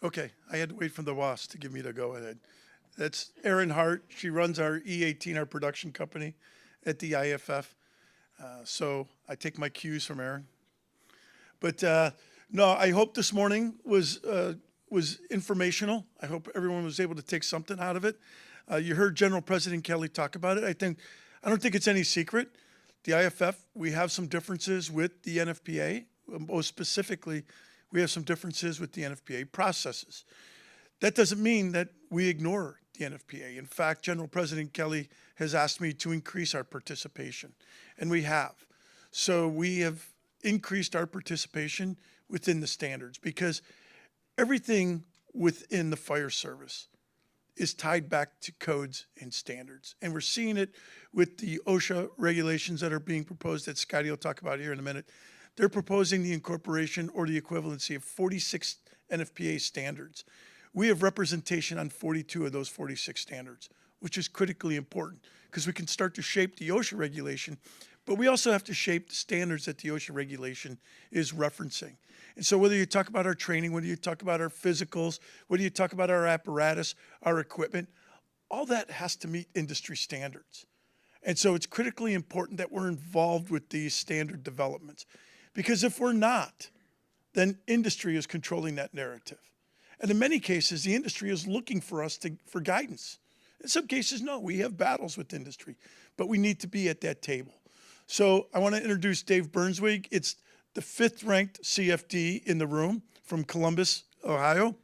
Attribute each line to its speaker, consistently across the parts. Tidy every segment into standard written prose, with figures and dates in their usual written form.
Speaker 1: Okay, I had to wait for the boss to give me the go-ahead. That's Erin Hart. She runs our E18, our production company at the IFF. So I take my cues from Erin. But no, I hope this morning was informational. I hope everyone was able to take something out of it. You heard General President Kelly talk about it. I don't think it's any secret. The IFF, we have some differences with the NFPA. Most specifically, we have some differences with the NFPA processes. That doesn't mean that we ignore the NFPA. In fact, General President Kelly has asked me to increase our participation, and we have. So we have increased our participation within the standards because everything within the fire service is tied back to codes and standards. And we're seeing it with the OSHA regulations that are being proposed that Scotty will talk about here in a minute. They're proposing the incorporation or the equivalency of 46 NFPA standards. We have representation on 42 of those 46 standards, which is critically important because we can start to shape the OSHA regulation, but we also have to shape the standards that the OSHA regulation is referencing. And so whether you talk about our training, whether you talk about our physicals, whether you talk about our apparatus, our equipment, all that has to meet industry standards. And so it's critically important that we're involved with these standard developments. Because if we're not, then industry is controlling that narrative. And in many cases, the industry is looking for us for guidance. In some cases, no, we have battles with industry, but we need to be at that table. So I want to introduce Dave Bernswig. It's the 5th ranked CFD in the room from Columbus, Ohio.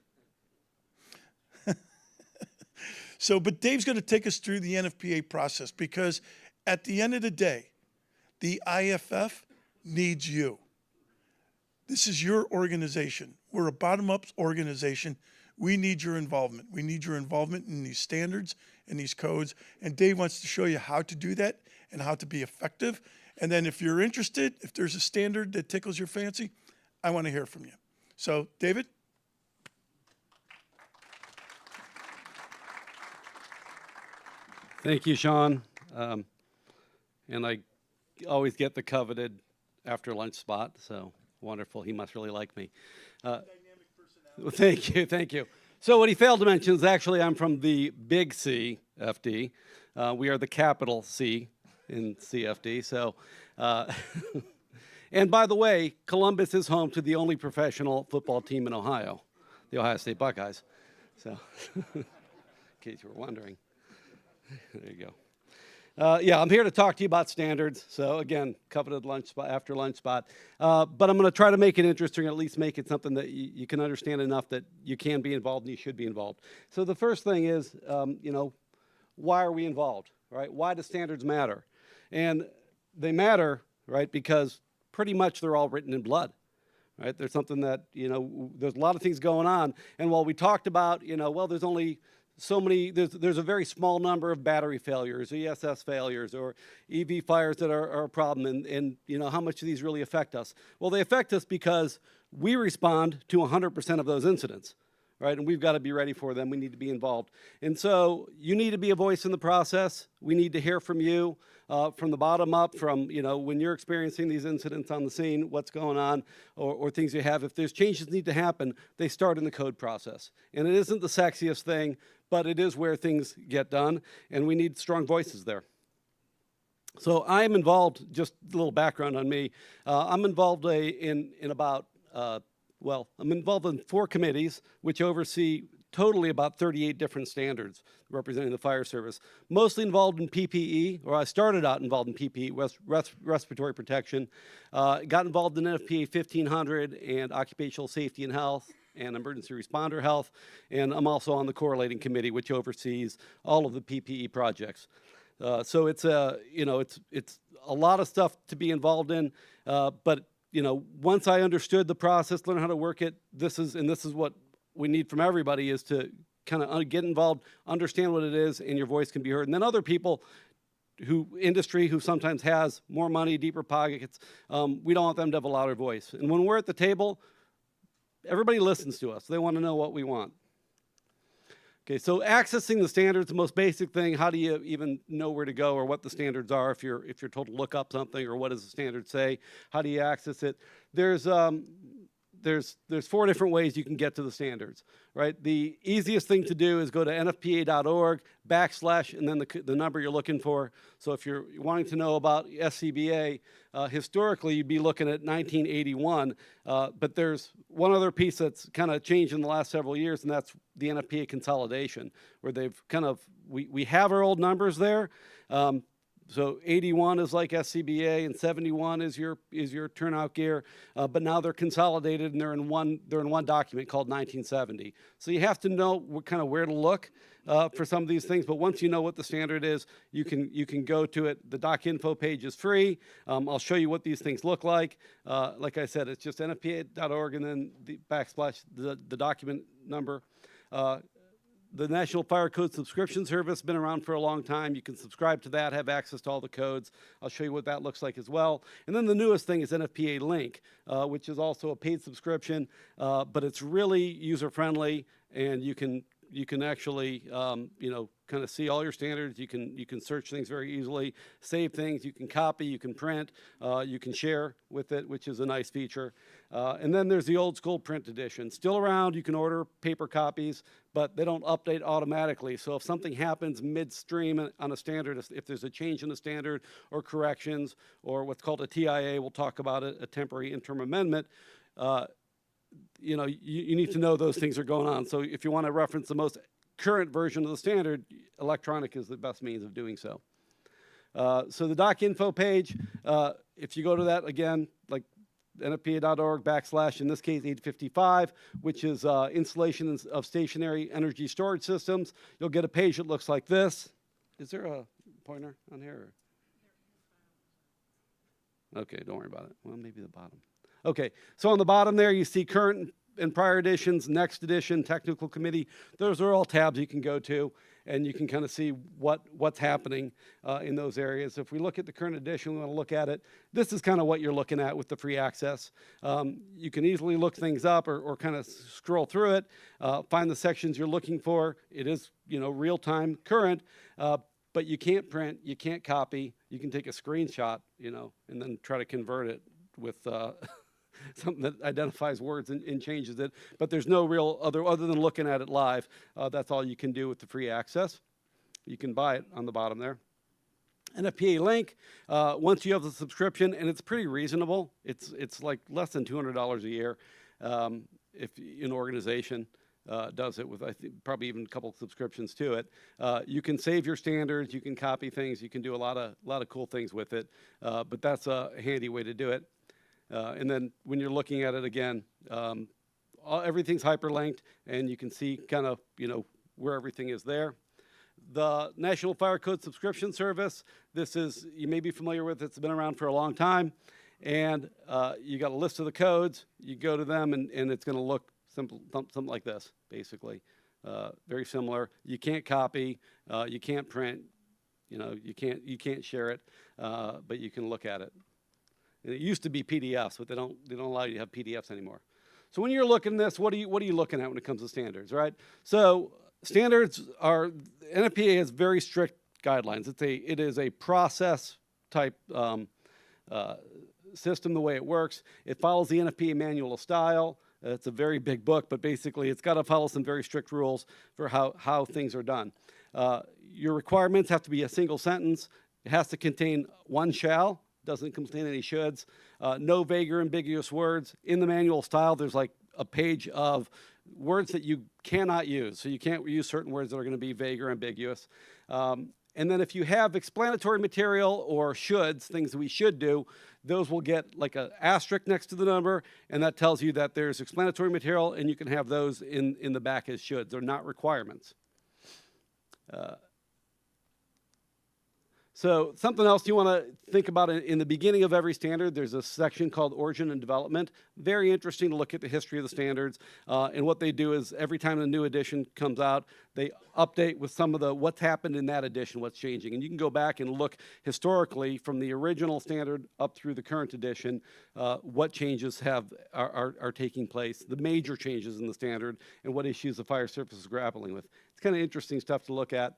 Speaker 1: But Dave's going to take us through the NFPA process because at the end of the day, the IFF needs you. This is your organization. We're a bottom-up organization. We need your involvement. We need your involvement in these standards and these codes. And Dave wants to show you how to do that and how to be effective. And then if you're interested, if there's a standard that tickles your fancy, I want to hear from you. So, David?
Speaker 2: Thank you, Sean. And I always get the coveted after lunch spot, so wonderful. He must really like me. Thank you, thank you. So what he failed to mention is actually I'm from the big CFD. We are the capital C in CFD. So, and by the way, Columbus is home to the only professional football team in Ohio, the Ohio State Buckeyes. So, in case you were wondering, there you go. Yeah, I'm here to talk to you about standards. So again, coveted lunch spot, after lunch spot. But I'm going to try to make it interesting, at least make it something that you can understand enough that you can be involved and you should be involved. So the first thing is, why are we involved, right? Why do standards matter? And they matter, right, because pretty much they're all written in blood. Right? There's something that, there's a lot of things going on. And while we talked about, well, there's only so many, there's a very small number of battery failures, ESS failures, or EV fires that are a problem, and how much do these really affect us? Well, they affect us because we respond to 100% of those incidents, right? And we've got to be ready for them. We need to be involved. And so you need to be a voice in the process. We need to hear from you from the bottom up, from, when you're experiencing these incidents on the scene, what's going on, or things you have. If there's changes need to happen, they start in the code process. And it isn't the sexiest thing, but it is where things get done, and we need strong voices there. So I'm involved, just a little background on me. I'm involved I'm involved in 4 committees, which oversee totally about 38 different standards representing the fire service. Mostly involved in PPE, or I started out involved in PPE, respiratory protection. Got involved in NFPA 1500 and occupational safety and health and emergency responder health. And I'm also on the correlating committee, which oversees all of the PPE projects. So it's it's a lot of stuff to be involved in, but once I understood the process, learn how to work it, this is what we need from everybody, is to kind of get involved, understand what it is, and your voice can be heard. And then other people industry who sometimes has more money, deeper pockets, we don't want them to have a louder voice. And when we're at the table, everybody listens to us. They want to know what we want. Okay, so accessing the standards, the most basic thing. How do you even know where to go or what the standards are if you're told to look up something, or what does the standard say? How do you access it? There's there's 4 different ways you can get to the standards, right? The easiest thing to do is go to nfpa.org / and then the number you're looking for. So if you're wanting to know about SCBA, historically you'd be looking at 1981, but there's one other piece that's kind of changed in the last several years, and that's the NFPA consolidation, where they've kind of, we have our old numbers there. So 81 is like SCBA, and 71 is your turnout gear, but now they're consolidated and they're in one document called 1970. So you have to know kind of where to look for some of these things. But once you know what the standard is, you can go to it. The doc info page is free. I'll show you what these things look like. Like I said, it's just nfpa.org and then the / the document number. The National Fire Code Subscription Service has been around for a long time. You can subscribe to that, have access to all the codes. I'll show you what that looks like as well. And then the newest thing is NFPA Link, which is also a paid subscription, but it's really user-friendly, and you can actually, kind of see all your standards. You can search things very easily, save things. You can copy, you can print, you can share with it, which is a nice feature. And then there's the old school print edition. Still around, you can order paper copies, but they don't update automatically. So if something happens midstream on a standard, if there's a change in the standard or corrections or what's called a TIA, we'll talk about it, a temporary interim amendment, you need to know those things are going on. So if you want to reference the most current version of the standard, electronic is the best means of doing so. So the doc info page, if you go to that again, like nfpa.org / in this case 855, which is installation of stationary energy storage systems, you'll get a page that looks like this. Is there a pointer on here? Okay, don't worry about it. Well, maybe the bottom. Okay, so on the bottom there, you see current and prior editions, next edition, technical committee. Those are all tabs you can go to, and you can kind of see what's happening in those areas. If we look at the current edition, we want to look at it. This is kind of what you're looking at with the free access. You can easily look things up or kind of scroll through it, find the sections you're looking for. It is, real-time current, but you can't print, you can't copy. You can take a screenshot, and then try to convert it with something that identifies words and changes it, but there's no real other than looking at it live. That's all you can do with the free access. You can buy it on the bottom there. NFPA Link, once you have the subscription, and it's pretty reasonable. It's like less than $200 a year if an organization does it with, I think, probably even a couple of subscriptions to it. You can save your standards, you can copy things, you can do a lot of cool things with it, but that's a handy way to do it. And then when you're looking at it again, everything's hyperlinked, and you can see kind of, where everything is there. The National Fire Code Subscription Service, you may be familiar with it. It's been around for a long time. And you got a list of the codes. You go to them, and it's going to look something like this, basically. Very similar. You can't copy. You can't print. You can't share it, but you can look at it. And it used to be PDFs, but they don't allow you to have PDFs anymore. So when you're looking at this, what are you looking at when it comes to standards, right? So standards NFPA has very strict guidelines. It is a process type system, the way it works. It follows the NFPA manual of style. It's a very big book, but basically it's got to follow some very strict rules for how things are done. Your requirements have to be a single sentence. It has to contain one shall. Doesn't contain any shoulds. No vague or ambiguous words. In the manual style, there's like a page of words that you cannot use. So you can't use certain words that are going to be vague or ambiguous. And then if you have explanatory material or shoulds, things that we should do, those will get like an asterisk next to the number, and that tells you that there's explanatory material, and you can have those in the back as shoulds. They're not requirements. So something else you want to think about in the beginning of every standard, there's a section called Origin and Development. Very interesting to look at the history of the standards. And what they do is every time a new edition comes out, they update with some of what's happened in that edition, what's changing. And you can go back and look historically from the original standard up through the current edition, what changes are taking place, the major changes in the standard, and what issues the fire service is grappling with. It's kind of interesting stuff to look at.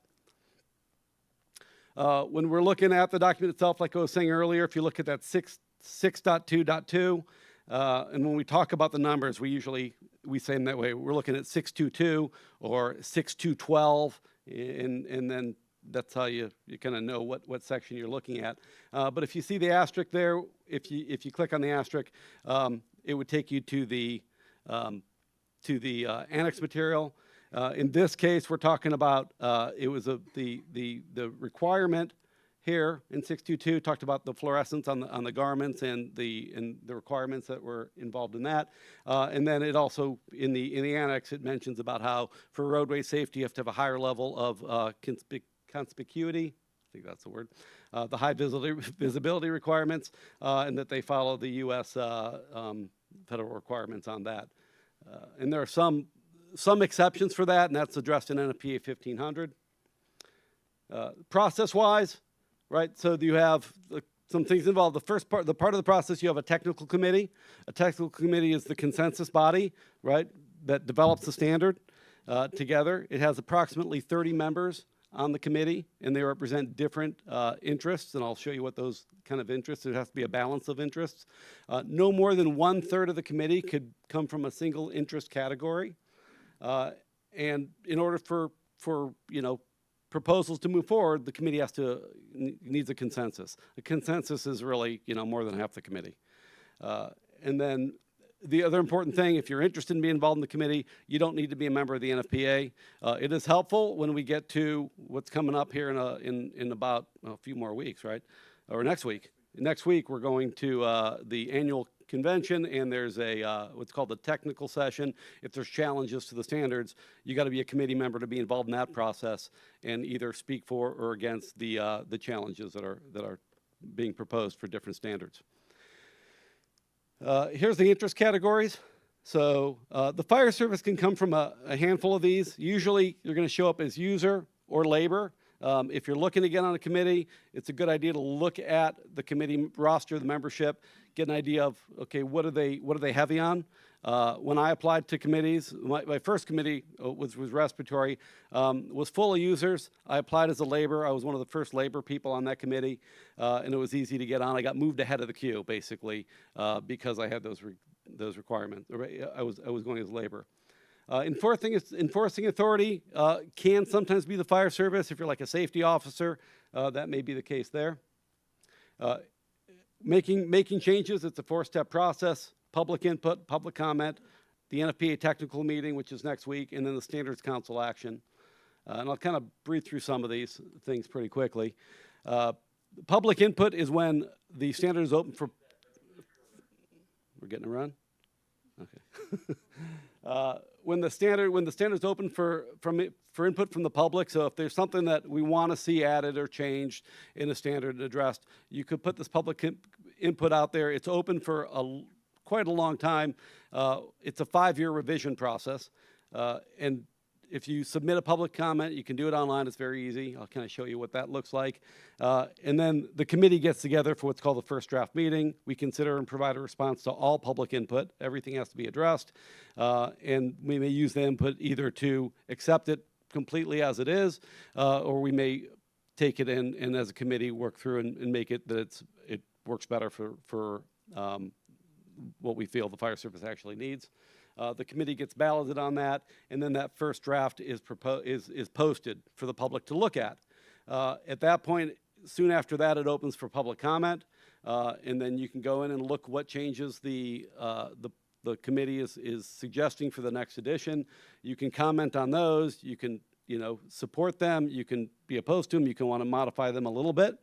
Speaker 2: When we're looking at the document itself, like I was saying earlier, if you look at that 6.2.2, And when we talk about the numbers, we say them that way. We're looking at 622 or 6212, and then that's how you kind of know what section you're looking at. But if you see the asterisk there, if you click on the asterisk, it would take you to the annex material. In this case, we're talking about it was the requirement here in 622 talked about the fluorescence on the garments and the requirements that were involved in that. And then it also in the annex it mentions about how for roadway safety you have to have a higher level of conspicuity. I think that's the word. The high visibility requirements, and that they follow the U.S. Federal requirements on that. And there are some exceptions for that, and that's addressed in NFPA 1500. Process-wise, right? So you have some things involved. The part of the process, you have a technical committee. A technical committee is the consensus body, right, that develops the standard together. It has approximately 30 members on the committee, and they represent different interests, and I'll show you what those kind of interests. There has to be a balance of interests. No more than 1/3 of the committee could come from a single interest category. And in order for proposals to move forward, the committee needs a consensus. A consensus is really, more than half the committee. And then the other important thing, if you're interested in being involved in the committee, you don't need to be a member of the NFPA. It is helpful when we get to what's coming up here in about a few more weeks, right? Or next week. Next week, we're going to the annual convention, and there's what's called the technical session. If there's challenges to the standards, you got to be a committee member to be involved in that process and either speak for or against the challenges that are being proposed for different standards. Here's the interest categories. So the fire service can come from a handful of these. Usually, you're going to show up as user or labor. If you're looking to get on a committee, it's a good idea to look at the committee roster, the membership, get an idea of, okay, what are they heavy on? When I applied to committees, my first committee was respiratory, was full of users. I applied as a labor. I was one of the first labor people on that committee, and it was easy to get on. I got moved ahead of the queue, basically, because I had those requirements. I was going as labor. Enforcing authority can sometimes be the fire service. If you're like a safety officer, that may be the case there. Making changes, it's a 4-step process. Public input, public comment, the NFPA technical meeting, which is next week, and then the Standards Council action. And I'll kind of breathe through some of these things pretty quickly. Public input is when the standard is open for... We're getting a run? Okay. When the standard is open for input from the public, so if there's something that we want to see added or changed in a standard addressed, you could put this public input out there. It's open for quite a long time. It's a 5-year revision process, and if you submit a public comment, you can do it online. It's very easy. I'll kind of show you what that looks like. And then the committee gets together for what's called the first draft meeting. We consider and provide a response to all public input. Everything has to be addressed. And we may use the input either to accept it completely as it is, or we may take it in and as a committee work through and make it that it works better for what we feel the fire service actually needs. The committee gets balloted on that, and then that first draft is posted for the public to look at. At that point, soon after that, it opens for public comment, and then you can go in and look what changes the committee is suggesting for the next edition. You can comment on those. You can support them. You can be opposed to them. You can want to modify them a little bit.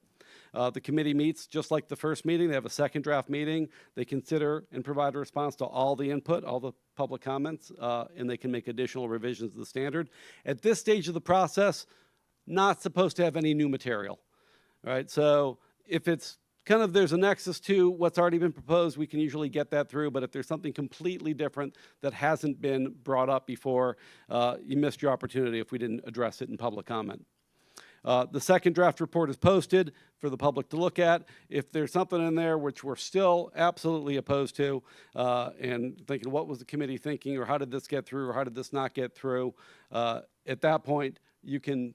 Speaker 2: The committee meets just like the first meeting. They have a second draft meeting. They consider and provide a response to all the input, all the public comments, and they can make additional revisions to the standard. At this stage of the process, not supposed to have any new material, right? So if it's kind of there's a nexus to what's already been proposed, we can usually get that through. But if there's something completely different that hasn't been brought up before, you missed your opportunity if we didn't address it in public comment. The second draft report is posted for the public to look at. If there's something in there which we're still absolutely opposed to and thinking, what was the committee thinking, or how did this get through, or how did this not get through, at that point, you can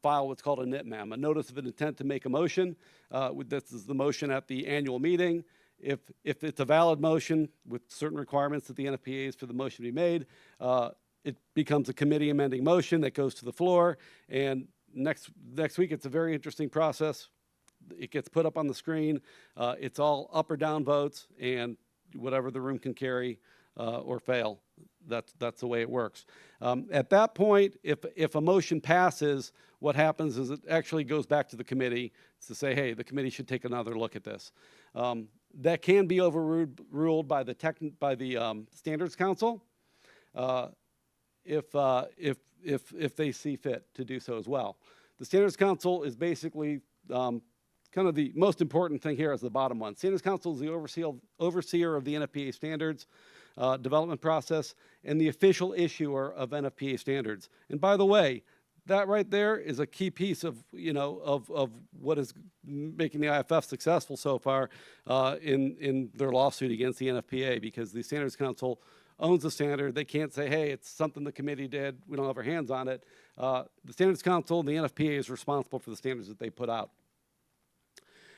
Speaker 2: file what's called a NITMAM, a notice of an intent to make a motion. This is the motion at the annual meeting, If it's a valid motion with certain requirements that the NFPA is for the motion to be made, it becomes a committee amending motion that goes to the floor. And next week, it's a very interesting process. It gets put up on the screen. It's all up or down votes, and whatever the room can carry or fail. That's the way it works. At that point, if a motion passes, what happens is it actually goes back to the committee to say, hey, the committee should take another look at this. That can be overruled by the Standards Council if they see fit to do so as well. The Standards Council is basically kind of the most important thing here is the bottom one. Standards Council is the overseer of the NFPA standards development process and the official issuer of NFPA standards. And by the way, that right there is a key piece of what is making the IFF successful so far in their lawsuit against the NFPA, because the Standards Council owns the standard. They can't say, hey, it's something the committee did, we don't have our hands on it. The Standards Council and the NFPA is responsible for the standards that they put out.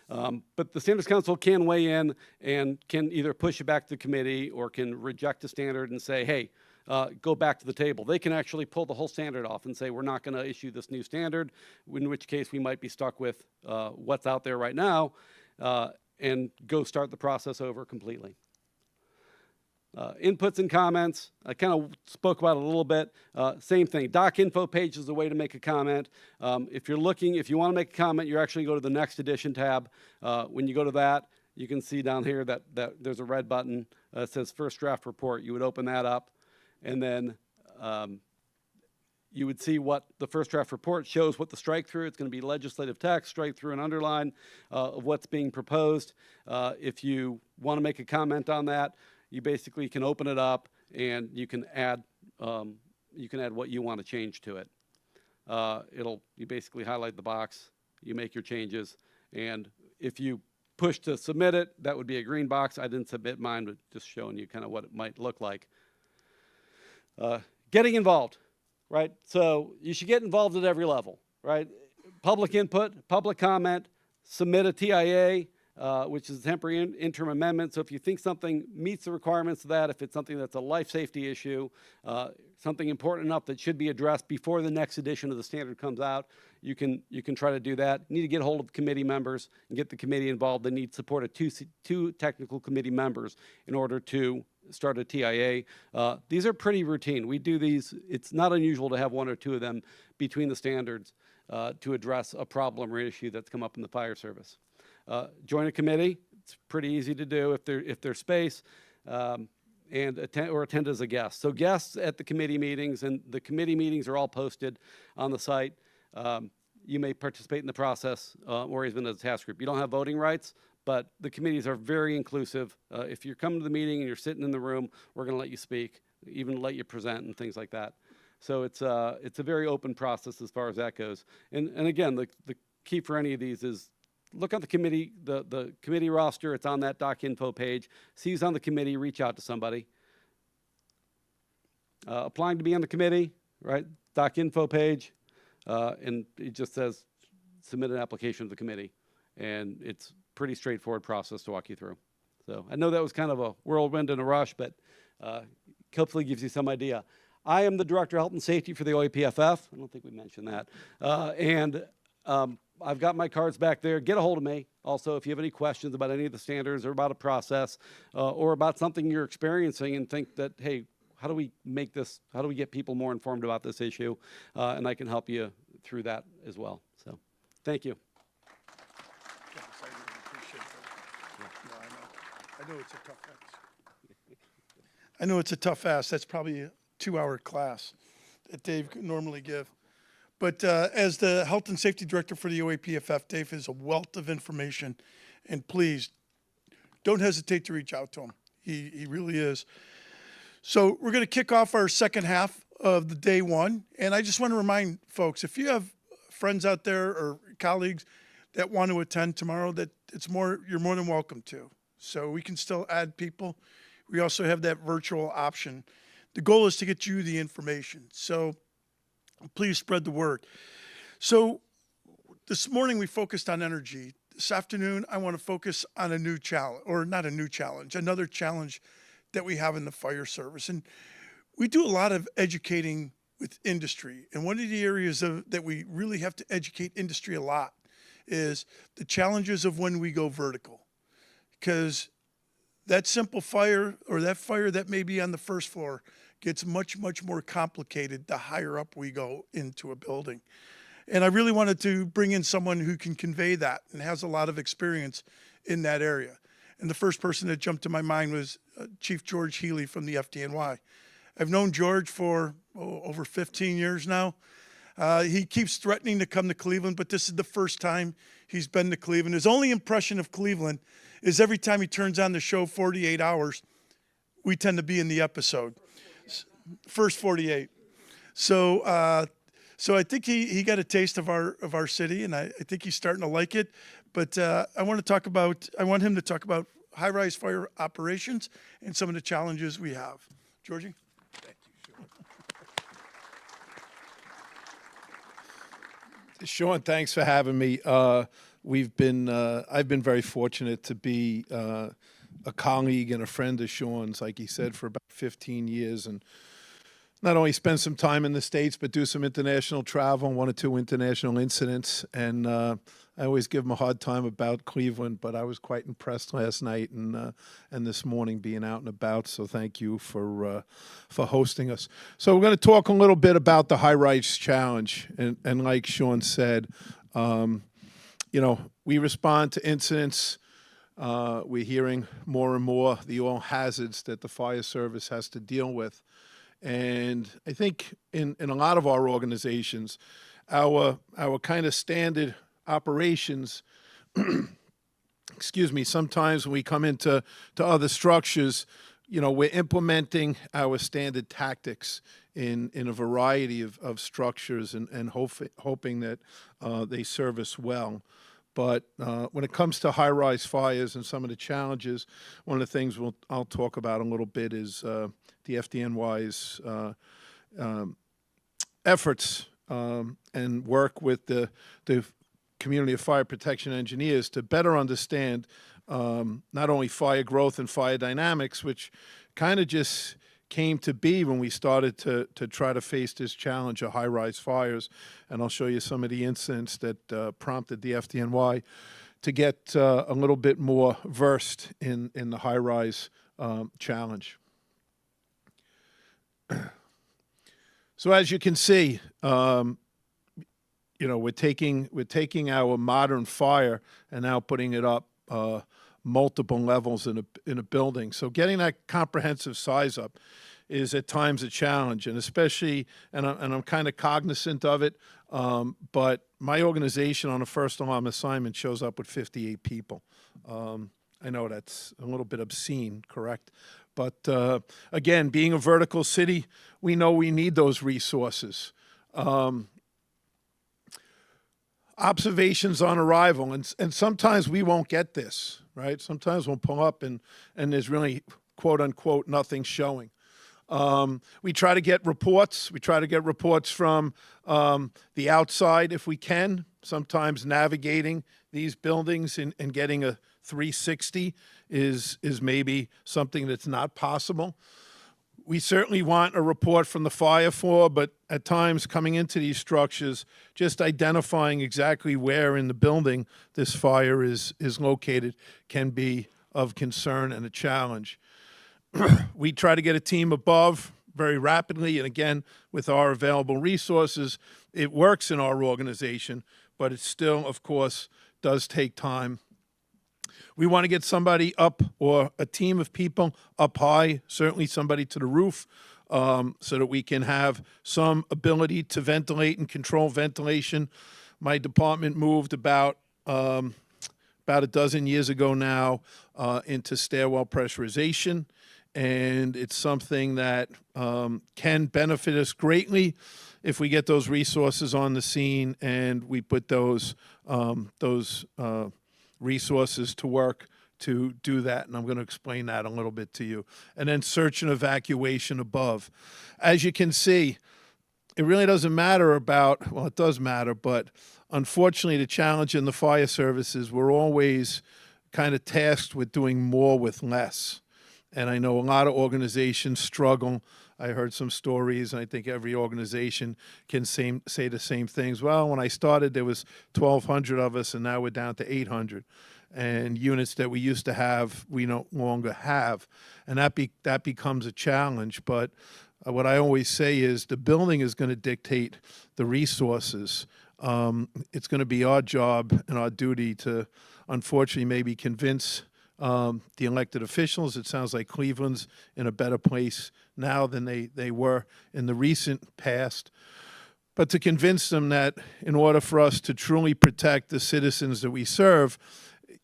Speaker 2: But the Standards Council can weigh in and can either push it back to the committee or can reject the standard and say, hey, go back to the table. They can actually pull the whole standard off and say, we're not going to issue this new standard, in which case we might be stuck with what's out there right now and go start the process over completely. Inputs and comments, I kind of spoke about it a little bit. Same thing, doc info page is the way to make a comment. If you want to make a comment, you actually go to the next edition tab. When you go to that, you can see down here that there's a red button that says first draft report. You would open that up, and then you would see what the first draft report shows, what the strike through. It's going to be legislative text, strike through and underline of what's being proposed. If you want to make a comment on that, you basically can open it up and you can add what you want to change to it. You basically highlight the box, you make your changes, and if you push to submit it, that would be a green box. I didn't submit mine, but just showing you kind of what it might look like. Getting involved, right? So you should get involved at every level, right? Public input, public comment, submit a TIA, which is a temporary interim amendment. So if you think something meets the requirements of that, if it's something that's a life safety issue, something important enough that should be addressed before the next edition of the standard comes out, you can try to do that. You need to get a hold of committee members and get the committee involved. They need support of two technical committee members in order to start a TIA. These are pretty routine. We do these. It's not unusual to have one or two of them between the standards to address a problem or issue that's come up in the fire service. Join a committee. It's pretty easy to do if there's space, and attend as a guest. So guests at the committee meetings, and the committee meetings are all posted on the site. You may participate in the process or even as a task group. You don't have voting rights, but the committees are very inclusive. If you're coming to the meeting and you're sitting in the room, we're going to let you speak, even let you present and things like that. So it's a very open process as far as that goes. And again, the key for any of these is look at the committee roster. It's on that doc info page. See who's on the committee, reach out to somebody. Applying to be on the committee, right? Doc info page, and it just says submit an application to the committee. And it's pretty straightforward process to walk you through. So I know that was kind of a whirlwind and a rush, but hopefully gives you some idea. I am the Director of Health and Safety for the OAPFF. I don't think we mentioned that. I've got my cards back there. Get a hold of me. Also, if you have any questions about any of the standards or about a process or about something you're experiencing and think that, hey, how do we get people more informed about this issue? And I can help you through that as well. So thank you.
Speaker 1: Yes, I really appreciate that. Yeah, I know it's a tough ask. I know it's a tough ask. That's probably a 2-hour class that Dave could normally give. But as the Health and Safety Director for the OAPFF, Dave is a wealth of information. And please, don't hesitate to reach out to him. He really is. So we're going to kick off our second half of the day one. And I just want to remind folks, if you have friends out there or colleagues that want to attend tomorrow, that you're more than welcome to. So we can still add people. We also have that virtual option. The goal is to get you the information. So please spread the word. So this morning we focused on energy. this afternoon, I want to focus on a new challenge, or not a new challenge, another challenge that we have in the fire service. And we do a lot of educating with industry. And one of the areas that we really have to educate industry a lot is the challenges of when we go vertical. Because that simple fire, or that fire that may be on the first floor, gets much, much more complicated the higher up we go into a building. And I really wanted to bring in someone who can convey that and has a lot of experience in that area. And the first person that jumped to my mind was Chief George Healy from the FDNY. I've known George for over 15 years now. He keeps threatening to come to Cleveland, but this is the first time he's been to Cleveland. His only impression of Cleveland is every time he turns on the show 48 Hours, we tend to be in the episode. First 48. So I think he got a taste of our city, and I think he's starting to like it. But I want him to talk about high-rise fire operations and some of the challenges we have. Georgie?
Speaker 3: Thank you, Sean, thanks for having me. I've been very fortunate to be a colleague and a friend of Sean's, like he said, for about 15 years, and not only spend some time in the States, but do some international travel, 1 or 2 international incidents. And I always give him a hard time about Cleveland, but I was quite impressed last night and this morning being out and about. So thank you for hosting us. So we're going to talk a little bit about the High Rise Challenge. And like Sean said, we respond to incidents. We're hearing more and more the all hazards that the fire service has to deal with. And I think in a lot of our organizations, our kind of standard operations, sometimes when we come into other structures, we're implementing our standard tactics in a variety of structures and hoping that they serve us well. But when it comes to high-rise fires and some of the challenges, one of the things I'll talk about a little bit is the FDNY's efforts and work with the community of fire protection engineers to better understand not only fire growth and fire dynamics, which kind of just came to be when we started to try to face this challenge of high-rise fires. And I'll show you some of the incidents that prompted the FDNY to get a little bit more versed in the high-rise challenge. So as you can see, we're taking our modern fire and now putting it up multiple levels in a building. So getting that comprehensive size up is at times a challenge, and especially, and I'm kind of cognizant of it, but my organization on a first alarm assignment shows up with 58 people. I know that's a little bit obscene, correct? But again, being a vertical city, we know we need those resources. Observations on arrival, and sometimes we won't get this, right? Sometimes we'll pull up and there's really, quote unquote, nothing showing. We try to get reports. We try to get reports from the outside if we can, sometimes navigating these buildings and getting a 360 is maybe something that's not possible. We certainly want a report from the fire floor, but at times coming into these structures, just identifying exactly where in the building this fire is located can be of concern and a challenge. We try to get a team above very rapidly, and again, with our available resources, it works in our organization, but it still, of course, does take time. We want to get somebody up, or a team of people up high, certainly somebody to the roof, so that we can have some ability to ventilate and control ventilation. My department moved about a dozen years ago now into stairwell pressurization, and it's something that can benefit us greatly if we get those resources on the scene and we put those resources to work to do that, and I'm going to explain that a little bit to you. And then search and evacuation above. As you can see, it really doesn't matter about, well, it does matter, but unfortunately, the challenge in the fire services, we're always kind of tasked with doing more with less. And I know a lot of organizations struggle. I heard some stories, and I think every organization can say the same things. Well, when I started, there was 1,200 of us, and now we're down to 800. And units that we used to have, we no longer have. And that becomes a challenge. But what I always say is the building is going to dictate the resources. It's going to be our job and our duty to, unfortunately, maybe convince the elected officials. It sounds like Cleveland's in a better place now than they were in the recent past. But to convince them that in order for us to truly protect the citizens that we serve,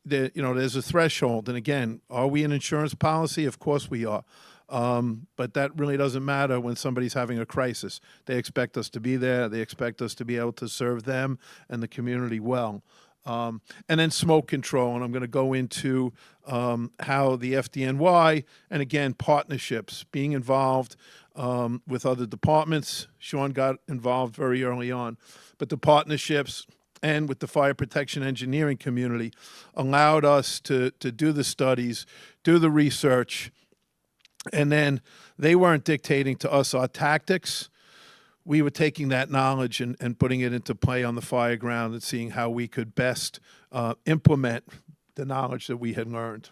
Speaker 3: there's a threshold. And again, are we an insurance policy? Of course we are. But that really doesn't matter when somebody's having a crisis. They expect us to be there. They expect us to be able to serve them and the community well. And then smoke control, and I'm going to go into how the FDNY, and again, partnerships, being involved with other departments. Sean got involved very early on, but the partnerships and with the fire protection engineering community allowed us to do the studies, do the research, and then they weren't dictating to us our tactics. We were taking that knowledge and putting it into play on the fire ground and seeing how we could best implement the knowledge that we had learned.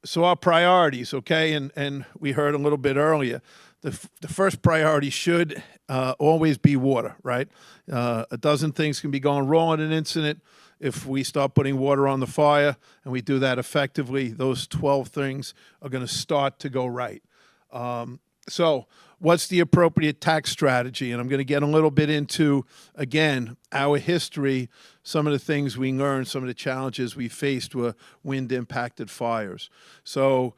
Speaker 3: So our priorities, okay, and we heard a little bit earlier, the first priority should always be water, right? A dozen things can be going wrong in an incident. If we start putting water on the fire and we do that effectively, those 12 things are going to start to go right. So what's the appropriate tax strategy? And I'm going to get a little bit into, again, our history, some of the things we learned, some of the challenges we faced were wind-impacted fires. So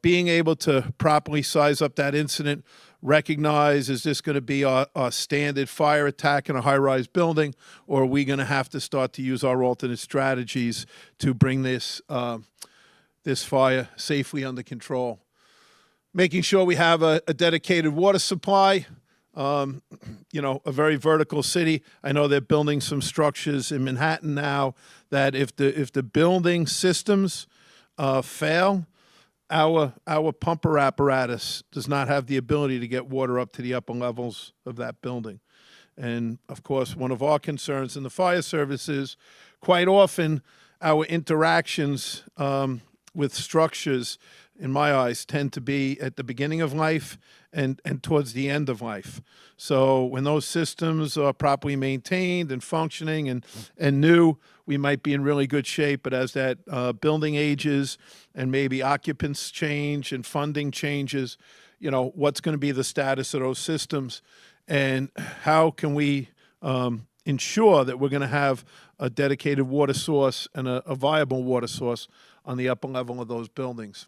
Speaker 3: being able to properly size up that incident, recognize, is this going to be our standard fire attack in a high-rise building, or are we going to have to start to use our alternate strategies to bring this fire safely under control? Making sure we have a dedicated water supply, a very vertical city. I know they're building some structures in Manhattan now that if the building systems fail, our pumper apparatus does not have the ability to get water up to the upper levels of that building. And of course, one of our concerns in the fire service is quite often our interactions with structures, in my eyes, tend to be at the beginning of life and towards the end of life. So when those systems are properly maintained and functioning and new, we might be in really good shape. But as that building ages and maybe occupants change and funding changes, what's going to be the status of those systems, and how can we ensure that we're going to have a dedicated water source and a viable water source on the upper level of those buildings?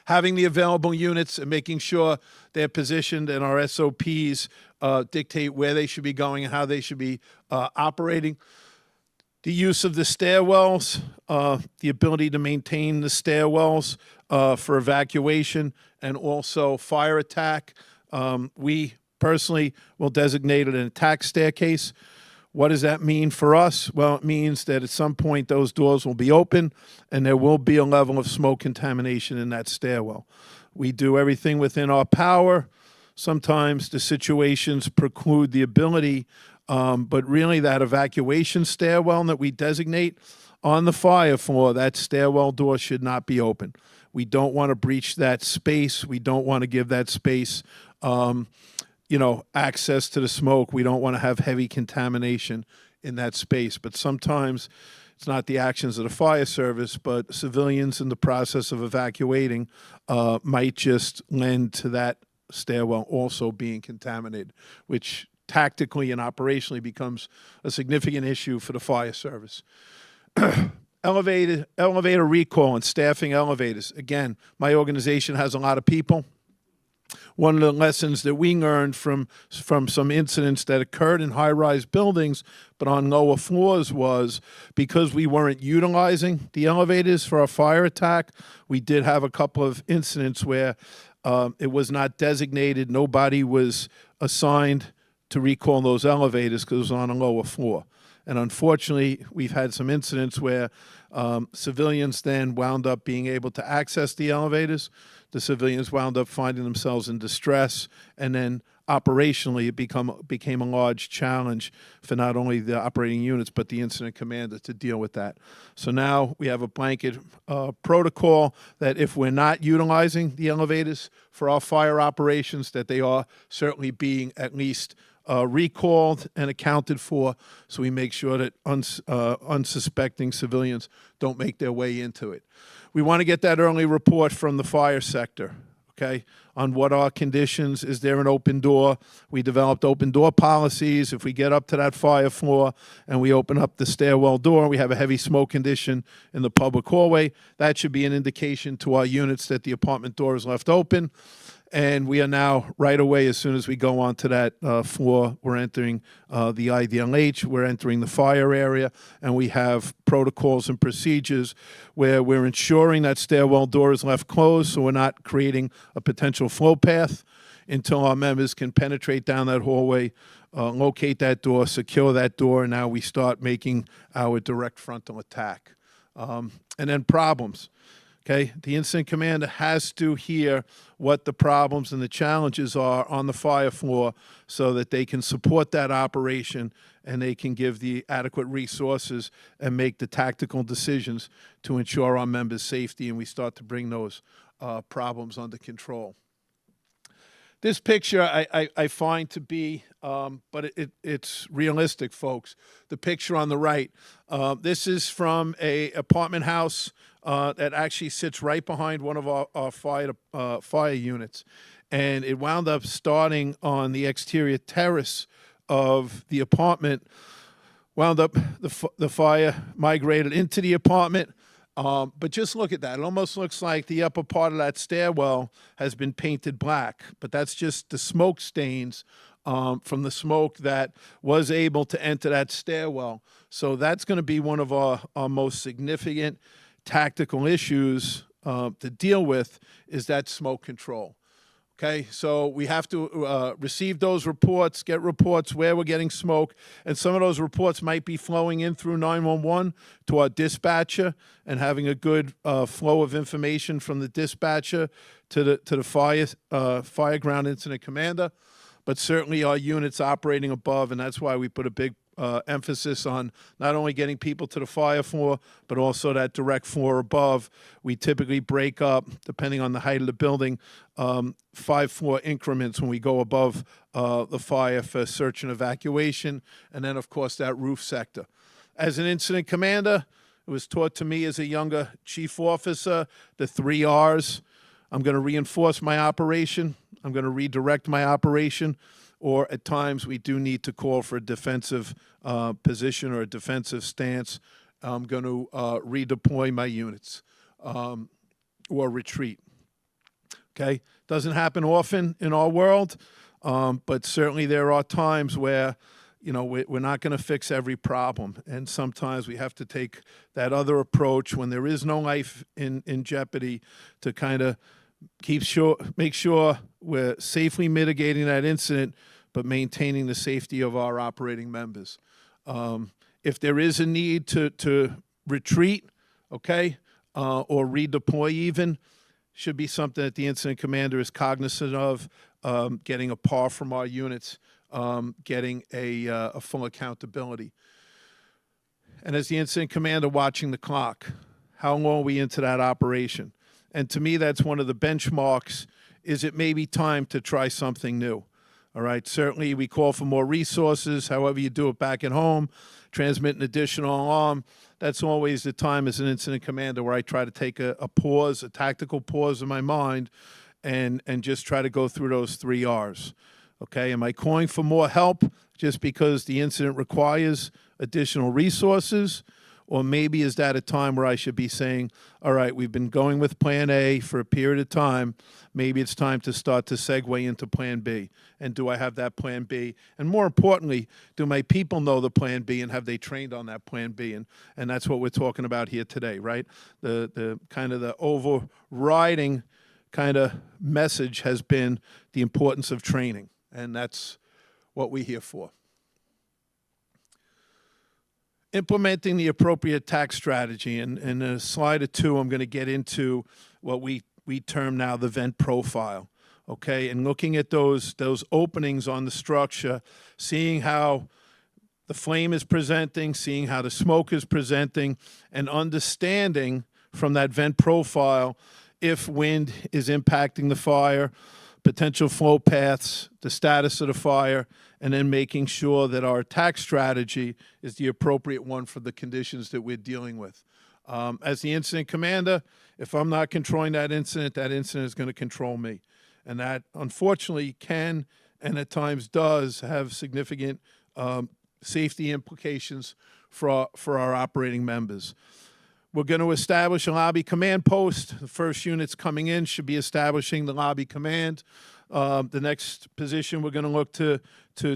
Speaker 3: Having the available units and making sure they're positioned and our SOPs dictate where they should be going and how they should be operating. The use of the stairwells, the ability to maintain the stairwells for evacuation and also fire attack. We personally will designate it an attack staircase. What does that mean for us? Well, it means that at some point those doors will be open and there will be a level of smoke contamination in that stairwell. We do everything within our power. Sometimes the situations preclude the ability, but really that evacuation stairwell that we designate on the fire floor, that stairwell door should not be open. We don't want to breach that space. We don't want to give that space access to the smoke. We don't want to have heavy contamination in that space. But sometimes it's not the actions of the fire service, but civilians in the process of evacuating might just lend to that stairwell also being contaminated, which tactically and operationally becomes a significant issue for the fire service. Elevator recall and staffing elevators. Again, my organization has a lot of people. One of the lessons that we learned from some incidents that occurred in high-rise buildings but on lower floors was because we weren't utilizing the elevators for our fire attack, we did have a couple of incidents where It was not designated. Nobody was assigned to recall those elevators because it was on a lower floor. And unfortunately, we've had some incidents where civilians then wound up being able to access the elevators. The civilians wound up finding themselves in distress, and then operationally, it became a large challenge for not only the operating units, but the incident commander to deal with that. So now we have a blanket protocol that if we're not utilizing the elevators for our fire operations, that they are certainly being at least recalled and accounted for, so we make sure that unsuspecting civilians don't make their way into it. We want to get that early report from the fire sector, okay, on what are conditions. Is there an open door? We developed open door policies. If we get up to that fire floor and we open up the stairwell door, we have a heavy smoke condition in the public hallway, that should be an indication to our units that the apartment door is left open. And we are now, right away, as soon as we go onto that floor, we're entering the IDLH, we're entering the fire area, and we have protocols and procedures where we're ensuring that stairwell door is left closed so we're not creating a potential flow path until our members can penetrate down that hallway, locate that door, secure that door, and now we start making our direct frontal attack. And then problems. Okay, the incident commander has to hear what the problems and the challenges are on the fire floor so that they can support that operation and they can give the adequate resources and make the tactical decisions to ensure our members' safety, and we start to bring those problems under control. This picture I find to be, but it's realistic, folks. The picture on the right, this is from a apartment house that actually sits right behind one of our fire units. And it wound up starting on the exterior terrace of the apartment, wound up, the fire migrated into the apartment. But just look at that. It almost looks like the upper part of that stairwell has been painted black, but that's just the smoke stains from the smoke that was able to enter that stairwell. So that's going to be one of our most significant tactical issues to deal with, is that smoke control. Okay, so we have to receive those reports, get reports where we're getting smoke, and some of those reports might be flowing in through 911 to our dispatcher and having a good flow of information from the dispatcher to the fire ground incident commander. But certainly our units operating above, and that's why we put a big emphasis on not only getting people to the fire floor, but also that direct floor above. We typically break up, depending on the height of the building, 5-floor increments when we go above the fire for search and evacuation, and then, of course, that roof sector. As an incident commander, it was taught to me as a younger chief officer, the 3 R's. I'm going to reinforce my operation. I'm going to redirect my operation. Or at times we do need to call for a defensive position or a defensive stance. I'm going to redeploy my units or retreat. Okay? Doesn't happen often in our world, but certainly there are times where, you know, we're not going to fix every problem. And sometimes we have to take that other approach when there is no life in jeopardy to kind of make sure we're safely mitigating that incident, but maintaining the safety of our operating members. If there is a need to retreat, okay, or redeploy even, should be something that the incident commander is cognizant of, getting a par from our units, getting a full accountability. And as the incident commander, watching the clock, how long are we into that operation? And to me, that's one of the benchmarks, is it may be time to try something new. All right, certainly we call for more resources, however you do it back at home, transmit an additional alarm. That's always the time as an incident commander where I try to take a pause, a tactical pause in my mind, and just try to go through those 3 R's. Okay, am I calling for more help just because the incident requires additional resources? Or maybe is that a time where I should be saying, all right, we've been going with plan A for a period of time. Maybe it's time to start to segue into plan B. And do I have that plan B? And more importantly, do my people know the plan B, and have they trained on that plan B? And that's what we're talking about here today, right? The kind of the overriding kind of message has been the importance of training, and that's what we're here for. Implementing the appropriate tax strategy. And in a slide or two, I'm going to get into what we term now the vent profile. Okay, and looking at those openings on the structure, seeing how the flame is presenting, seeing how the smoke is presenting, and understanding from that vent profile if wind is impacting the fire, potential flow paths, the status of the fire, and then making sure that our tax strategy is the appropriate one for the conditions that we're dealing with. As the incident commander, if I'm not controlling that incident is going to control me. And that, unfortunately, can and at times does have significant safety implications for our operating members. We're going to establish a lobby command post. The first units coming in should be establishing the lobby command. The next position we're going to look to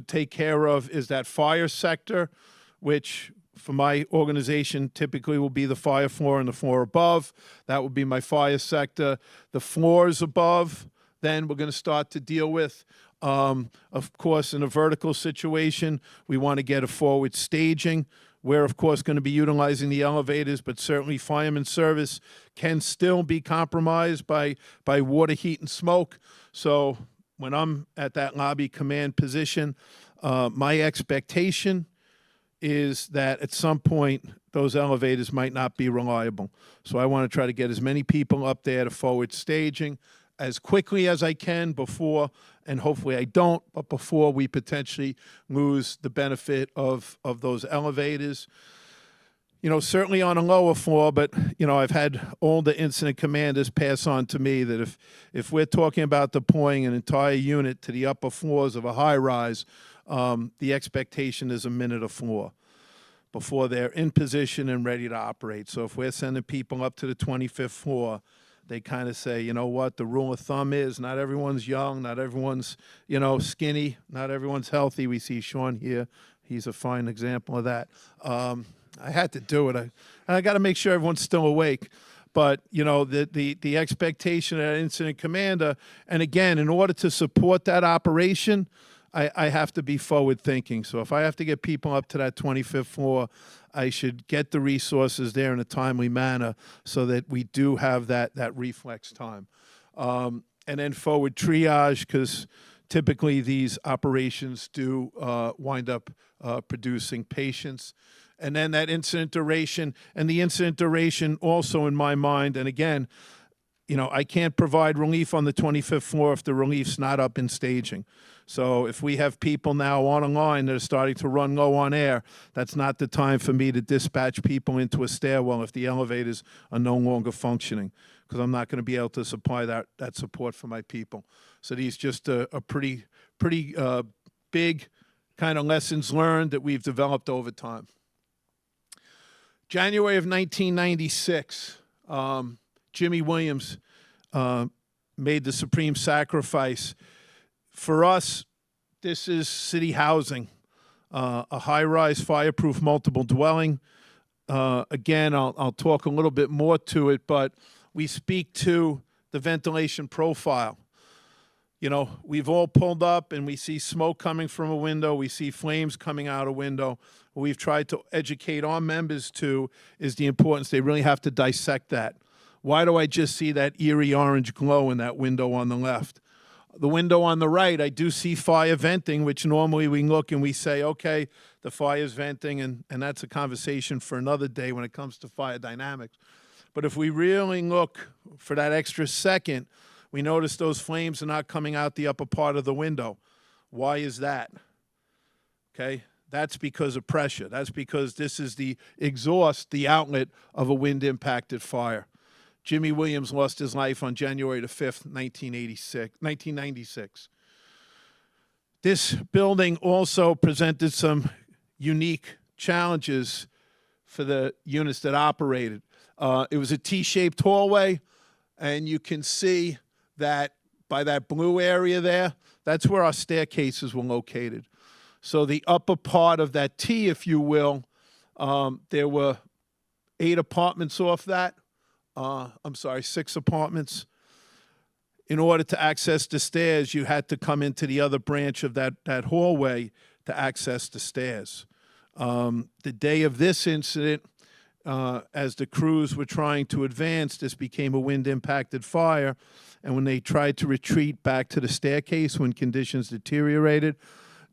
Speaker 3: take care of is that fire sector, which for my organization typically will be the fire floor and the floor above. That will be my fire sector. The floors above, then we're going to start to deal with. Of course, in a vertical situation, we want to get a forward staging. We're, of course, going to be utilizing the elevators, but certainly fireman service can still be compromised by water, heat, and smoke. So when I'm at that lobby command position, my expectation is that at some point those elevators might not be reliable. So I want to try to get as many people up there to forward staging as quickly as I can before, and hopefully I don't, but before we potentially lose the benefit of those elevators. You know, certainly on a lower floor, but, you know, I've had older incident commanders pass on to me that if we're talking about deploying an entire unit to the upper floors of a high-rise, the expectation is a minute a floor before they're in position and ready to operate. So if we're sending people up to the 25th floor, they kind of say, you know what, the rule of thumb is not everyone's young, not everyone's, you know, skinny, not everyone's healthy. We see Sean here. He's a fine example of that. I had to do it. I got to make sure everyone's still awake. But, you know, the expectation of that incident commander, and again, in order to support that operation, I have to be forward thinking. So if I have to get people up to that 25th floor, I should get the resources there in a timely manner so that we do have that reflex time. And then forward triage, because typically these operations do wind up producing patients. And then that incident duration, and the incident duration also in my mind, and again, you know, I can't provide relief on the 25th floor if the relief's not up in staging. So if we have people now on a line that are starting to run low on air, that's not the time for me to dispatch people into a stairwell if the elevators are no longer functioning, because I'm not going to be able to supply that support for my people. So these just a pretty big kind of lessons learned that we've developed over time. January of 1996, Jimmy Williams made the supreme sacrifice. For us, this is city housing, a high-rise, fireproof, multiple dwelling. Again, I'll talk a little bit more to it, but we speak to the ventilation profile. You know, we've all pulled up and we see smoke coming from a window. We see flames coming out a window. What we've tried to educate our members to is the importance. They really have to dissect that. Why do I just see that eerie orange glow in that window on the left? The window on the right, I do see fire venting, which normally we look and we say, okay, the fire's venting, and that's a conversation for another day when it comes to fire dynamics. But if we really look for that extra second, we notice those flames are not coming out the upper part of the window. Why is that? Okay, that's because of pressure. That's because this is the exhaust, the outlet of a wind-impacted fire. Jimmy Williams lost his life on January the 5th, 1996. This building also presented some unique challenges for the units that operated. It was a T-shaped hallway, and you can see that by that blue area there, that's where our staircases were located. So the upper part of that T, if you will, there were 8 apartments off that. 6 apartments. in order to access the stairs, you had to come into the other branch of that hallway to access the stairs. The day of this incident, as the crews were trying to advance, this became a wind-impacted fire. And when they tried to retreat back to the staircase when conditions deteriorated,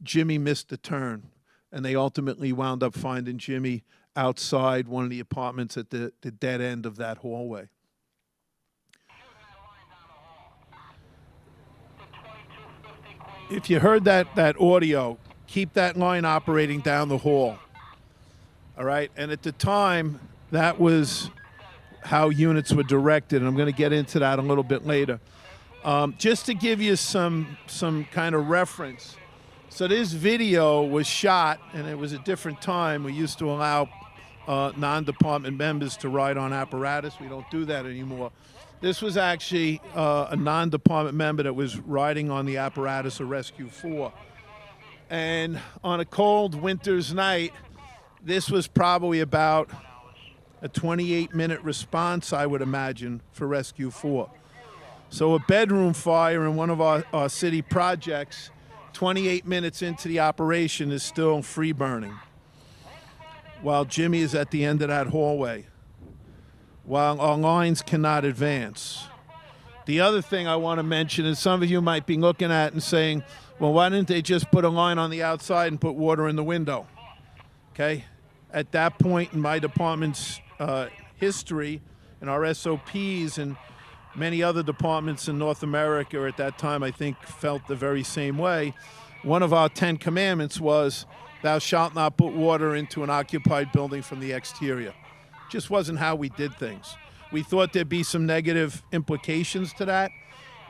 Speaker 3: Jimmy missed the turn. And they ultimately wound up finding Jimmy outside one of the apartments at the dead end of that hallway. If you heard that audio, keep that line operating down the hall. All right? And at the time, that was how units were directed, and I'm going to get into that a little bit later. Just to give you some kind of reference, so this video was shot, and it was a different time. We used to allow non-department members to ride on apparatus. We don't do that anymore. This was actually a non-department member that was riding on the apparatus of Rescue 4. And on a cold winter's night, this was probably about a 28-minute response, I would imagine, for Rescue 4. So a bedroom fire in one of our city projects, 28 minutes into the operation, is still free burning, while Jimmy is at the end of that hallway, while our lines cannot advance. The other thing I want to mention is some of you might be looking at and saying, well, why didn't they just put a line on the outside and put water in the window? Okay? At that point in my department's history and our SOPs, and many other departments in North America at that time, I think, felt the very same way. One of our 10 commandments was, thou shalt not put water into an occupied building from the exterior. Just wasn't how we did things. We thought there'd be some negative implications to that.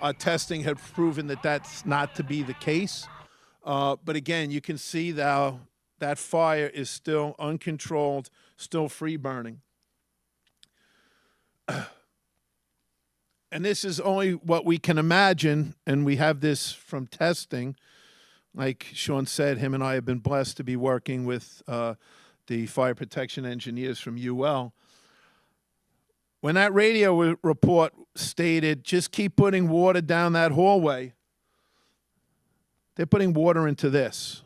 Speaker 3: Our testing had proven that that's not to be the case. But again, you can see that fire is still uncontrolled, still free burning. And this is only what we can imagine, and we have this from testing. Like Sean said, him and I have been blessed to be working with the fire protection engineers from UL. When that radio report stated, just keep putting water down that hallway, they're putting water into this.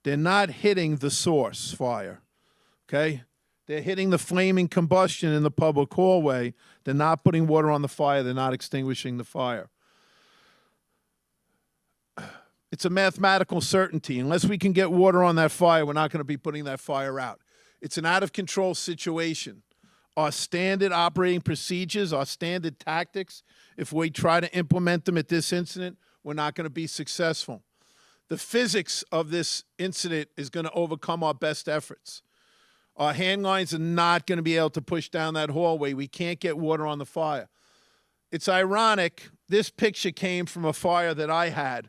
Speaker 3: They're not hitting the source fire, okay? They're hitting the flaming combustion in the public hallway. They're not putting water on the fire. They're not extinguishing the fire. It's a mathematical certainty. Unless we can get water on that fire, we're not going to be putting that fire out. It's an out-of-control situation. Our standard operating procedures, our standard tactics, if we try to implement them at this incident, we're not going to be successful. The physics of this incident is going to overcome our best efforts. Our hand lines are not going to be able to push down that hallway. We can't get water on the fire. It's ironic, this picture came from a fire that I had,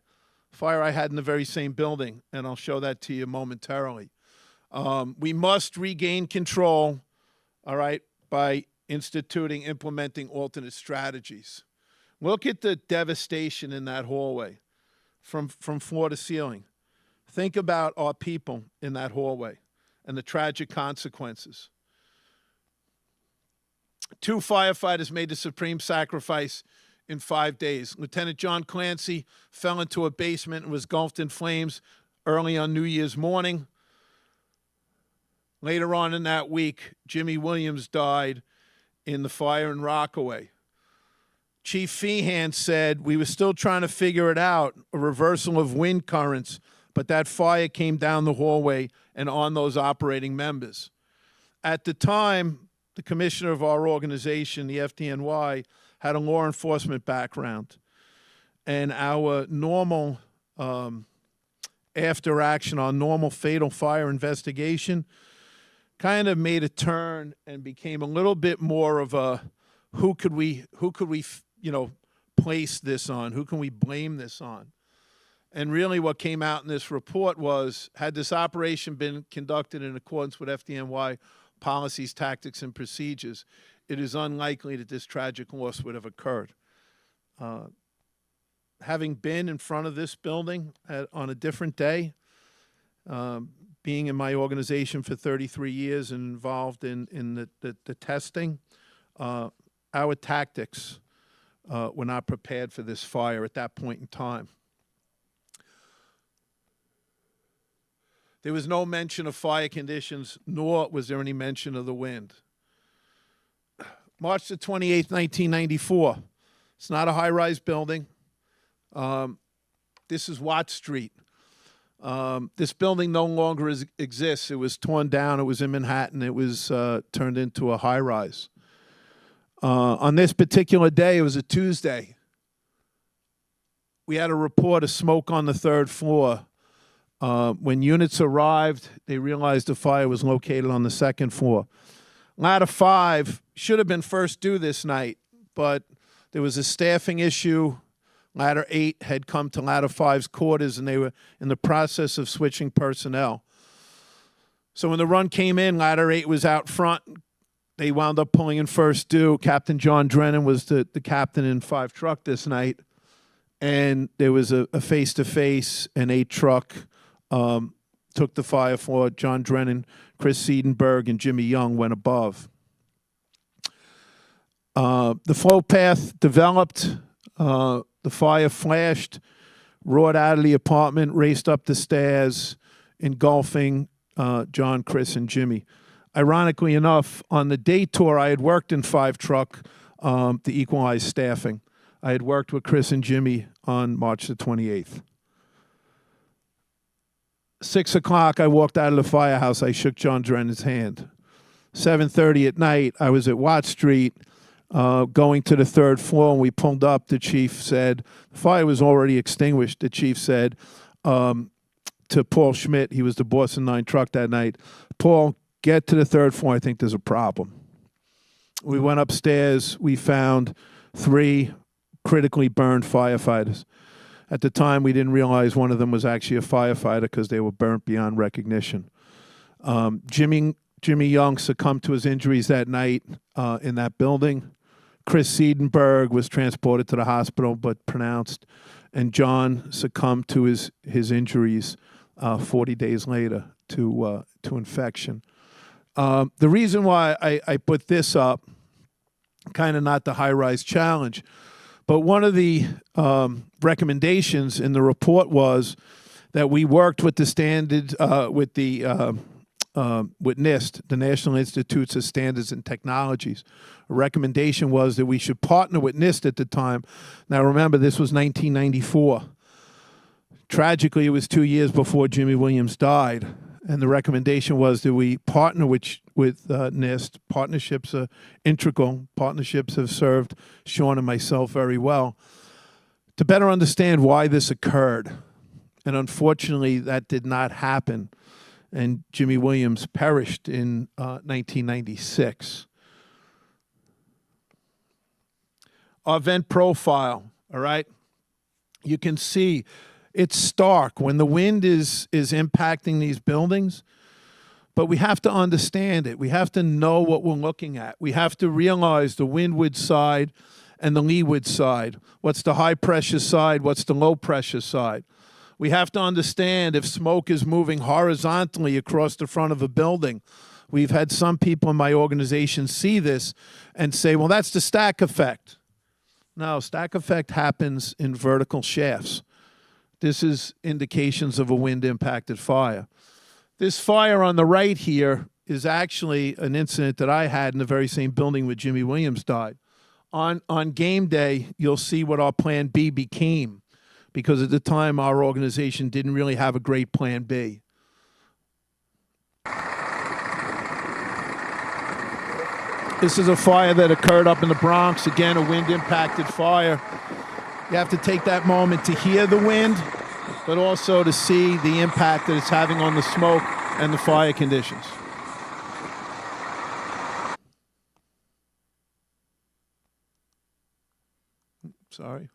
Speaker 3: in the very same building, and I'll show that to you momentarily. We must regain control, all right, by implementing alternate strategies. Look at the devastation in that hallway from floor to ceiling. Think about our people in that hallway and the tragic consequences. 2 firefighters made the supreme sacrifice in 5 days. Lieutenant John Clancy fell into a basement and was engulfed in flames early on New Year's morning. Later on in that week, Jimmy Williams died in the fire in Rockaway. Chief Feehan said, we were still trying to figure it out, a reversal of wind currents, but that fire came down the hallway and on those operating members. At the time, the commissioner of our organization, the FDNY, had a law enforcement background. And our normal after action, our normal fatal fire investigation kind of made a turn and became a little bit more of a who could we place this on? Who can we blame this on? And really what came out in this report was, had this operation been conducted in accordance with FDNY policies, tactics, and procedures, it is unlikely that this tragic loss would have occurred. Having been in front of this building on a different day, being in my organization for 33 years and involved in the testing, our tactics were not prepared for this fire at that point in time. There was no mention of fire conditions, nor was there any mention of the wind. March the 28th, 1994. It's not a high-rise building. This is Watt Street. This building no longer exists. It was torn down. It was in Manhattan. It was turned into a high-rise. On this particular day, it was a Tuesday, we had a report of smoke on the third floor. When units arrived, they realized the fire was located on the second floor. Ladder 5 should have been first due this night, but there was a staffing issue. Ladder 8 had come to Ladder 5's quarters, and they were in the process of switching personnel. So when the run came in, Ladder 8 was out front. They wound up pulling in first due. Captain John Drennan was the captain in 5 truck this night. And there was a face-to-face, an 8 truck took the fire floor. John Drennan, Chris Siedenberg, and Jimmy Young went above. The flow path developed. The fire flashed, roared out of the apartment, raced up the stairs, engulfing John, Chris, and Jimmy. Ironically enough, on the day tour, I had worked in 5 truck, the equalized staffing. I had worked with Chris and Jimmy on March the 28th. 6 o'clock, I walked out of the firehouse. I shook John Drennan's hand. 7:30 at night, I was at Watt Street, going to the 3rd floor, and we pulled up. The chief said, the fire was already extinguished. The chief said to Paul Schmidt, he was the boss in 9 truck that night, Paul, get to the 3rd floor. I think there's a problem. We went upstairs. We found 3 critically burned firefighters. At the time, we didn't realize one of them was actually a firefighter because they were burnt beyond recognition. Jimmy Young succumbed to his injuries that night in that building. Chris Siedenberg was transported to the hospital but pronounced, and John succumbed to his injuries 40 days later to infection. The reason why I put this up, kind of not the high-rise challenge, but one of the recommendations in the report was that we worked with the standard, with NIST, the National Institutes of Standards and Technologies. A recommendation was that we should partner with NIST at the time. Now remember, this was 1994. Tragically, it was 2 years before Jimmy Williams died. And the recommendation was that we partner with NIST. Partnerships are integral. Partnerships have served Sean and myself very well to better understand why this occurred. And unfortunately, that did not happen. And Jimmy Williams perished in 1996. Our vent profile, all right? You can see it's stark when the wind is impacting these buildings, but we have to understand it. We have to know what we're looking at. We have to realize the windward side and the leeward side. What's the high pressure side? What's the low pressure side? We have to understand if smoke is moving horizontally across the front of a building. We've had some people in my organization see this and say, well, that's the stack effect. No, stack effect happens in vertical shafts. This is indications of a wind-impacted fire. This fire on the right here is actually an incident that I had in the very same building where Jimmy Williams died. On game day, you'll see what our Plan B became, because at the time, our organization didn't really have a great Plan B. This is a fire that occurred up in the Bronx. Again, a wind-impacted fire. You have to take that moment to hear the wind, but also to see the impact that it's having on the smoke and the fire conditions. Sorry.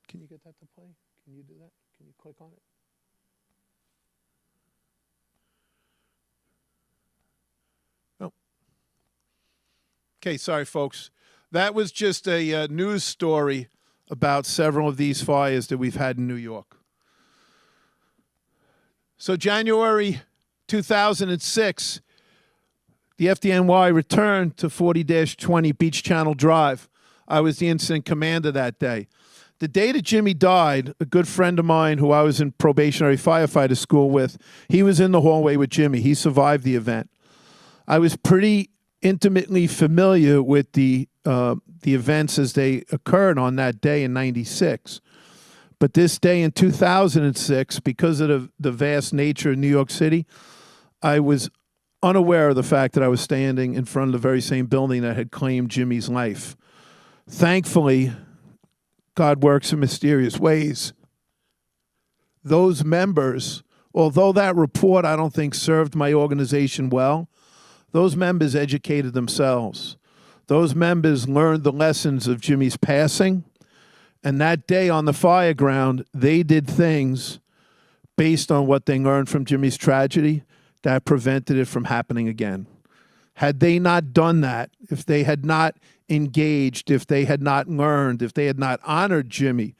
Speaker 3: Can you get that to play? Can you do that? Can you click on it? Oh. Okay, sorry, folks. That was just a news story about several of these fires that we've had in New York. So January 2006, the FDNY returned to 40-20 Beach Channel Drive. I was the incident commander that day. The day that Jimmy died, a good friend of mine who I was in probationary firefighter school with, he was in the hallway with Jimmy. He survived the event. I was pretty intimately familiar with the events as they occurred on that day in '96. But this day in 2006, because of the vast nature of New York City, I was unaware of the fact that I was standing in front of the very same building that had claimed Jimmy's life. Thankfully, God works in mysterious ways. Those members, although that report I don't think served my organization well, those members educated themselves. Those members learned the lessons of Jimmy's passing. And that day on the fire ground, they did things based on what they learned from Jimmy's tragedy that prevented it from happening again. Had they not done that, if they had not engaged, if they had not learned, if they had not honored Jimmy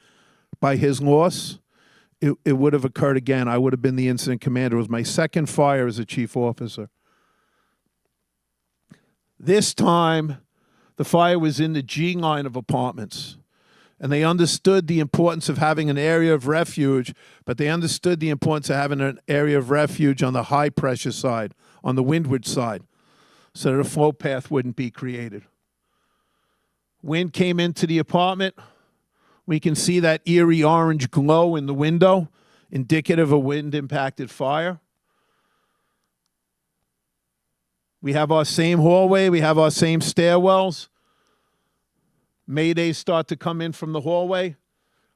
Speaker 3: by his loss, it would have occurred again. I would have been the incident commander. It was my second fire as a chief officer. This time, the fire was in the G line of apartments. And they understood the importance of having an area of refuge, but they understood the importance of having an area of refuge on the high pressure side, on the windward side, so that a flow path wouldn't be created. Wind came into the apartment. We can see that eerie orange glow in the window, indicative of wind-impacted fire. We have our same hallway. We have our same stairwells. Maydays start to come in from the hallway,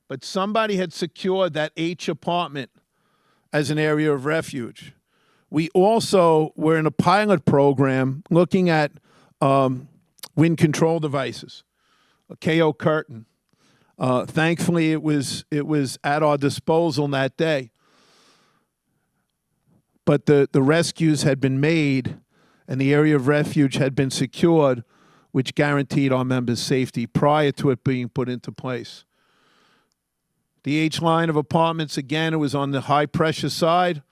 Speaker 3: but somebody had secured that H apartment as an area of refuge. We also were in a pilot program looking at wind control devices, a KO curtain. Thankfully, it was at our disposal that day. But the rescues had been made and the area of refuge had been secured, which guaranteed our members' safety prior to it being put into place. The H line of apartments, again, it was on the high-pressure side,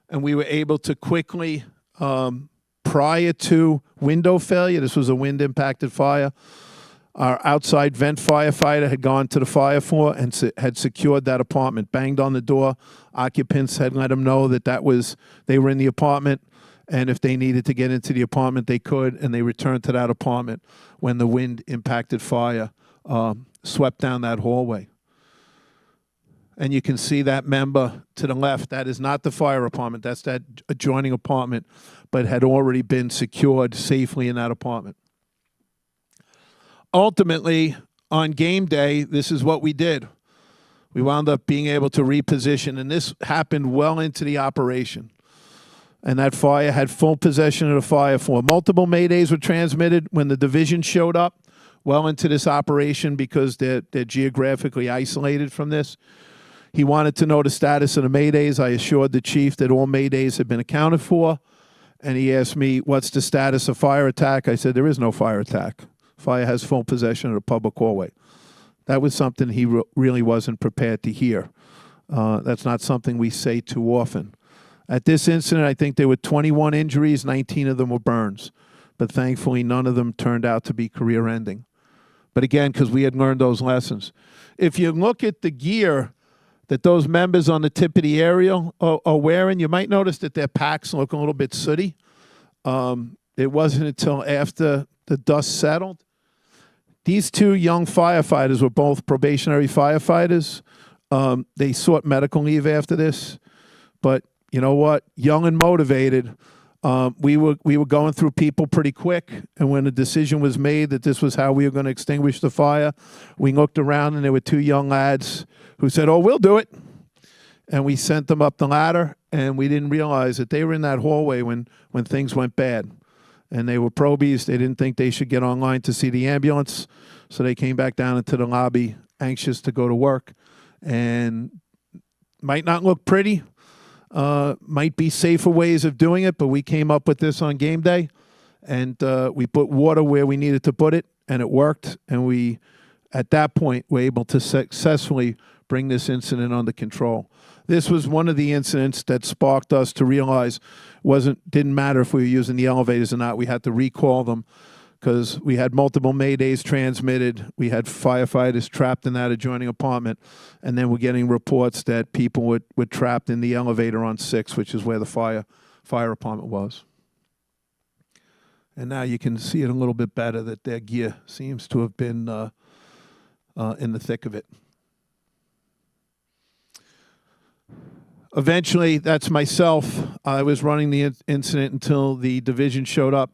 Speaker 3: and we were able to quickly, prior to window failure, this was a wind-impacted fire, our outside vent firefighter had gone to the fire floor and had secured that apartment, banged on the door. Occupants had let them know that they were in the apartment, and if they needed to get into the apartment, they could, and they returned to that apartment when the wind-impacted fire swept down that hallway. And you can see that member to the left. That is not the fire apartment. That's that adjoining apartment, but had already been secured safely in that apartment. Ultimately, on game day, this is what we did. We wound up being able to reposition, and this happened well into the operation. And that fire had full possession of the fire floor. Multiple maydays were transmitted when the division showed up well into this operation because they're geographically isolated from this. He wanted to know the status of the maydays. I assured the chief that all maydays had been accounted for. And he asked me, what's the status of fire attack? I said, there is no fire attack. Fire has full possession of the public hallway. That was something he really wasn't prepared to hear. That's not something we say too often. At this incident, I think there were 21 injuries, 19 of them were burns. But thankfully, none of them turned out to be career-ending. But again, because we had learned those lessons. If you look at the gear that those members on the tip of the aerial are wearing, you might notice that their packs look a little bit sooty. It wasn't until after the dust settled. These two young firefighters were both probationary firefighters. They sought medical leave after this. But you know what? Young and motivated. We were going through people pretty quick, and when a decision was made that this was how we were going to extinguish the fire, we looked around and there were two young lads who said, "Oh, we'll do it." And we sent them up the ladder, and we didn't realize that they were in that hallway when things went bad. And they were probies. They didn't think they should get online to see the ambulance, so they came back down into the lobby anxious to go to work. And might not look pretty. Might be safer ways of doing it, but we came up with this on game day, and we put water where we needed to put it, and it worked. And we, at that point, were able to successfully bring this incident under control. This was one of the incidents that sparked us to realize didn't matter if we were using the elevators or not. We had to recall them because we had multiple maydays transmitted. We had firefighters trapped in that adjoining apartment, and then we're getting reports that people were trapped in the elevator on 6, which is where the fire apartment was. And now you can see it a little bit better that their gear seems to have been in the thick of it. Eventually, that's myself. I was running the incident until the division showed up,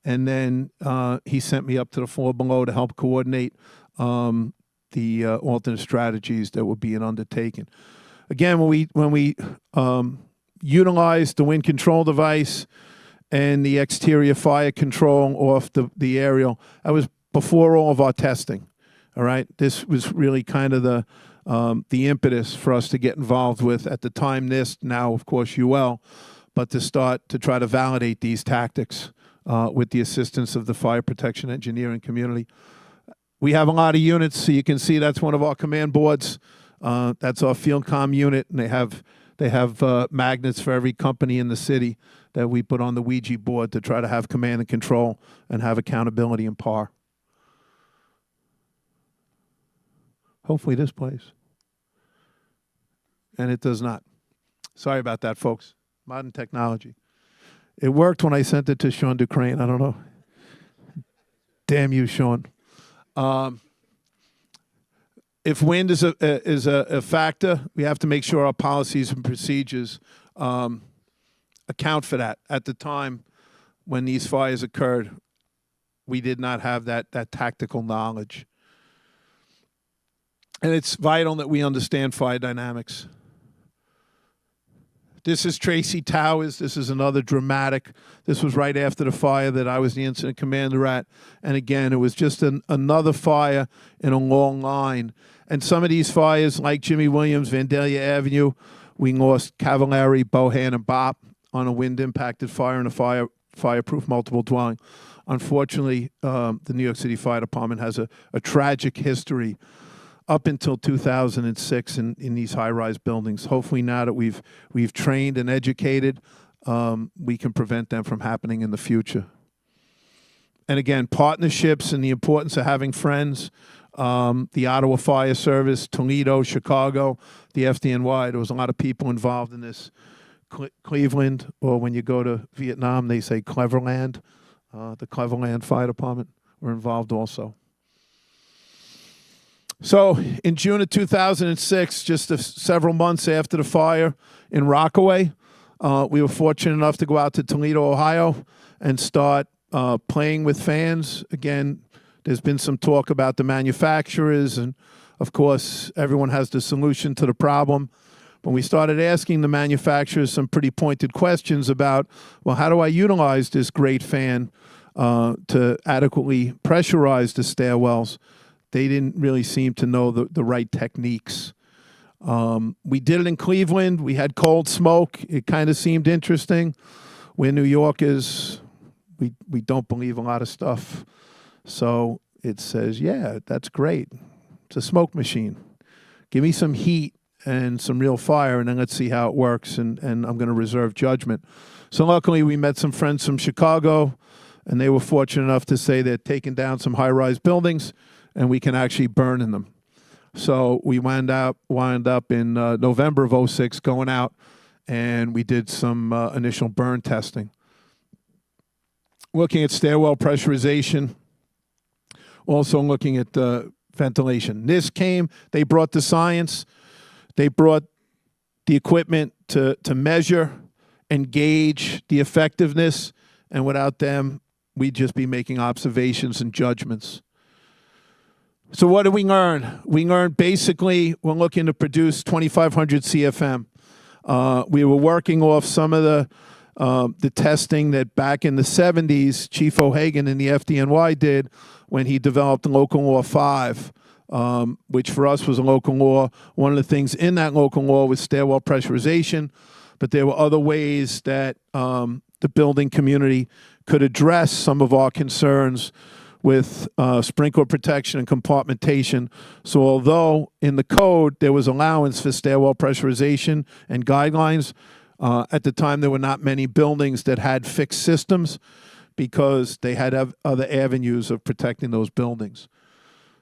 Speaker 3: and then he sent me up to the floor below to help coordinate the alternate strategies that were being undertaken. Again, when we utilized the wind control device and the exterior fire control off the aerial, that was before all of our testing. All right, this was really kind of the impetus for us to get involved with, at the time, NIST, now of course UL, but to start to try to validate these tactics with the assistance of the fire protection engineering community. We have a lot of units, so you can see that's one of our command boards. That's our field comm unit, and they have magnets for every company in the city that we put on the Ouija board to try to have command and control and have accountability and PAR. Hopefully this plays. And it does not. Sorry about that, folks. Modern technology. It worked when I sent it to Sean Ducrane. I don't know. Damn you, Sean. If wind is a factor, we have to make sure our policies and procedures account for that. At the time when these fires occurred, we did not have that tactical knowledge. And it's vital that we understand fire dynamics. This is Tracy Towers. This is another dramatic. This was right after the fire that I was the incident commander at. And again, it was just another fire in a long line. And some of these fires, like Jimmy Williams, Vandalia Avenue, we lost Cavallari, Bohan, and Bop on a wind-impacted fire in a fireproof multiple dwelling. Unfortunately, the New York City Fire Department has a tragic history up until 2006 in these high-rise buildings. Hopefully now that we've trained and educated, we can prevent them from happening in the future. And again, partnerships and the importance of having friends. The Ottawa Fire Service, Toledo, Chicago, the FDNY. There was a lot of people involved in this. Cleveland, or when you go to Vietnam, they say Cleverland. The Cleverland Fire Department were involved also. So in June of 2006, just several months after the fire in Rockaway, we were fortunate enough to go out to Toledo, Ohio, and start playing with fans. Again, there's been some talk about the manufacturers, and of course, everyone has the solution to the problem. But we started asking the manufacturers some pretty pointed questions about, well, how do I utilize this great fan to adequately pressurize the stairwells? They didn't really seem to know the right techniques. We did it in Cleveland. We had cold smoke. It kind of seemed interesting. We're New Yorkers. We don't believe a lot of stuff. So it says, yeah, that's great. It's a smoke machine. Give me some heat and some real fire, and then let's see how it works, and I'm going to reserve judgment. So luckily, we met some friends from Chicago, and they were fortunate enough to say they're taking down some high-rise buildings, and we can actually burn in them. So we wound up in November of 2006 going out, and we did some initial burn testing. Looking at stairwell pressurization, also looking at ventilation. This came, they brought the science, they brought the equipment to measure and gauge the effectiveness, and without them, we'd just be making observations and judgments. So what did we learn? We learned basically we're looking to produce 2,500 CFM. We were working off some of the testing that back in the 70s, Chief O'Hagan in the FDNY did when he developed Local Law 5, which for us was a local law. One of the things in that local law was stairwell pressurization, but there were other ways that the building community could address some of our concerns with sprinkler protection and compartmentation. So although in the code there was allowance for stairwell pressurization and guidelines, at the time there were not many buildings that had fixed systems because they had other avenues of protecting those buildings.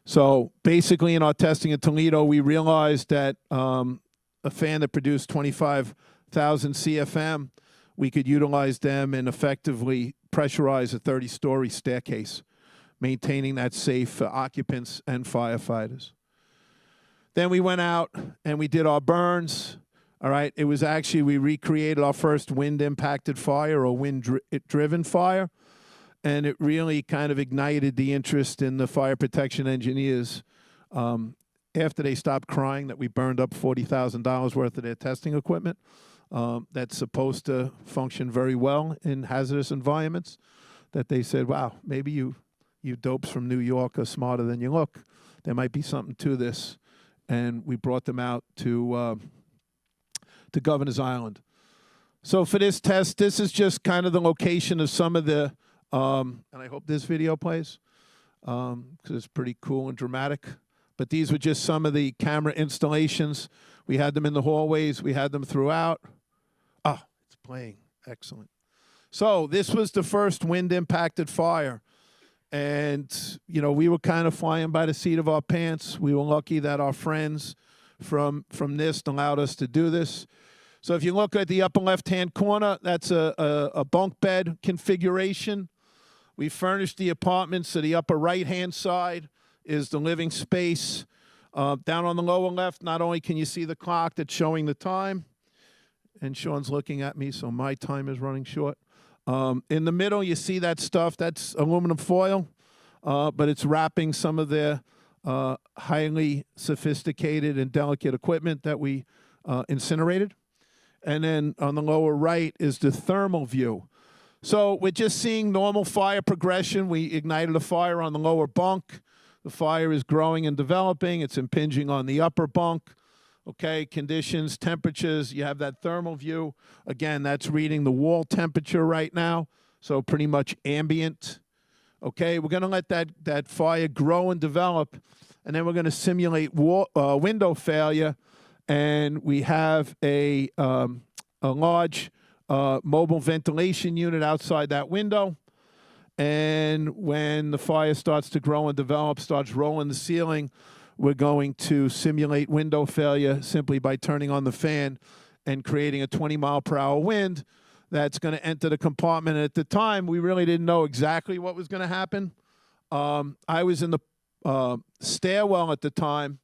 Speaker 3: So basically, in our testing in Toledo, we realized that a fan that produced 25,000 CFM, we could utilize them and effectively pressurize a 30-story staircase, maintaining that safe for occupants and firefighters. Then we went out and we did our burns. All right, it was actually, we recreated our first wind-impacted fire or wind-driven fire, and it really kind of ignited the interest in the fire protection engineers after they stopped crying that we burned up $40,000 worth of their testing equipment. That's supposed to function very well in hazardous environments, that they said, wow, maybe you dopes from New York are smarter than you look. There might be something to this. And we brought them out to Governor's Island. So for this test, this is just kind of the location of some of the, and I hope this video plays, because it's pretty cool and dramatic. But these were just some of the camera installations. We had them in the hallways. We had them throughout. Ah, it's playing. Excellent. So this was the first wind-impacted fire. And, you know, we were kind of flying by the seat of our pants. We were lucky that our friends from NIST allowed us to do this. So if you look at the upper left-hand corner, that's a bunk bed configuration. We furnished the apartment, so the upper right-hand side is the living space. Down on the lower left, not only can you see the clock that's showing the time, and Sean's looking at me, so my time is running short. In the middle, you see that stuff. That's aluminum foil, but it's wrapping some of their highly sophisticated and delicate equipment that we incinerated. And then on the lower right is the thermal view. So we're just seeing normal fire progression. We ignited a fire on the lower bunk. The fire is growing and developing. It's impinging on the upper bunk. Okay, conditions, temperatures, you have that thermal view. Again, that's reading the wall temperature right now, so pretty much ambient. Okay, we're going to let that fire grow and develop, and then we're going to simulate window failure, and we have a large mobile ventilation unit outside that window. And when the fire starts to grow and develop, starts rolling the ceiling, we're going to simulate window failure simply by turning on the fan and creating a 20-mile-per-hour wind that's going to enter the compartment. And at the time, we really didn't know exactly what was going to happen. I was in the stairwell at the time,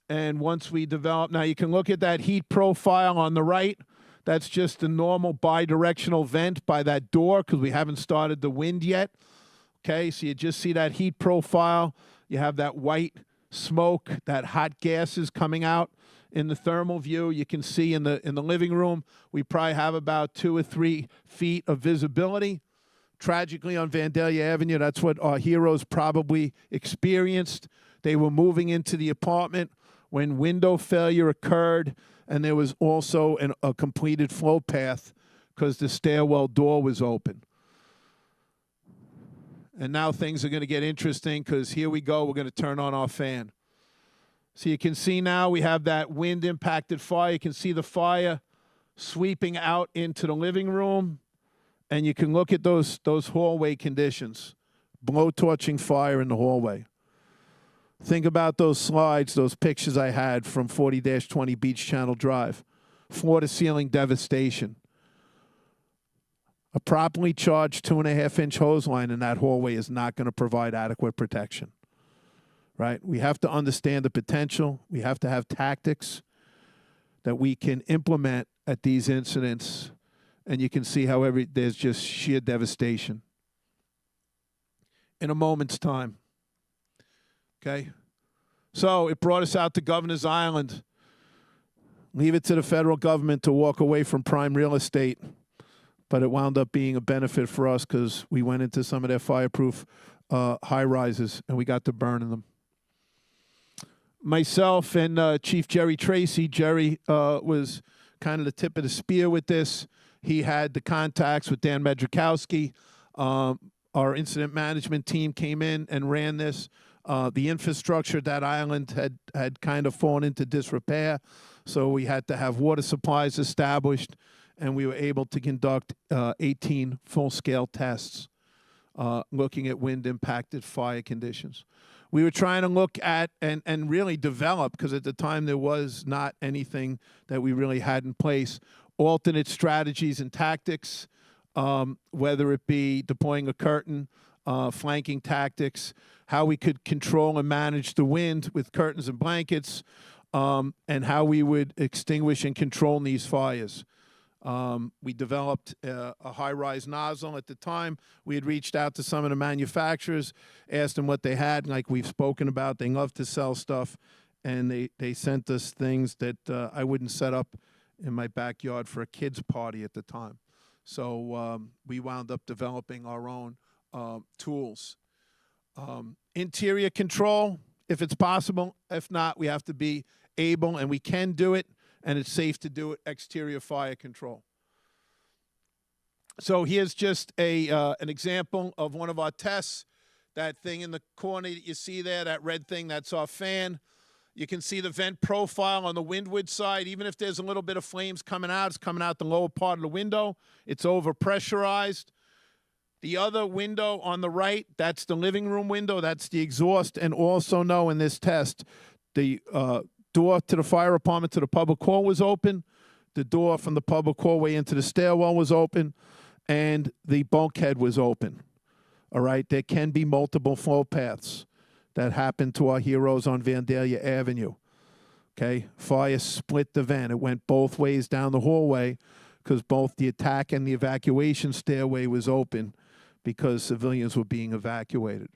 Speaker 3: and once we developed, now you can look at that heat profile on the right. That's just a normal bidirectional vent by that door because we haven't started the wind yet. Okay, so you just see that heat profile. You have that white smoke, that hot gases coming out in the thermal view. You can see in the living room, we probably have about 2 or 3 feet of visibility. Tragically, on Vandalia Avenue, that's what our heroes probably experienced. They were moving into the apartment when window failure occurred, and there was also a completed flow path because the stairwell door was open. And now things are going to get interesting because here we go. We're going to turn on our fan. So you can see now we have that wind-impacted fire. You can see the fire sweeping out into the living room. And you can look at those hallway conditions. Blow-torching fire in the hallway. Think about those slides, those pictures I had from 40-20 Beach Channel Drive. Floor-to-ceiling devastation. A properly charged 2.5-inch hose line in that hallway is not going to provide adequate protection, right? We have to understand the potential. We have to have tactics that we can implement at these incidents, and you can see how there's just sheer devastation in a moment's time, okay? So it brought us out to Governor's Island. Leave it to the federal government to walk away from prime real estate. But it wound up being a benefit for us because we went into some of their fireproof high-rises, and we got to burn in them. Myself and Chief Jerry Tracy, Jerry was kind of the tip of the spear with this. He had the contacts with Dan Medrikowski. Our incident management team came in and ran this. The infrastructure at that island had kind of fallen into disrepair, so we had to have water supplies established, and we were able to conduct 18 full-scale tests looking at wind-impacted fire conditions. We were trying to look at and really develop, because at the time there was not anything that we really had in place, alternate strategies and tactics, whether it be deploying a curtain, flanking tactics, how we could control and manage the wind with curtains and blankets, and how we would extinguish and control these fires. We developed a high-rise nozzle. At the time, we had reached out to some of the manufacturers, asked them what they had. Like we've spoken about, they love to sell stuff, and they sent us things that I wouldn't set up in my backyard for a kid's party at the time. So we wound up developing our own tools. Interior control, if it's possible. If not, we have to be able, and we can do it, and it's safe to do it, exterior fire control. So here's just an example of one of our tests. That thing in the corner that you see there, that red thing, that's our fan. You can see the vent profile on the windward side. Even if there's a little bit of flames coming out, it's coming out the lower part of the window. It's overpressurized. The other window on the right, that's the living room window. That's the exhaust. And also know in this test, the door to the fire apartment to the public hall was open. The door from the public hallway into the stairwell was open. And the bulkhead was open. All right? There can be multiple flow paths. That happened to our heroes on Vandalia Avenue. Okay? Fire split the vent. It went both ways down the hallway because both the attack and the evacuation stairway was open because civilians were being evacuated.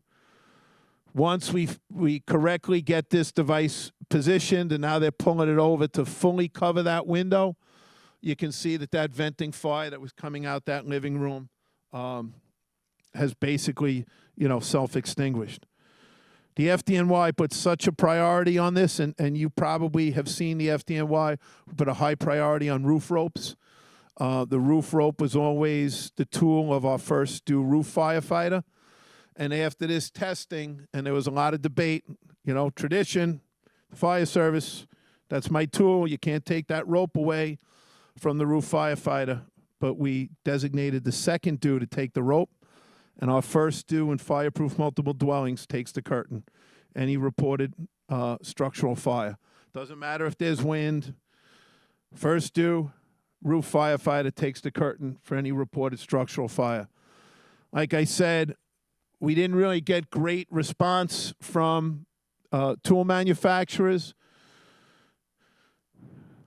Speaker 3: Once we correctly get this device positioned, and now they're pulling it over to fully cover that window, you can see that venting fire that was coming out that living room has basically, self-extinguished. The FDNY put such a priority on this, and you probably have seen the FDNY put a high priority on roof ropes. The roof rope was always the tool of our first due roof firefighter. And after this testing, and there was a lot of debate, tradition, fire service, that's my tool. You can't take that rope away from the roof firefighter. But we designated the second due to take the rope. And our first due in fireproof multiple dwellings takes the curtain. Any reported structural fire. Doesn't matter if there's wind. First due, roof firefighter takes the curtain for any reported structural fire. Like I said, we didn't really get great response from tool manufacturers.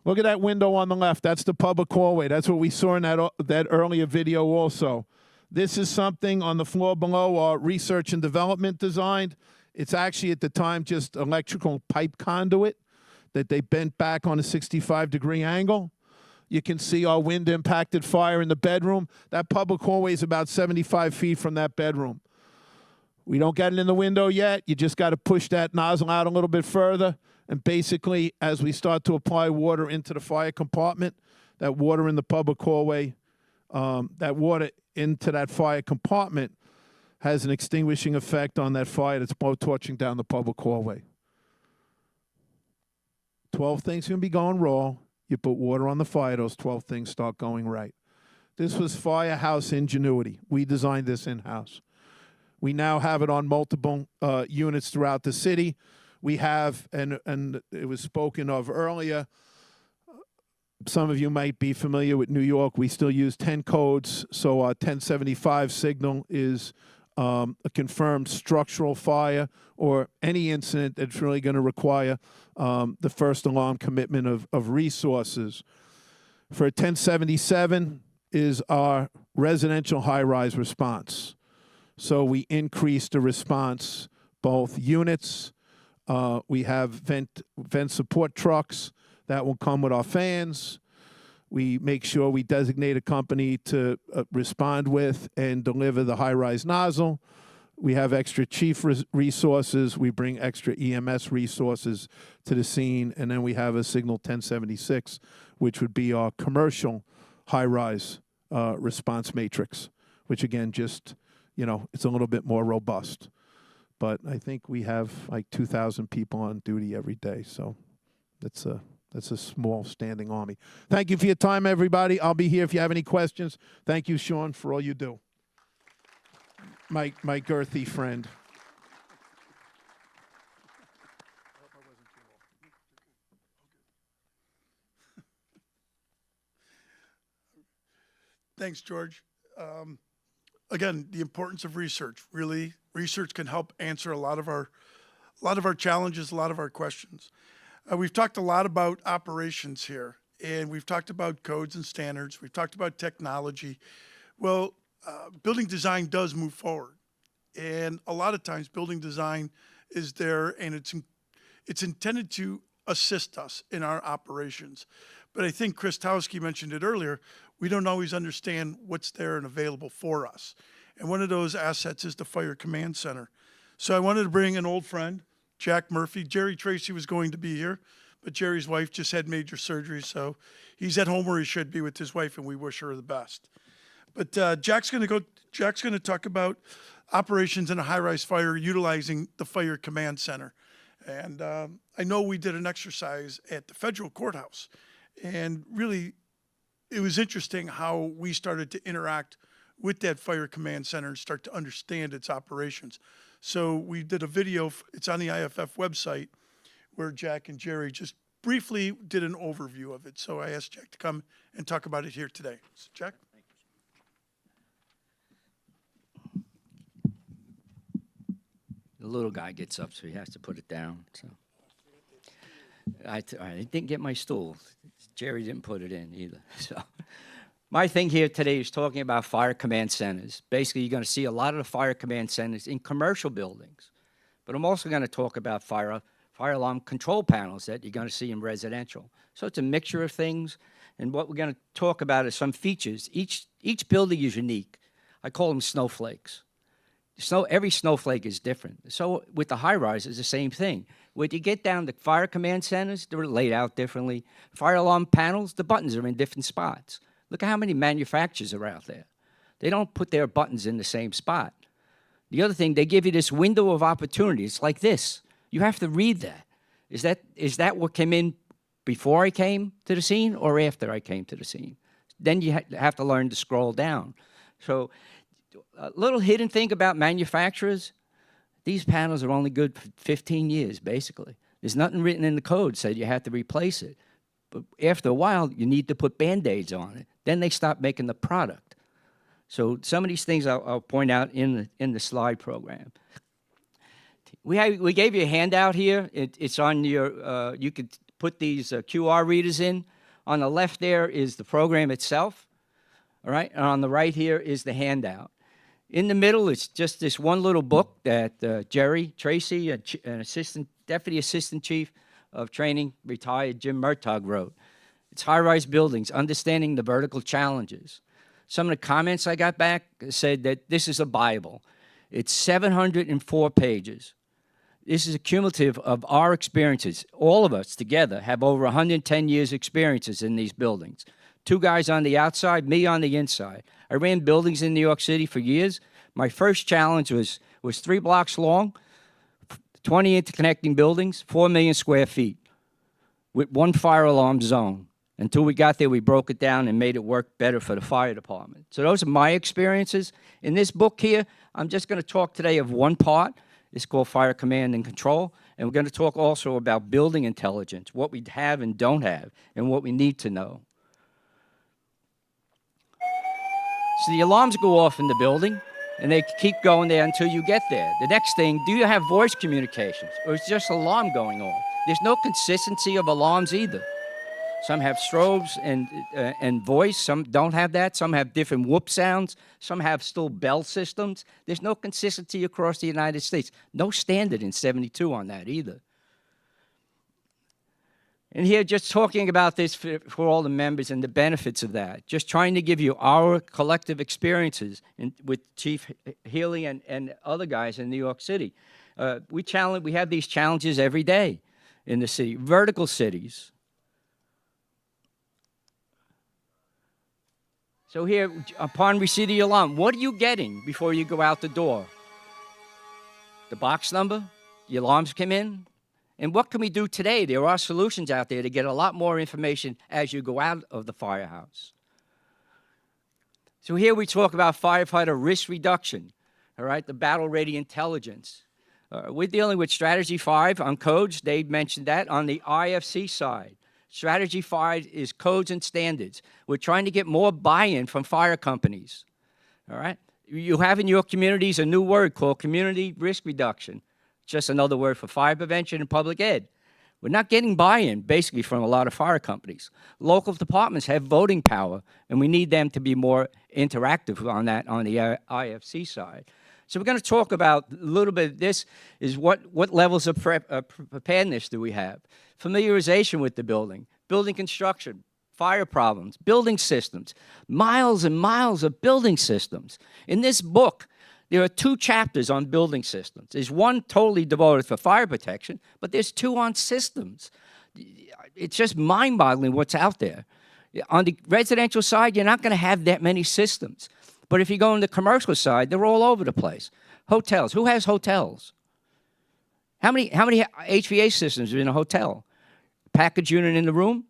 Speaker 3: Look at that window on the left. That's the public hallway. That's what we saw in that earlier video also. This is something on the floor below our research and development designed. It's actually at the time just electrical pipe conduit that they bent back on a 65-degree angle. You can see our wind-impacted fire in the bedroom. That public hallway is about 75 feet from that bedroom. We don't get it in the window yet. You just got to push that nozzle out a little bit further. And basically, as we start to apply water into the fire compartment, that water in the public hallway, that water into that fire compartment has an extinguishing effect on that fire that's blowtorching down the public hallway. 12 things can be going wrong. You put water on the fire, those 12 things start going right. This was firehouse ingenuity. We designed this in-house. We now have it on multiple units throughout the city. We have, and it was spoken of earlier, some of you might be familiar with New York. We still use 10 codes, so our 1075 signal is a confirmed structural fire or any incident that's really going to require the first alarm commitment of resources. For 1077 is our residential high-rise response. So we increased the response, both units. We have vent support trucks that will come with our fans. We make sure we designate a company to respond with and deliver the high-rise nozzle. We have extra chief resources. We bring extra EMS resources to the scene. And then we have a Signal 1076, which would be our commercial high-rise response matrix, which, again, just, it's a little bit more robust. but I think we have like 2,000 people on duty every day. So that's a small standing army. Thank you for your time, everybody. I'll be here if you have any questions. Thank you, Sean, for all you do. My girthy friend.
Speaker 1: Thanks, George. Again, the importance of research. Really, research can help answer a lot of our challenges, a lot of our questions. We've talked a lot about operations here, and we've talked about codes and standards. We've talked about technology. Well, building design does move forward, and a lot of times building design is there, and it's intended to assist us in our operations. But I think Chris Towski mentioned it earlier, we don't always understand what's there and available for us. And one of those assets is the Fire Command Center. So I wanted to bring an old friend, Jack Murphy. Jerry Tracy was going to be here, but Jerry's wife just had major surgery, so he's at home where he should be with his wife, and we wish her the best. But Jack's going to talk about operations in a high-rise fire utilizing the Fire Command Center. And I know we did an exercise at the federal courthouse, and really it was interesting how we started to interact with that Fire Command Center and start to understand its operations. So we did a video, it's on the IFF website, where Jack and Jerry just briefly did an overview of it. So I asked Jack to come and talk about it here today. So Jack?
Speaker 4: The little guy gets up, so he has to put it down. So I didn't get my stool. Jerry didn't put it in either. So my thing here today is talking about fire command centers. Basically, you're going to see a lot of the fire command centers in commercial buildings. But I'm also going to talk about fire alarm control panels that you're going to see in residential. So it's a mixture of things. And what we're going to talk about is some features. Each building is unique. I call them snowflakes. Every snowflake is different. So with the high-rise, it's the same thing. When you get down to fire command centers, they're laid out differently. Fire alarm panels, the buttons are in different spots. Look at how many manufacturers are out there. They don't put their buttons in the same spot. The other thing, they give you this window of opportunity. It's like this. You have to read that. Is that what came in before I came to the scene or after I came to the scene? Then you have to learn to scroll down. So a little hidden thing about manufacturers, these panels are only good for 15 years, basically. There's nothing written in the code said you have to replace it. But after a while, you need to put Band-Aids on it. Then they stop making the product. So some of these things I'll point out in the slide program. We gave you a handout here. It's on your, you could put these QR readers in. On the left there is the program itself, all right? And on the right here is the handout. In the middle, it's just this one little book that Jerry Tracy, an deputy assistant chief of training, retired Jim Murtaugh wrote. It's high-rise buildings, understanding the vertical challenges. Some of the comments I got back said that this is a Bible. It's 704 pages. This is a cumulative of our experiences. All of us together have over 110 years experiences in these buildings. 2 guys on the outside, me on the inside. I ran buildings in New York City for years. My first challenge was 3 blocks long, 20 interconnecting buildings, 4 million square feet, with 1 fire alarm zone. Until we got there, we broke it down and made it work better for the fire department. So those are my experiences. In this book here, I'm just going to talk today of one part. It's called Fire Command and Control. And we're going to talk also about building intelligence, what we have and don't have, and what we need to know. So the alarms go off in the building, and they keep going there until you get there. The next thing, do you have voice communications, or is just alarm going off? There's no consistency of alarms either. Some have strobes and voice. Some don't have that. Some have different whoop sounds. Some have still bell systems. There's no consistency across the United States. No standard in 72 on that either. And here, just talking about this for all the members and the benefits of that, just trying to give you our collective experiences with Chief Healy and other guys in New York City. We have these challenges every day in the city. Vertical cities. So here, upon receipt of the alarm, what are you getting before you go out the door? the box number, the alarms come in. And what can we do today? There are solutions out there to get a lot more information as you go out of the firehouse. So here we talk about firefighter risk reduction, all right, the battle-ready intelligence. We're dealing with Strategy 5 on codes. Dave mentioned that. On the IFC side, Strategy 5 is codes and standards. We're trying to get more buy-in from fire companies, all right? You have in your communities a new word called community risk reduction, just another word for fire prevention and public ed. We're not getting buy-in, basically, from a lot of fire companies. Local departments have voting power, and we need them to be more interactive on that on the IFC side. So we're going to talk about a little bit of this is what levels of preparedness do we have? Familiarization with the building construction, fire problems, building systems, miles and miles of building systems. In this book, there are 2 chapters on building systems. There's one totally devoted for fire protection, but there's 2 on systems. It's just mind-boggling what's out there. On the residential side, you're not going to have that many systems. But if you go on the commercial side, they're all over the place. Hotels. Who has hotels? How many HVAC systems are in a hotel? Package unit in the room?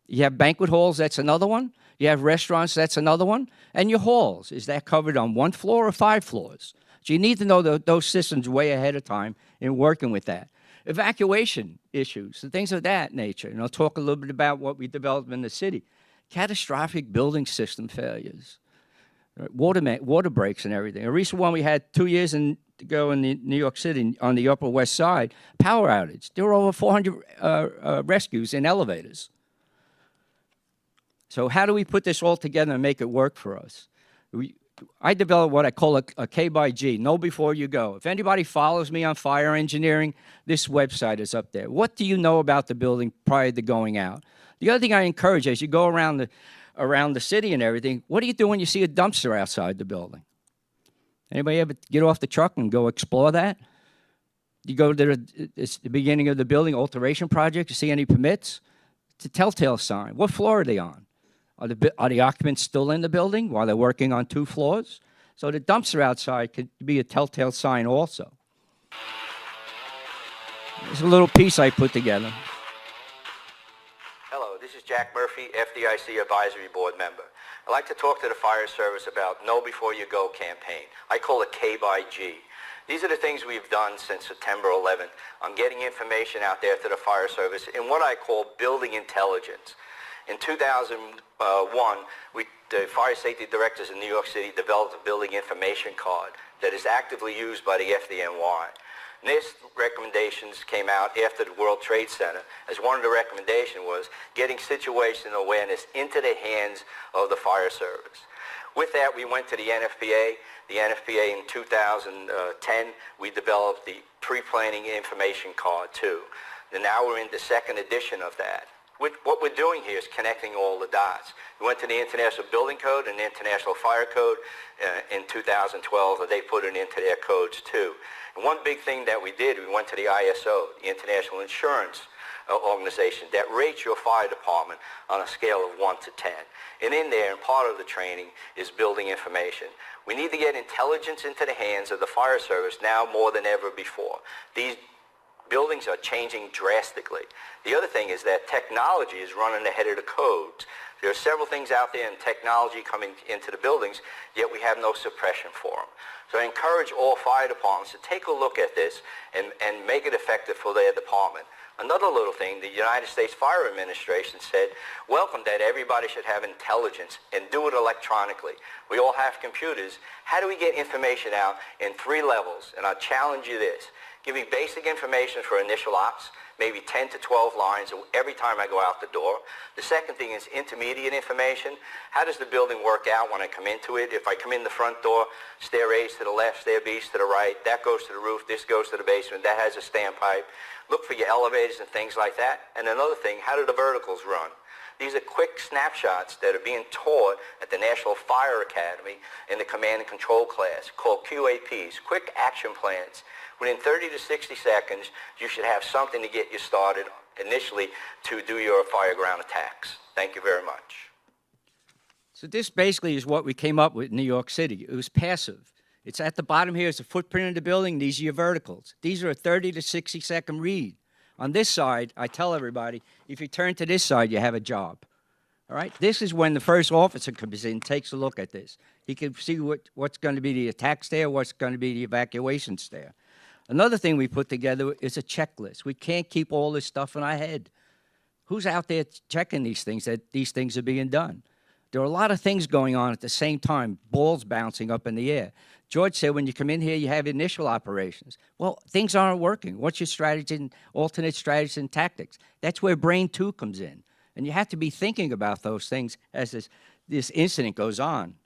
Speaker 4: You have banquet halls, that's another one. You have restaurants, that's another one. And your halls, is that covered on 1 floor or 5 floors? So you need to know those systems way ahead of time in working with that. Evacuation issues and things of that nature. And I'll talk a little bit about what we developed in the city. Catastrophic building system failures. Water breaks and everything. A recent one we had 2 years ago in New York City on the Upper West Side, power outage. There were over 400 rescues in elevators. So how do we put this all together and make it work for us? I developed what I call a K by G, know before you go. If anybody follows me on fire engineering, this website is up there. What do you know about the building prior to going out? The other thing I encourage as you go around the city and everything, what do you do when you see a dumpster outside the building? Anybody ever get off the truck and go explore that? You go to the beginning of the building, alteration project, you see any permits? It's a telltale sign. What floor are they on? Are the occupants still in the building while they're working on 2 floors? So the dumpster outside could be a telltale sign also. There's a little piece I put together.
Speaker 5: Hello, this is Jack Murphy, FDIC Advisory Board member. I'd like to talk to the fire service about Know Before You Go campaign. I call it K by G. These are the things we've done since September 11th on getting information out there to the fire service in what I call building intelligence. In 2001, the fire safety directors in New York City developed a building information card that is actively used by the FDNY. NIST recommendations came out after the World Trade Center, as one of the recommendations was getting situational awareness into the hands of the fire service. With that, we went to the NFPA. The NFPA in 2010, we developed the pre-planning information card too. And now we're in the 2nd edition of that. What we're doing here is connecting all the dots. We went to the International Building Code and the International Fire Code in 2012, and they put it into their codes too. And one big thing that we did, we went to the ISO, the International Insurance Organization, that rates your fire department on a scale of 1 to 10. And in there, and part of the training, is building information. We need to get intelligence into the hands of the fire service now more than ever before. These buildings are changing drastically. The other thing is that technology is running ahead of the codes. There are several things out there in technology coming into the buildings, yet we have no suppression for them. So I encourage all fire departments to take a look at this and make it effective for their department. Another little thing, the United States Fire Administration said, welcome that everybody should have intelligence and do it electronically. We all have computers. How do we get information out in 3 levels? And I challenge you this. Give me basic information for initial ops, maybe 10 to 12 lines every time I go out the door. The second thing is intermediate information. How does the building work out when I come into it? If I come in the front door, stair A's to the left, stair B's to the right, that goes to the roof, this goes to the basement, that has a standpipe. Look for your elevators and things like that. And another thing, how do the verticals run? These are quick snapshots that are being taught at the National Fire Academy in the Command and Control class called QAPs, Quick Action Plans. Within 30 to 60 seconds, you should have something to get you started initially to do your fire ground attacks. Thank you very much.
Speaker 4: So this basically is what we came up with in New York City. It was passive. It's at the bottom here. It's the footprint of the building. These are your verticals. These are a 30 to 60 second read. On this side, I tell everybody, if you turn to this side, you have a job. All right? This is when the first officer comes in, takes a look at this. He can see what's going to be the attack stair, what's going to be the evacuation stair. Another thing we put together is a checklist. We can't keep all this stuff in our head. Who's out there checking these things, that these things are being done? There are a lot of things going on at the same time, balls bouncing up in the air. George said when you come in here, you have initial operations. Well, things aren't working. What's your strategy and alternate strategies and tactics? That's where Brain 2 comes in. And you have to be thinking about those things as this incident goes on.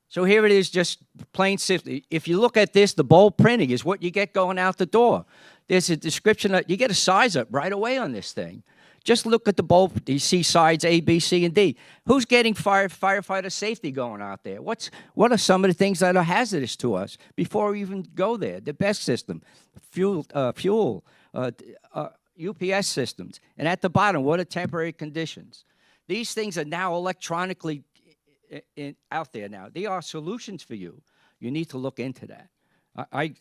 Speaker 4: So here it is, just plain simply. If you look at this, the bold printing is what you get going out the door. There's a description, you get a size up right away on this thing. Just look at the bold, you see sides A, B, C, and D. Who's getting firefighter safety going out there? What are some of the things that are hazardous to us before we even go there? The BEST system, fuel, UPS systems. And at the bottom, what are temporary conditions? These things are now electronically out there now. They are solutions for you. You need to look into that. I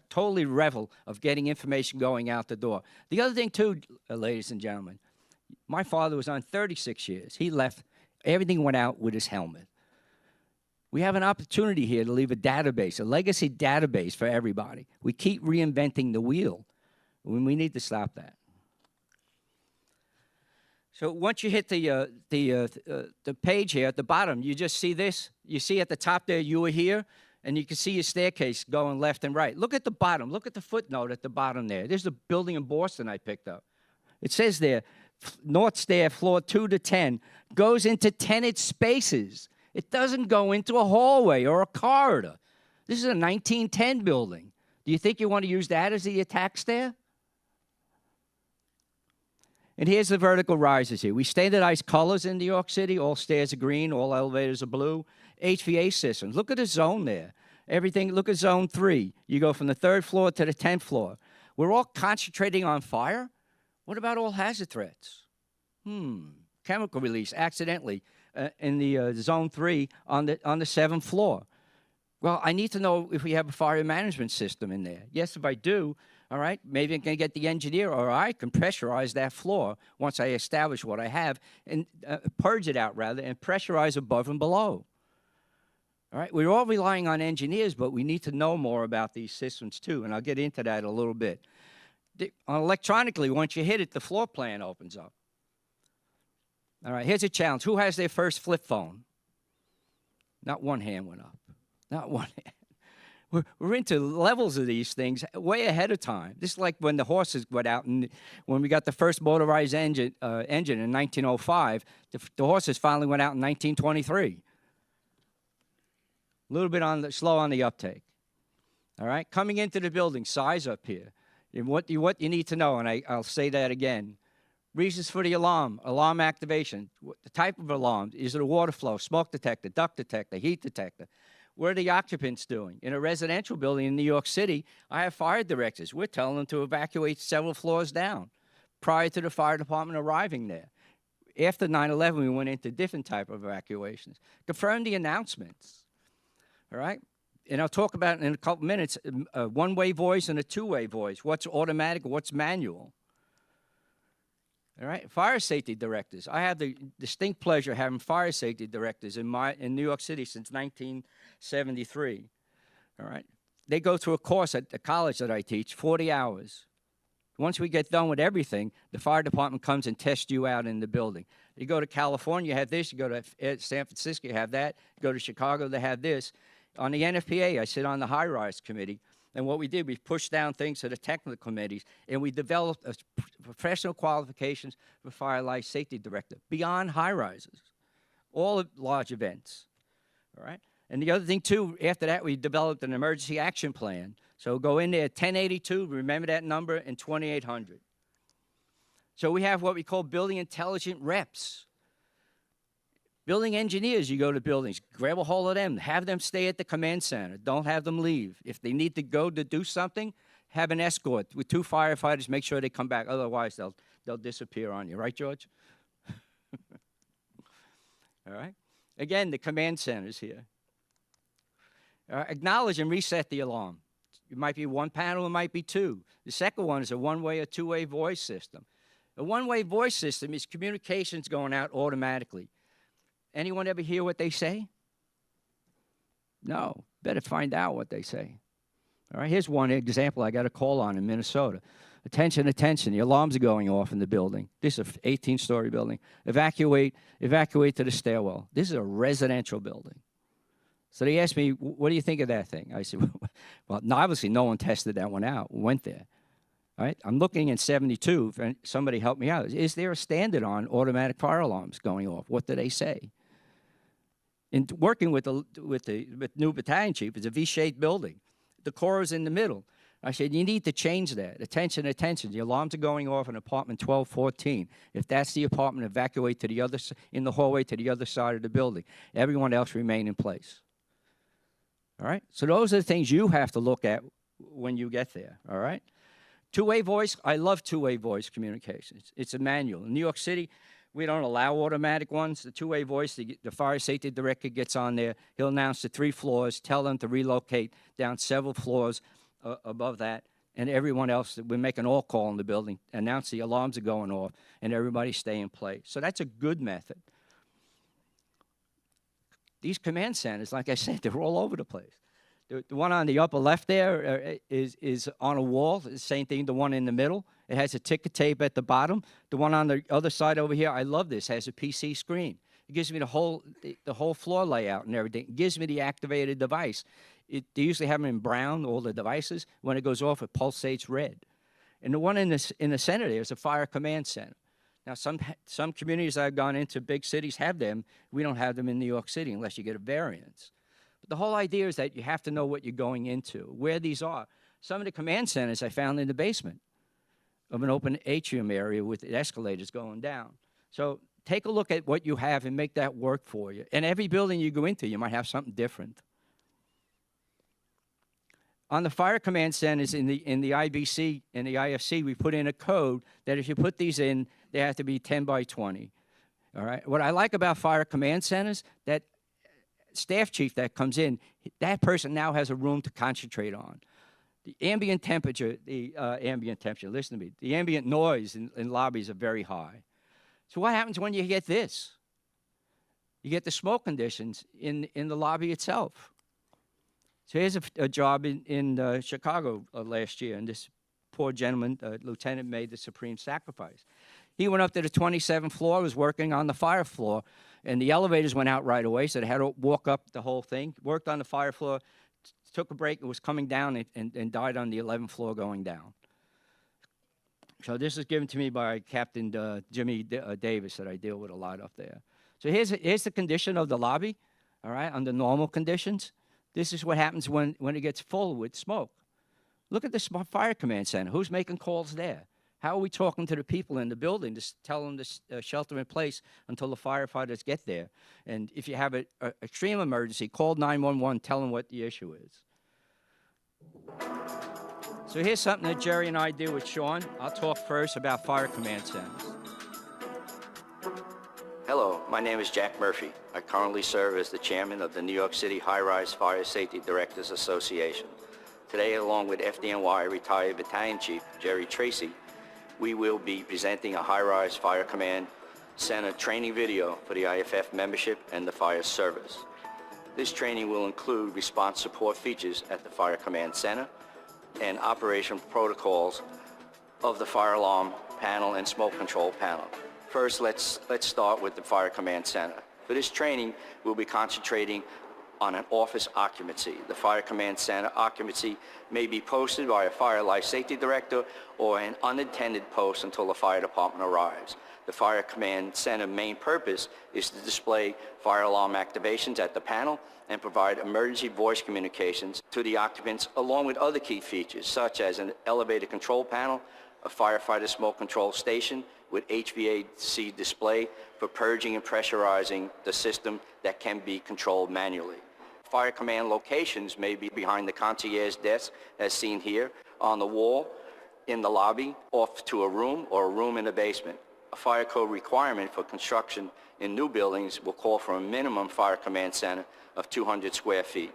Speaker 4: totally revel of getting information going out the door. The other thing, too, ladies and gentlemen, my father was on 36 years. He left. Everything went out with his helmet. We have an opportunity here to leave a database, a legacy database for everybody. We keep reinventing the wheel. We need to stop that. So once you hit the page here at the bottom, you just see this. You see at the top there, you were here, and you can see your staircase going left and right. Look at the bottom. Look at the footnote at the bottom there. There's a building in Boston I picked up. It says there, North Stair, floor 2 to 10, goes into tenant spaces. It doesn't go into a hallway or a corridor. This is a 1910 building. Do you think you want to use that as the attack stair? And here's the vertical rises here. We standardize colors in New York City. All stairs are green. All elevators are blue. HVAC systems. Look at the zone there. Everything, look at zone 3. You go from the 3rd floor to the 10th floor. We're all concentrating on fire. What about all hazard threats? Chemical release accidentally in the zone 3 on the 7th floor. Well, I need to know if we have a fire management system in there. Yes, if I do, all right, maybe I can get the engineer, or I can pressurize that floor once I establish what I have, and purge it out, rather, and pressurize above and below. All right, we're all relying on engineers, but we need to know more about these systems, too, and I'll get into that a little bit. Electronically, once you hit it, the floor plan opens up. All right, here's a challenge. Who has their first flip phone? Not one hand went up. Not one hand. We're into levels of these things way ahead of time. This is like when the horses went out, and when we got the first motorized engine in 1905, the horses finally went out in 1923. A little bit slow on the uptake. All right, coming into the building, size up here. And what you need to know, and I'll say that again, reasons for the alarm activation, the type of alarm, is it a water flow, smoke detector, duct detector, heat detector? What are the occupants doing? In a residential building in New York City, I have fire directors. We're telling them to evacuate several floors down prior to the fire department arriving there. After 9/11, we went into different type of evacuations. Confirm the announcements, all right? And I'll talk about in a couple minutes, a one-way voice and a two-way voice. What's automatic, what's manual? All right, fire safety directors. I have the distinct pleasure of having fire safety directors in New York City since 1973. All right, they go through a course at the college that I teach, 40 hours. Once we get done with everything, the fire department comes and tests you out in the building. You go to California, you have this. You go to San Francisco, you have that. You go to Chicago, they have this. On the NFPA, I sit on the high-rise committee, and what we did, we pushed down things to the technical committees, and we developed professional qualifications for fire life safety director beyond high-rises, all large events, all right? And the other thing, too, after that, we developed an emergency action plan. So go in there, 1082, remember that number, and 2800. So we have what we call building intelligent reps. Building engineers, you go to buildings, grab a hold of them, have them stay at the command center. Don't have them leave. If they need to go to do something, have an escort with 2 firefighters, make sure they come back. Otherwise, they'll disappear on you. Right, George? All right? Again, the command center's here. Acknowledge and reset the alarm. It might be one panel, it might be two. The second one is a one-way or two-way voice system. A one-way voice system is communications going out automatically. Anyone ever hear what they say? No. Better find out what they say. All right, here's one example I got a call on in Minnesota. Attention, attention, the alarms are going off in the building. This is an 18-story building. Evacuate to the stairwell. This is a residential building. So they asked me, what do you think of that thing? I said, well, obviously no one tested that one out, went there. All right, I'm looking in 72, if somebody help me out. Is there a standard on automatic fire alarms going off? What do they say? In working with new battalion chief, it's a V-shaped building. The core is in the middle. I said, you need to change that. Attention, attention. The alarms are going off in apartment 1214. If that's the apartment, evacuate to the other, in the hallway to the other side of the building. Everyone else remain in place. All right? So those are the things you have to look at when you get there. All right? Two-way voice, I love two-way voice communications. It's a manual. In New York City, we don't allow automatic ones. The two-way voice, the fire safety director gets on there. He'll announce the 3 floors, tell them to relocate down several floors above that, and everyone else, we make an all call in the building, announce the alarms are going off, and everybody stay in place. So that's a good method. These command centers, like I said, they're all over the place. The one on the upper left there is on a wall. The same thing, the one in the middle. It has a ticker tape at the bottom. The one on the other side over here, I love this, has a PC screen. It gives me the whole floor layout and everything. It gives me the activated device. They usually have them in brown, all the devices. When it goes off, it pulsates red. And the one in the center there is a fire command center. Now, some communities I've gone into, big cities, have them. We don't have them in New York City unless you get a variance. But the whole idea is that you have to know what you're going into, where these are. Some of the command centers I found in the basement of an open atrium area with escalators going down. So take a look at what you have and make that work for you. And every building you go into, you might have something different. On the fire command centers in the IBC and the IFC, we put in a code that if you put these in, they have to be 10 by 20. All right. What I like about fire command centers, that staff chief that comes in, that person now has a room to concentrate on. The ambient temperature, listen to me, the ambient noise in lobbies are very high. So what happens when you get this? You get the smoke conditions in the lobby itself. So here's a job in Chicago last year, and this poor gentleman, lieutenant, made the supreme sacrifice. He went up to the 27th floor, was working on the fire floor, and the elevators went out right away, so they had to walk up the whole thing, worked on the fire floor, took a break, and was coming down and died on the 11th floor going down. So this is given to me by Captain Jimmy Davis that I deal with a lot up there. So here's the condition of the lobby, all right, under normal conditions. This is what happens when it gets full with smoke. Look at the fire command center. Who's making calls there? How are we talking to the people in the building to tell them to shelter in place until the firefighters get there? And if you have an extreme emergency, call 911, tell them what the issue is. So here's something that Jerry and I do with Sean. I'll talk first about fire command centers.
Speaker 5: Hello, my name is Jack Murphy. I currently serve as the chairman of the New York City High-Rise Fire Safety Directors Association. Today, along with FDNY retired battalion chief Jerry Tracy, we will be presenting a high-rise fire command center training video for the IFF membership and the fire service. This training will include response support features at the fire command center and operation protocols of the fire alarm panel and smoke control panel. First, let's start with the Fire Command Center. For this training, we'll be concentrating on an office occupancy. The Fire Command Center occupancy may be posted by a Fire Life Safety Director or an unintended post until the fire department arrives. The Fire Command Center main purpose is to display fire alarm activations at the panel and provide emergency voice communications to the occupants along with other key features such as an elevator control panel, a firefighter smoke control station with HVAC display for purging and pressurizing the system that can be controlled manually. Fire command locations may be behind the concierge desk, as seen here, on the wall, in the lobby, off to a room, or a room in the basement. A fire code requirement for construction in new buildings will call for a minimum fire command center of 200 square feet.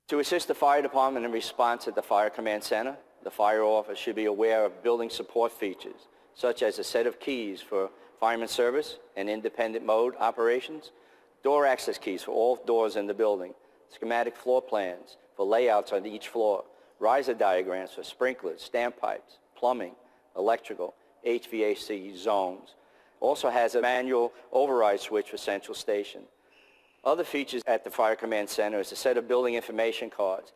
Speaker 5: To assist the fire department in response at the Fire Command Center, the fire office should be aware of building support features, such as a set of keys for fireman service and independent mode operations, door access keys for all doors in the building, schematic floor plans for layouts on each floor, riser diagrams for sprinklers, standpipes, plumbing, electrical, HVAC zones. Also has a manual override switch for central station. Other features at the Fire Command Center is a set of building information cards.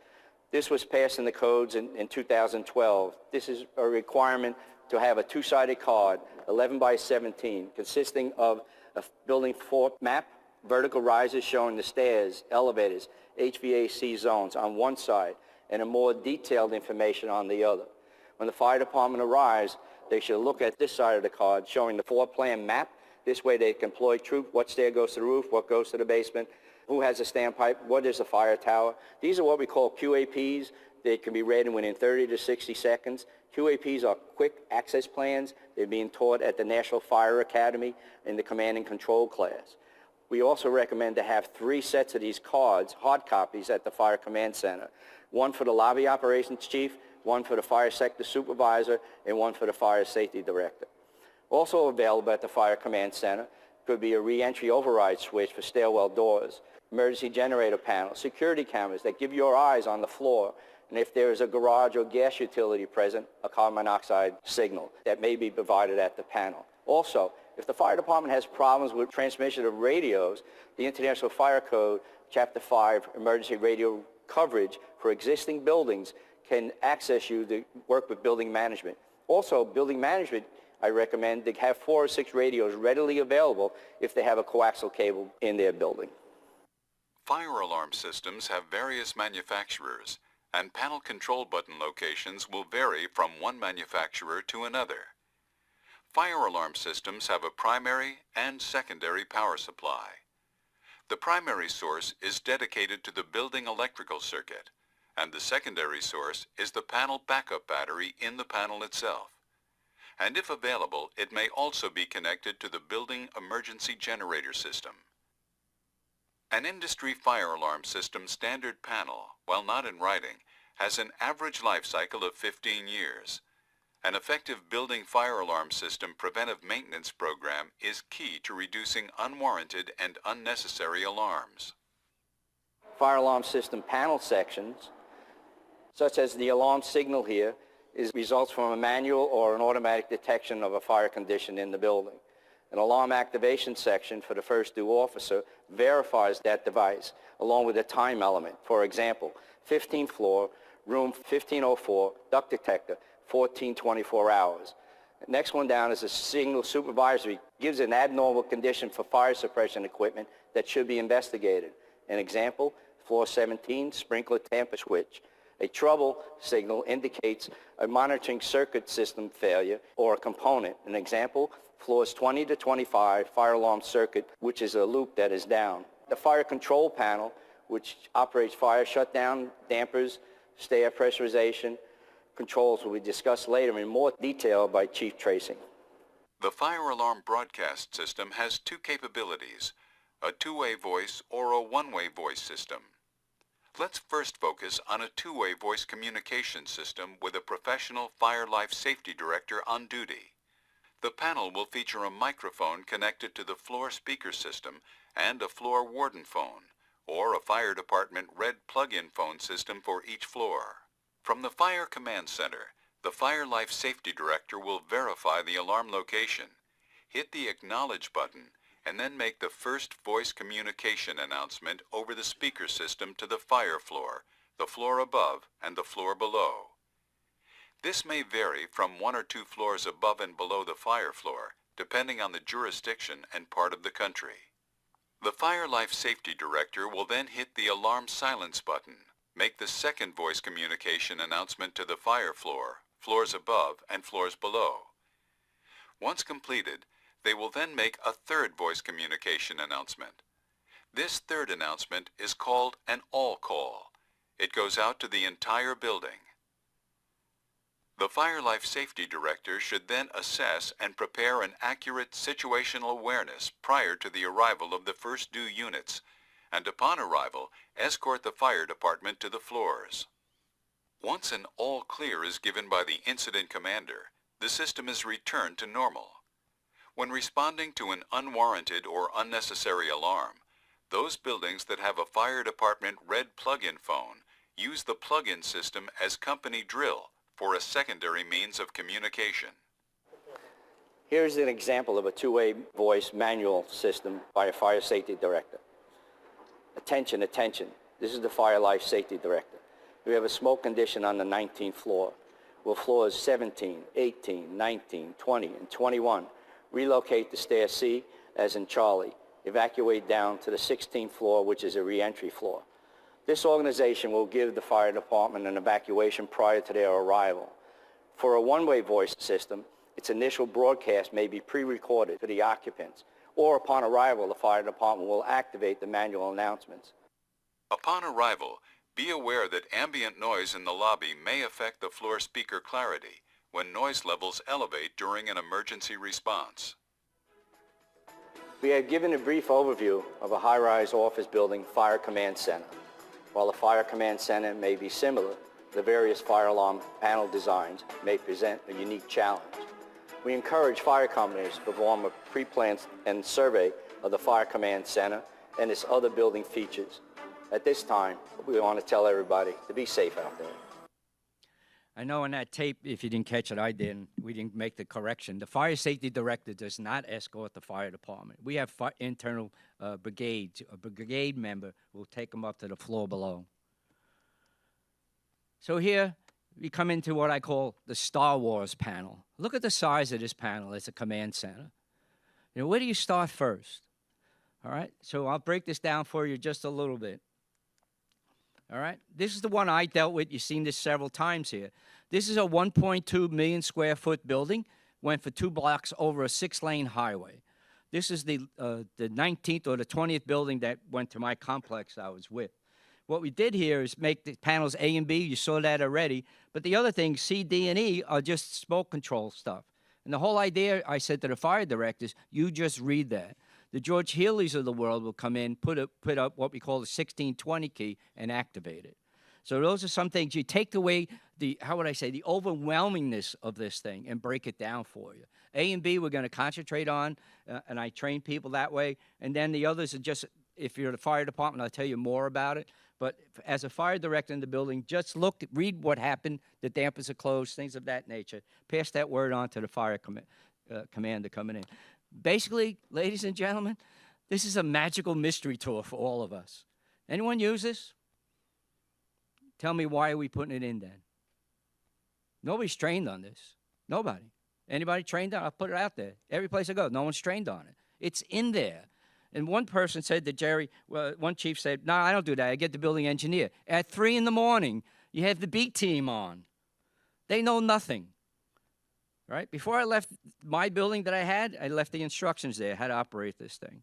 Speaker 5: This was passed in the codes in 2012. This is a requirement to have a two-sided card, 11 by 17, consisting of a building floor map, vertical risers showing the stairs, elevators, HVAC zones on one side, and a more detailed information on the other. When the fire department arrives, they should look at this side of the card showing the floor plan map. This way they can employ troop, what stair goes to the roof, what goes to the basement, who has a standpipe, what is a fire tower. These are what we call QAPs. They can be read in within 30 to 60 seconds. QAPs are quick access plans. They're being taught at the National Fire Academy in the command and control class. We also recommend to have 3 sets of these cards, hard copies, at the Fire Command Center. One for the lobby operations chief, one for the fire sector supervisor, and one for the fire safety director. Also available at the Fire Command Center could be a re-entry override switch for stairwell doors, emergency generator panel, security cameras that give your eyes on the floor, and if there is a garage or gas utility present, a carbon monoxide signal that may be provided at the panel. Also, if the fire department has problems with transmission of radios, the International Fire Code, Chapter 5, emergency radio coverage for existing buildings can access you to work with building management. Also, building management, I recommend to have 4 or 6 radios readily available if they have a coaxial cable in their building.
Speaker 6: Fire alarm systems have various manufacturers, and panel control button locations will vary from one manufacturer to another. Fire alarm systems have a primary and secondary power supply. The primary source is dedicated to the building electrical circuit, and the secondary source is the panel backup battery in the panel itself. And if available, it may also be connected to the building emergency generator system. An industry fire alarm system standard panel, while not in writing, has an average life cycle of 15 years. An effective building fire alarm system preventive maintenance program is key to reducing unwarranted and unnecessary alarms.
Speaker 5: Fire alarm system panel sections, such as the alarm signal here, results from a manual or an automatic detection of a fire condition in the building. An alarm activation section for the first due officer verifies that device along with a time element. For example, 15th floor, room 1504, duct detector, 1424 hours. The next one down is a signal supervisory, gives an abnormal condition for fire suppression equipment that should be investigated. An example, floor 17, sprinkler tamper switch. A trouble signal indicates a monitoring circuit system failure or a component. An example, floors 20 to 25, fire alarm circuit, which is a loop that is down. The fire control panel, which operates fire shutdown, dampers, stair pressurization, controls will be discussed later in more detail by Chief Tracy.
Speaker 6: The fire alarm broadcast system has 2 capabilities, a 2-way voice or a 1-way voice system. Let's first focus on a 2-way voice communication system with a professional fire life safety director on duty. The panel will feature a microphone connected to the floor speaker system and a floor warden phone, or a fire department red plug-in phone system for each floor. From the Fire Command Center, the Fire Life Safety Director will verify the alarm location, hit the Acknowledge button, and then make the first voice communication announcement over the speaker system to the fire floor, the floor above, and the floor below. This may vary from 1 or 2 floors above and below the fire floor, depending on the jurisdiction and part of the country. The Fire Life Safety Director will then hit the Alarm Silence button, make the second voice communication announcement to the fire floor, floors above, and floors below. Once completed, they will then make a third voice communication announcement. This third announcement is called an all call. It goes out to the entire building. The Fire Life Safety Director should then assess and prepare an accurate situational awareness prior to the arrival of the first due units and upon arrival, escort the fire department to the floors. Once an all clear is given by the incident commander, the system is returned to normal. When responding to an unwarranted or unnecessary alarm, those buildings that have a fire department red plug-in phone use the plug-in system as company drill for a secondary means of communication.
Speaker 5: Here's an example of a two-way voice manual system by a fire safety director. Attention, attention. This is the fire life safety director. We have a smoke condition on the 19th floor. Will floors 17, 18, 19, 20, and 21 relocate to stair C, as in Charlie, evacuate down to the 16th floor, which is a re-entry floor. This organization will give the fire department an evacuation prior to their arrival. For a one-way voice system, its initial broadcast may be pre-recorded for the occupants, or upon arrival, the fire department will activate the manual announcements.
Speaker 6: Upon arrival, be aware that ambient noise in the lobby may affect the floor speaker clarity when noise levels elevate during an emergency response.
Speaker 5: We have given a brief overview of a high-rise office building fire command center. While the fire command center may be similar, the various fire alarm panel designs may present a unique challenge. We encourage fire companies to perform a pre-planned and survey of the fire command center and its other building features. At this time, we want to tell everybody to be safe out there.
Speaker 4: I know on that tape, if you didn't catch it, I didn't. We didn't make the correction. The fire safety director does not escort the fire department. We have internal brigades. A brigade member will take them up to the floor below. So here we come into what I call the Star Wars panel. Look at the size of this panel. It's a command center. You know, where do you start first? All right, so I'll break this down for you just a little bit. All right, this is the one I dealt with. You've seen this several times here. This is a 1.2 million square foot building, went for 2 blocks over a 6-lane highway. This is the 19th or the 20th building that went to my complex I was with. What we did here is make the panels A and B. You saw that already. But the other things, C, D, and E, are just smoke control stuff. And the whole idea, I said to the fire directors, you just read that. The George Healey's of the world will come in, put up what we call the 1620 key, and activate it. So those are some things. You take away the, how would I say, the overwhelmingness of this thing and break it down for you. A and B we're going to concentrate on, and I train people that way. And then the others are just, if you're the fire department, I'll tell you more about it. But as a fire director in the building, just look, read what happened, the dampers are closed, things of that nature. Pass that word on to the fire commander coming in. Basically, ladies and gentlemen, this is a magical mystery tour for all of us. Anyone use this? Tell me, why are we putting it in then? Nobody's trained on this. Nobody. Anybody trained on it? I'll put it out there. Every place I go, no one's trained on it. It's in there. And one person said to Jerry, well, one chief said, no, I don't do that. I get the building engineer. At 3 in the morning, you have the beat team on. They know nothing. Right? Before I left my building that I left the instructions there, how to operate this thing.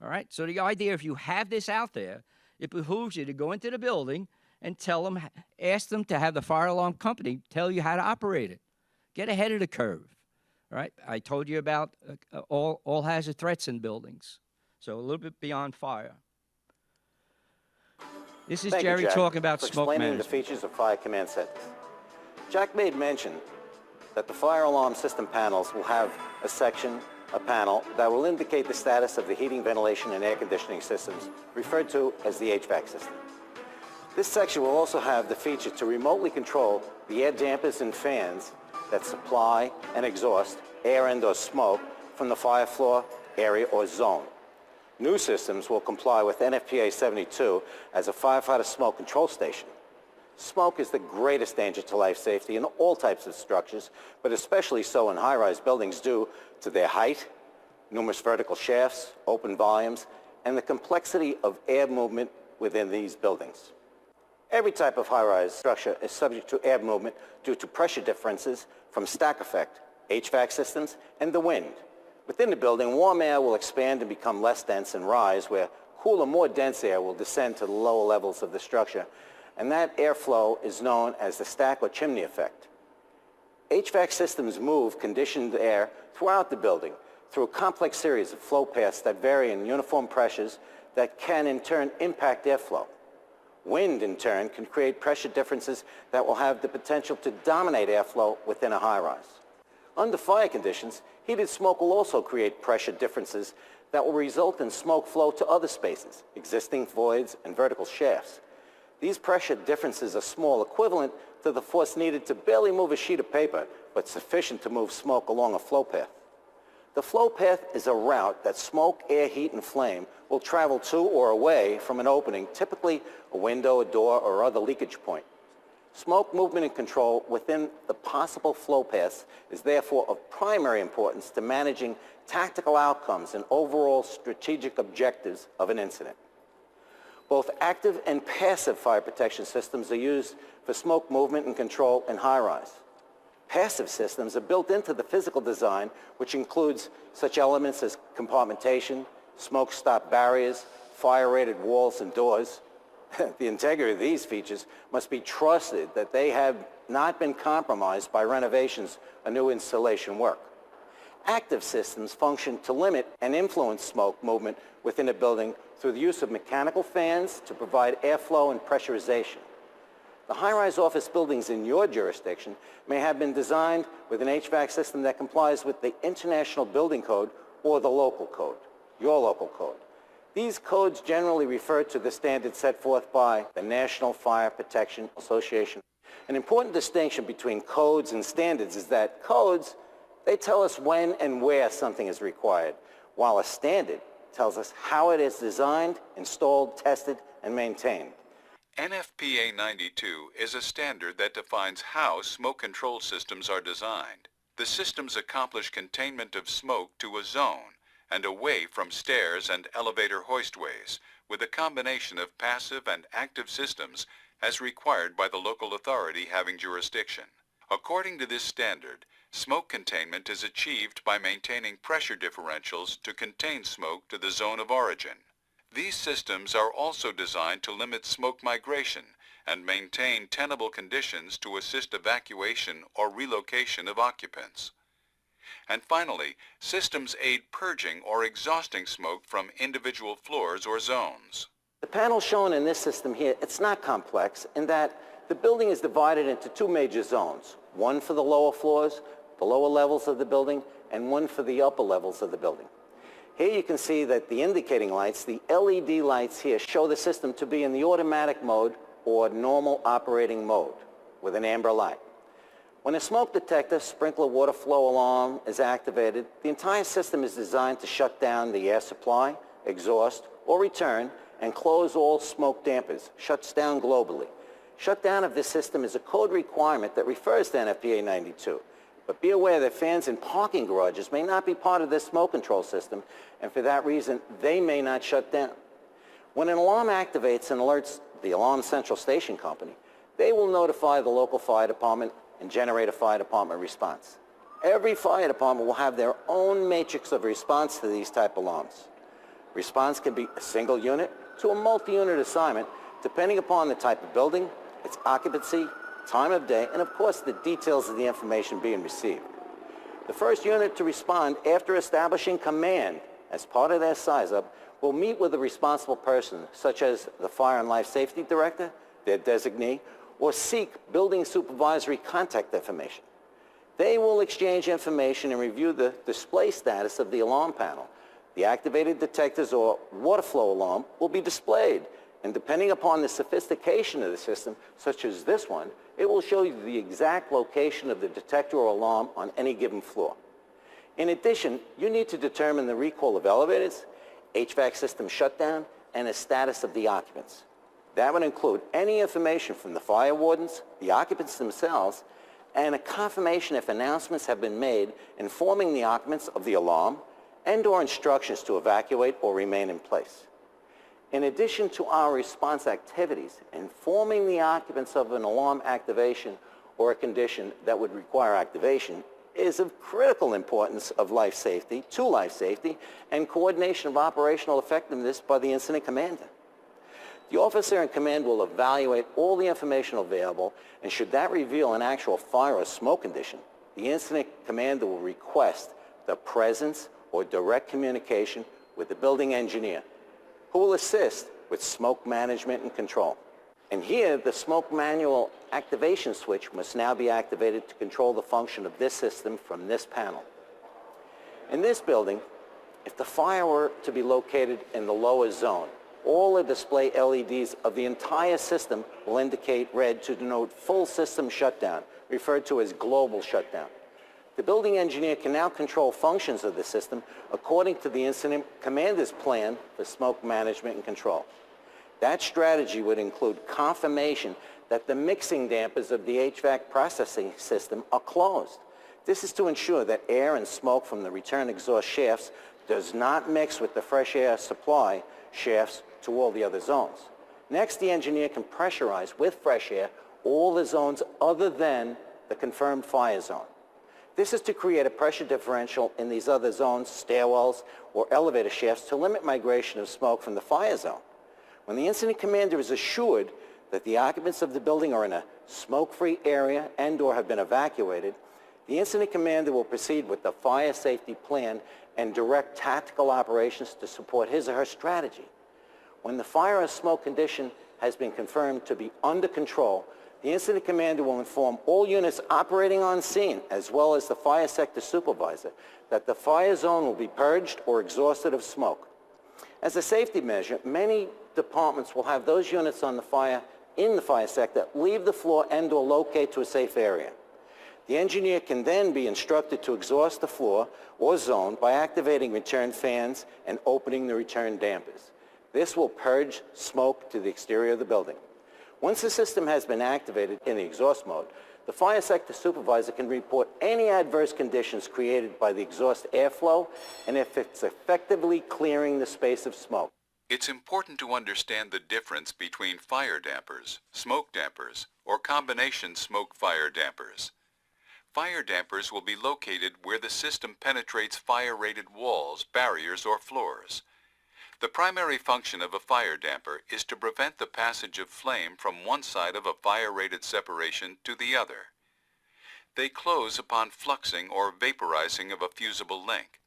Speaker 4: All right? So the idea, if you have this out there, it behooves you to go into the building and tell them, ask them to have the fire alarm company tell you how to operate it. Get ahead of the curve. All right? I told you about all hazard threats in buildings. So a little bit beyond fire. This is
Speaker 7: Thank you,
Speaker 5: Jerry
Speaker 7: Jack,
Speaker 5: talking about
Speaker 7: for
Speaker 5: smoke
Speaker 7: explaining
Speaker 5: management.
Speaker 7: the features of fire command centers. Jack made mention that the fire alarm system panels will have a section, a panel, that will indicate the status of the heating, ventilation, and air conditioning systems, referred to as the HVAC system. This section will also have the feature to remotely control the air dampers and fans that supply and exhaust air and/or smoke from the fire floor, area, or zone. New systems will comply with NFPA 72 as a firefighter smoke control station. Smoke is the greatest danger to life safety in all types of structures, but especially so in high-rise buildings due to their height, numerous vertical shafts, open volumes, and the complexity of air movement within these buildings. Every type of high-rise structure is subject to air movement due to pressure differences from stack effect, HVAC systems, and the wind. Within the building, warm air will expand and become less dense and rise, where cooler, more dense air will descend to the lower levels of the structure, and that airflow is known as the stack or chimney effect. HVAC systems move conditioned air throughout the building, through a complex series of flow paths that vary in uniform pressures that can in turn impact airflow. Wind, in turn, can create pressure differences that will have the potential to dominate airflow within a high-rise. Under fire conditions, heated smoke will also create pressure differences that will result in smoke flow to other spaces, existing voids, and vertical shafts. These pressure differences are small, equivalent to the force needed to barely move a sheet of paper, but sufficient to move smoke along a flow path. The flow path is a route that smoke, air, heat, and flame will travel to or away from an opening, typically a window, a door, or other leakage point. Smoke movement and control within the possible flow paths is therefore of primary importance to managing tactical outcomes and overall strategic objectives of an incident. Both active and passive fire protection systems are used for smoke movement and control in high-rise. Passive systems are built into the physical design, which includes such elements as compartmentation, smoke stop barriers, fire-rated walls and doors. The integrity of these features must be trusted that they have not been compromised by renovations or new installation work. Active systems function to limit and influence smoke movement within a building through the use of mechanical fans to provide airflow and pressurization. The high-rise office buildings in your jurisdiction may have been designed with an HVAC system that complies with the International Building Code or the local code, your local code. These codes generally refer to the standards set forth by the National Fire Protection Association. An important distinction between codes and standards is that codes, they tell us when and where something is required, while a standard tells us how it is designed, installed, tested, and maintained.
Speaker 6: NFPA 92 is a standard that defines how smoke control systems are designed. The systems accomplish containment of smoke to a zone and away from stairs and elevator hoistways with a combination of passive and active systems as required by the local authority having jurisdiction. According to this standard, smoke containment is achieved by maintaining pressure differentials to contain smoke to the zone of origin. These systems are also designed to limit smoke migration and maintain tenable conditions to assist evacuation or relocation of occupants. And finally, systems aid purging or exhausting smoke from individual floors or zones.
Speaker 7: The panel shown in this system here, it's not complex in that the building is divided into two major zones, one for the lower floors, the lower levels of the building, and one for the upper levels of the building. Here you can see that the indicating lights, the LED lights here, show the system to be in the automatic mode or normal operating mode with an amber light. When a smoke detector, sprinkler water flow alarm is activated, the entire system is designed to shut down the air supply, exhaust, or return, and close all smoke dampers, shuts down globally. Shutdown of this system is a code requirement that refers to NFPA 92. But be aware that fans in parking garages may not be part of this smoke control system, and for that reason, they may not shut down. When an alarm activates and alerts the Alarm Central Station Company, they will notify the local fire department and generate a fire department response. Every fire department will have their own matrix of response to these type alarms. Response can be a single unit to a multi-unit assignment, depending upon the type of building, its occupancy, time of day, and of course the details of the information being received. The first unit to respond after establishing command as part of their size-up will meet with a responsible person, such as the Fire and Life Safety Director, their designee, or seek building supervisory contact information. They will exchange information and review the display status of the alarm panel. The activated detectors or water flow alarm will be displayed, and depending upon the sophistication of the system, such as this one, it will show you the exact location of the detector or alarm on any given floor. In addition, you need to determine the recall of elevators, HVAC system shutdown, and the status of the occupants. That would include any information from the fire wardens, the occupants themselves, and a confirmation if announcements have been made informing the occupants of the alarm and/or instructions to evacuate or remain in place. In addition to our response activities, informing the occupants of an alarm activation or a condition that would require activation is of critical importance of life safety, to life safety, and coordination of operational effectiveness by the incident commander. The officer in command will evaluate all the information available, and should that reveal an actual fire or smoke condition, the incident commander will request the presence or direct communication with the building engineer, who will assist with smoke management and control. And here, the smoke manual activation switch must now be activated to control the function of this system from this panel. In this building, if the fire were to be located in the lower zone, all the display LEDs of the entire system will indicate red to denote full system shutdown, referred to as global shutdown. The building engineer can now control functions of the system according to the incident commander's plan for smoke management and control. That strategy would include confirmation that the mixing dampers of the HVAC processing system are closed. This is to ensure that air and smoke from the return exhaust shafts does not mix with the fresh air supply shafts to all the other zones. Next, the engineer can pressurize with fresh air all the zones other than the confirmed fire zone. This is to create a pressure differential in these other zones, stairwells, or elevator shafts to limit migration of smoke from the fire zone. When the incident commander is assured that the occupants of the building are in a smoke-free area and/or have been evacuated, the incident commander will proceed with the fire safety plan and direct tactical operations to support his or her strategy. When the fire or smoke condition has been confirmed to be under control, the incident commander will inform all units operating on scene, as well as the fire sector supervisor, that the fire zone will be purged or exhausted of smoke. As a safety measure, many departments will have those units on the fire in the fire sector leave the floor and/or locate to a safe area. The engineer can then be instructed to exhaust the floor or zone by activating return fans and opening the return dampers. This will purge smoke to the exterior of the building. Once the system has been activated in the exhaust mode, the fire sector supervisor can report any adverse conditions created by the exhaust airflow and if it's effectively clearing the space of smoke.
Speaker 6: It's important to understand the difference between fire dampers, smoke dampers, or combination smoke-fire dampers. Fire dampers will be located where the system penetrates fire-rated walls, barriers, or floors. The primary function of a fire damper is to prevent the passage of flame from one side of a fire-rated separation to the other. They close upon fluxing or vaporizing of a fusible link.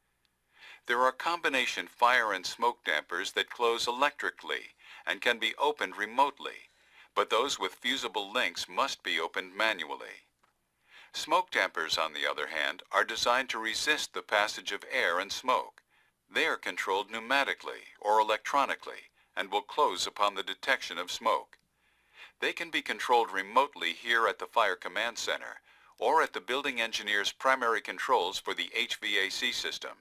Speaker 6: There are combination fire and smoke dampers that close electrically and can be opened remotely, but those with fusible links must be opened manually. Smoke dampers, on the other hand, are designed to resist the passage of air and smoke. They are controlled pneumatically or electronically and will close upon the detection of smoke. They can be controlled remotely here at the Fire Command Center or at the building engineer's primary controls for the HVAC system.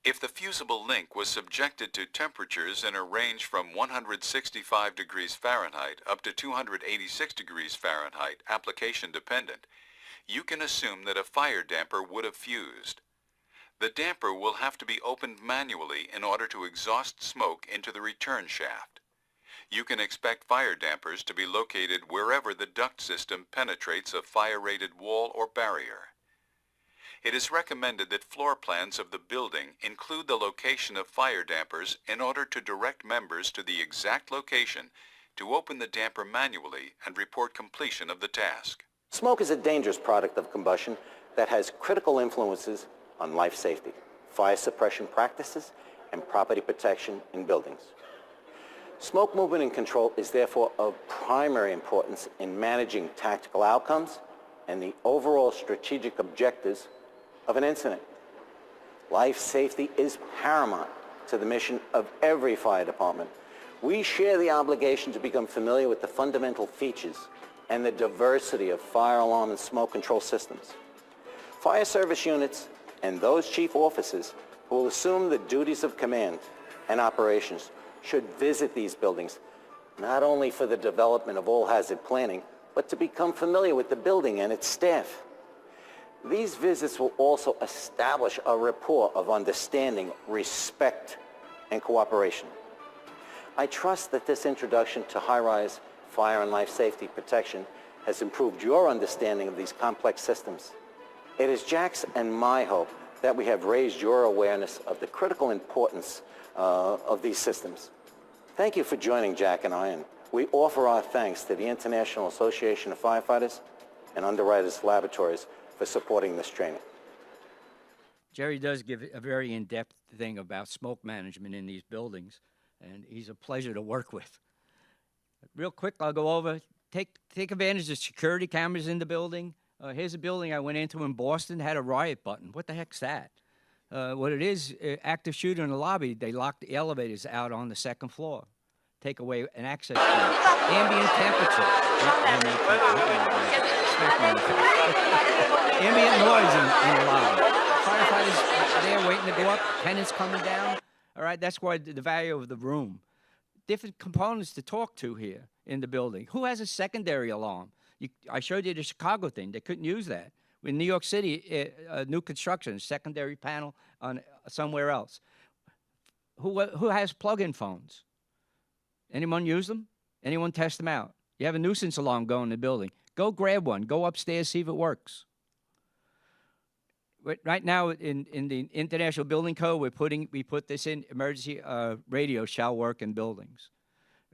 Speaker 6: If the fusible link was subjected to temperatures in a range from 165 degrees Fahrenheit up to 286 degrees Fahrenheit, application dependent, you can assume that a fire damper would have fused. The damper will have to be opened manually in order to exhaust smoke into the return shaft. You can expect fire dampers to be located wherever the duct system penetrates a fire-rated wall or barrier. It is recommended that floor plans of the building include the location of fire dampers in order to direct members to the exact location to open the damper manually and report completion of the task.
Speaker 7: Smoke is a dangerous product of combustion that has critical influences on life safety, fire suppression practices, and property protection in buildings. Smoke movement and control is therefore of primary importance in managing tactical outcomes and the overall strategic objectives of an incident. Life safety is paramount to the mission of every fire department. We share the obligation to become familiar with the fundamental features and the diversity of fire alarm and smoke control systems. Fire service units and those chief officers who will assume the duties of command and operations should visit these buildings, not only for the development of all-hazard planning, but to become familiar with the building and its staff. These visits will also establish a rapport of understanding, respect, and cooperation. I trust that this introduction to high-rise fire and life safety protection has improved your understanding of these complex systems. It is Jack's and my hope that we have raised your awareness of the critical importance of these systems. Thank you for joining Jack and I, and we offer our thanks to the International Association of Firefighters and Underwriters Laboratories for supporting this training.
Speaker 4: Jerry does give a very in-depth thing about smoke management in these buildings, and he's a pleasure to work with. Real quick, I'll go over, take advantage of security cameras in the building. Here's a building I went into in Boston, had a riot button. What the heck's that? What it is, active shooter in the lobby, they locked the elevators out on the second floor. Take away an access to ambient temperature. Ambient noise in the lobby. Firefighters are there waiting to go up, tenants coming down. All right, that's why the value of the room. Different components to talk to here in the building. Who has a secondary alarm? I showed you the Chicago thing. They couldn't use that. In New York City, new construction, secondary panel on somewhere else. Who has plug-in phones? Anyone use them? Anyone test them out? You have a nuisance alarm going in the building. Go grab one. Go upstairs, see if it works. Right now, in the International Building Code, we put this in: emergency radio shall work in buildings.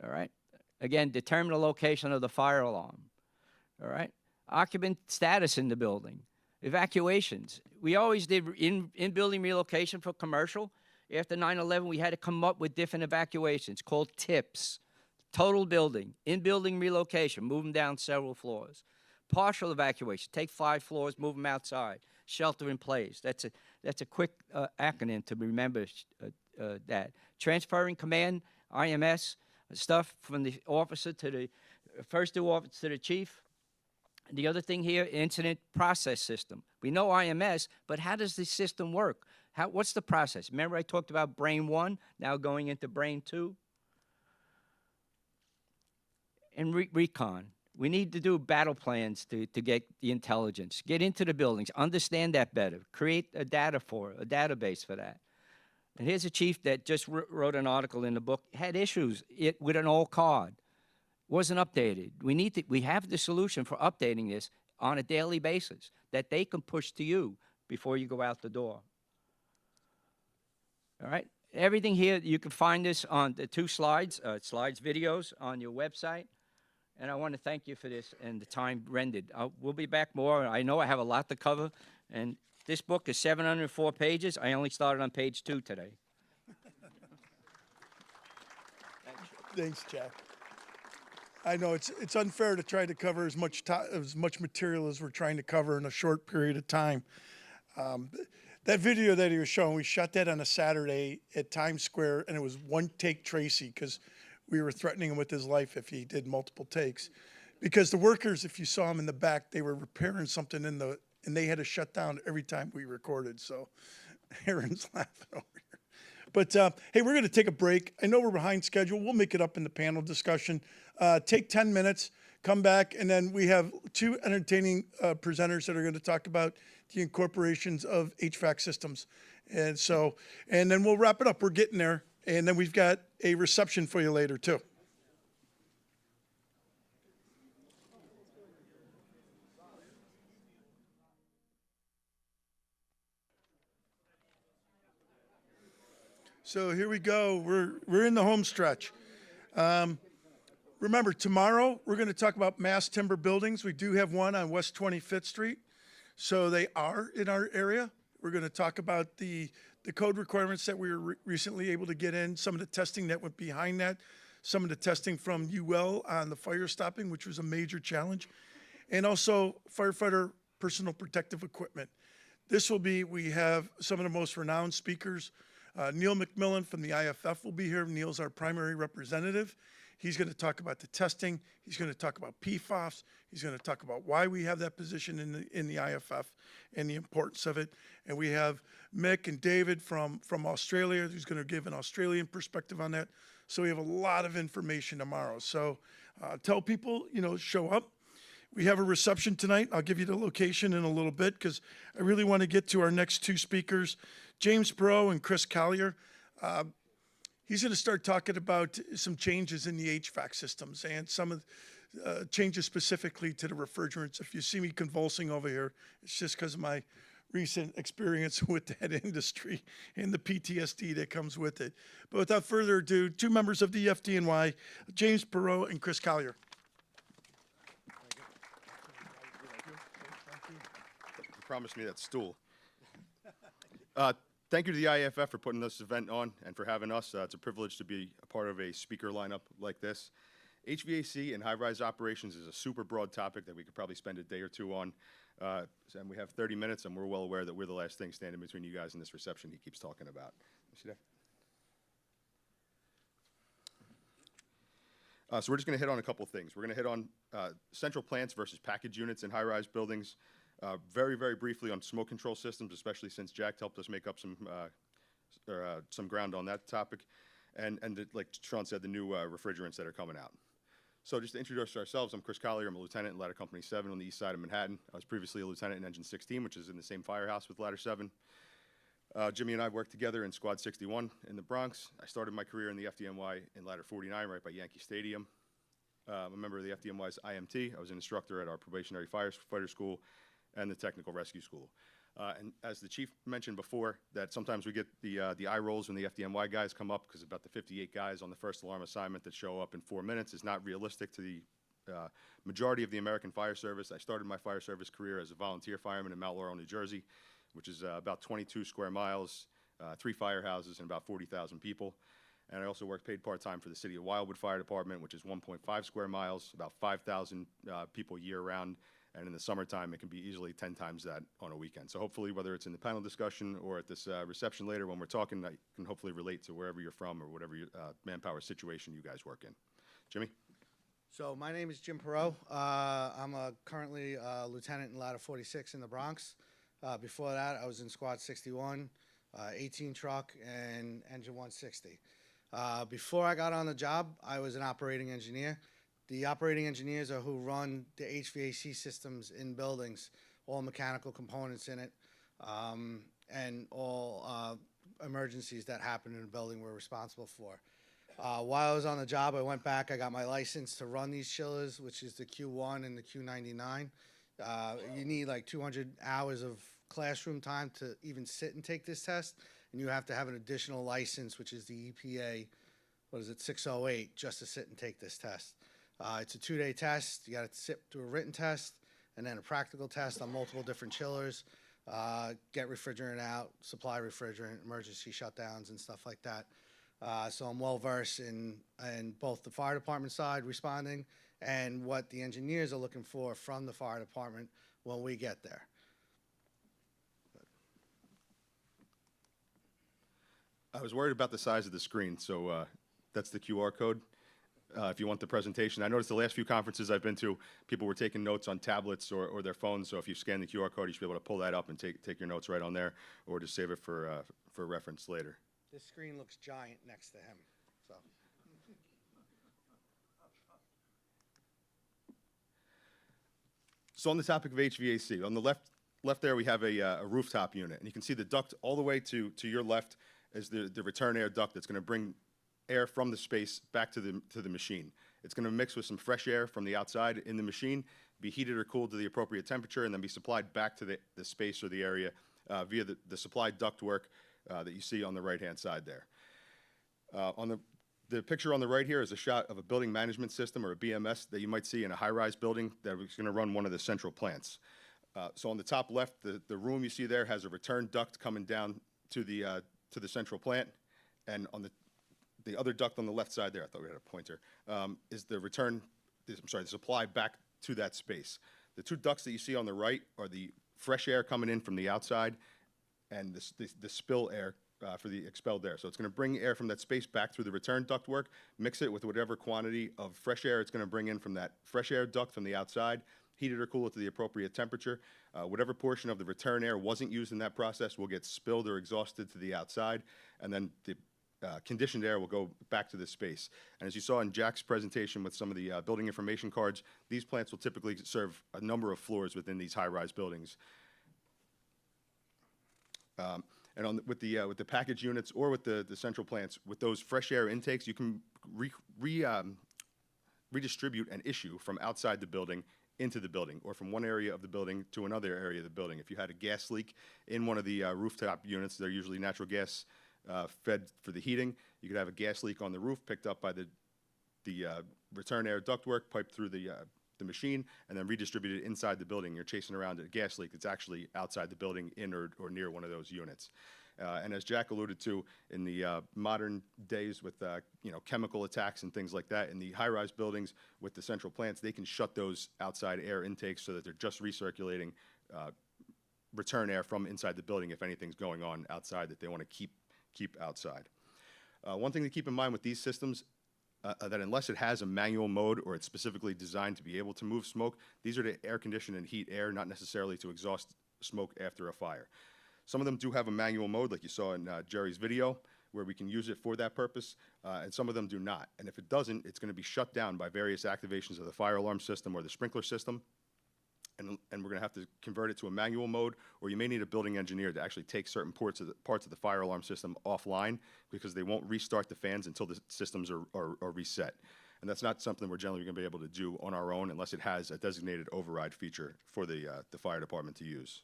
Speaker 4: All right. Again, determine the location of the fire alarm. All right. Occupant status in the building. Evacuations. We always did in-building relocation for commercial. After 9/11, we had to come up with different evacuations called TIPS. Total building, in-building relocation, move them down several floors. Partial evacuation, take 5 floors, move them outside. Shelter in place. That's a quick acronym to remember that. Transferring command, IMS, stuff from the officer to the first 2 officers to the chief. The other thing here, incident process system. We know IMS, but how does this system work? What's the process? Remember I talked about brain 1, now going into brain 2? And recon. We need to do battle plans to get the intelligence. Get into the buildings, understand that better, create a database for that. And here's a chief that just wrote an article in the book, had issues with an old card. Wasn't updated. We have the solution for updating this on a daily basis that they can push to you before you go out the door. All right? Everything here, you can find this on the 2 slides videos on your website. And I want to thank you for this and the time rendered. We'll be back more. I know I have a lot to cover. And this book is 704 pages. I only started on page 2 today.
Speaker 1: Thanks, Jack. I know it's unfair to try to cover as much material as we're trying to cover in a short period of time. That video that he was showing, we shot that on a Saturday at Times Square, and it was one take Tracy because we were threatening him with his life if he did multiple takes. Because the workers, if you saw them in the back, they were repairing something and they had to shut down every time we recorded. So Aaron's laughing over here. But hey, we're going to take a break. I know we're behind schedule. We'll make it up in the panel discussion. Take 10 minutes, come back, and then we have 2 entertaining presenters that are going to talk about the incorporations of HVAC systems. And then we'll wrap it up. We're getting there. And then we've got a reception for you later, too. So here we go. We're in the home stretch. Remember, tomorrow we're going to talk about mass timber buildings. We do have one on West 25th Street. So they are in our area. We're going to talk about the code requirements that we were recently able to get in, some of the testing that went behind that, some of the testing from UL on the fire stopping, which was a major challenge, and also firefighter personal protective equipment. We have some of the most renowned speakers. Neil McMillan from the IFF will be here. Neil's our primary representative. He's going to talk about the testing. He's going to talk about PFAS. He's going to talk about why we have that position in the IFF and the importance of it. And we have Mick and David from Australia who's going to give an Australian perspective on that. So we have a lot of information tomorrow. So tell people, show up. We have a reception tonight. I'll give you the location in a little bit because I really want to get to our next 2 speakers, James Perot and Chris Collier. He's going to start talking about some changes in the HVAC systems and some of changes specifically to the refrigerants. If you see me convulsing over here, it's just because of my recent experience with that industry and the PTSD that comes with it. But without further ado, 2 members of the FDNY, James Perot and Chris Collier.
Speaker 8: You promised me that stool. Thank you to the IAFF for putting this event on and for having us. It's a privilege to be a part of a speaker lineup like this. HVAC and high-rise operations is a super broad topic that we could probably spend a day or two on. And we have 30 minutes, and we're well aware that we're the last thing standing between you guys and this reception he keeps talking about. See that? So we're just going to hit on a couple things. We're going to hit on central plants versus package units in high-rise buildings. Very, very briefly on smoke control systems, especially since Jack helped us make up some ground on that topic. And like Sean said, the new refrigerants that are coming out. So just to introduce ourselves, I'm Chris Collier. I'm a lieutenant in Ladder Company 7 on the east side of Manhattan. I was previously a lieutenant in Engine 16, which is in the same firehouse with Ladder 7. Jimmy and I worked together in Squad 61 in the Bronx. I started my career in the FDNY in Ladder 49 right by Yankee Stadium. I'm a member of the FDNY's IMT. I was an instructor at our probationary firefighter school and the technical rescue school. And as the chief mentioned before, that sometimes we get the eye rolls when the FDNY guys come up, because about the 58 guys on the first alarm assignment that show up in 4 minutes is not realistic to the majority of the American Fire Service. I started my fire service career as a volunteer fireman in Mount Laurel, New Jersey, which is about 22 square miles, 3 firehouses, and about 40,000 people. And I also worked paid part-time for the City of Wildwood Fire Department, which is 1.5 square miles, about 5,000 people year-round. And in the summertime, it can be easily 10 times that on a weekend. So hopefully, whether it's in the panel discussion or at this reception later when we're talking, I can hopefully relate to wherever you're from or whatever manpower situation you guys work in. Jimmy?
Speaker 9: So my name is Jim Perot. I'm currently a lieutenant in Ladder 46 in the Bronx. Before that, I was in Squad 61, 18 truck, and Engine 160. Before I got on the job, I was an operating engineer. The operating engineers are who run the HVAC systems in buildings, all mechanical components in it, and all emergencies that happen in a building we're responsible for. While I was on the job, I went back, I got my license to run these chillers, which is the Q1 and the Q99. You need like 200 hours of classroom time to even sit and take this test, and you have to have an additional license, which is the EPA, 608, just to sit and take this test. It's a 2-day test. You got to sit through a written test and then a practical test on multiple different chillers, get refrigerant out, supply refrigerant, emergency shutdowns, and stuff like that. So I'm well versed in both the fire department side responding and what the engineers are looking for from the fire department when we get there.
Speaker 8: I was worried about the size of the screen, so that's the QR code. If you want the presentation. I noticed the last few conferences I've been to, people were taking notes on tablets or their phones, so if you scan the QR code, you should be able to pull that up and take your notes right on there, or just save it for reference later.
Speaker 9: This screen looks giant next to him, so.
Speaker 8: So on the topic of HVAC, on the left there we have a rooftop unit, and you can see the duct all the way to your left is the return air duct that's going to bring air from the space back to the machine. It's going to mix with some fresh air from the outside in the machine, be heated or cooled to the appropriate temperature, and then be supplied back to the space or the area via the supplied ductwork that you see on the right-hand side there. On the picture on the right here is a shot of a building management system, or a BMS, that you might see in a high-rise building that is going to run one of the central plants. So on the top left, the room you see there has a return duct coming down to the central plant, and on the other duct on the left side there, I thought we had a pointer, is the supply back to that space. The 2 ducts that you see on the right are the fresh air coming in from the outside and the spill air for the expelled air. So it's going to bring air from that space back through the return ductwork, mix it with whatever quantity of fresh air it's going to bring in from that fresh air duct from the outside, heat it or cool it to the appropriate temperature. Whatever portion of the return air wasn't used in that process will get spilled or exhausted to the outside, and then the conditioned air will go back to the space. And as you saw in Jack's presentation with some of the building information cards, these plants will typically serve a number of floors within these high-rise buildings. And with the package units or with the central plants, with those fresh air intakes, you can redistribute an issue from outside the building into the building, or from one area of the building to another area of the building. If you had a gas leak in one of the rooftop units, they're usually natural gas fed for the heating. You could have a gas leak on the roof picked up by the return air ductwork, piped through the machine, and then redistributed inside the building. You're chasing around a gas leak that's actually outside the building, in or near one of those units. And as Jack alluded to, in the modern days with chemical attacks and things like that, in the high-rise buildings with the central plants, they can shut those outside air intakes so that they're just recirculating return air from inside the building if anything's going on outside that they want to keep outside. One thing to keep in mind with these systems, that unless it has a manual mode or it's specifically designed to be able to move smoke, these are to air condition and heat air, not necessarily to exhaust smoke after a fire. Some of them do have a manual mode, like you saw in Jerry's video, where we can use it for that purpose, and some of them do not. And if it doesn't, it's going to be shut down by various activations of the fire alarm system or the sprinkler system, and we're going to have to convert it to a manual mode, or you may need a building engineer to actually take certain parts of the fire alarm system offline, because they won't restart the fans until the systems are reset. And that's not something we're generally going to be able to do on our own unless it has a designated override feature for the fire department to use.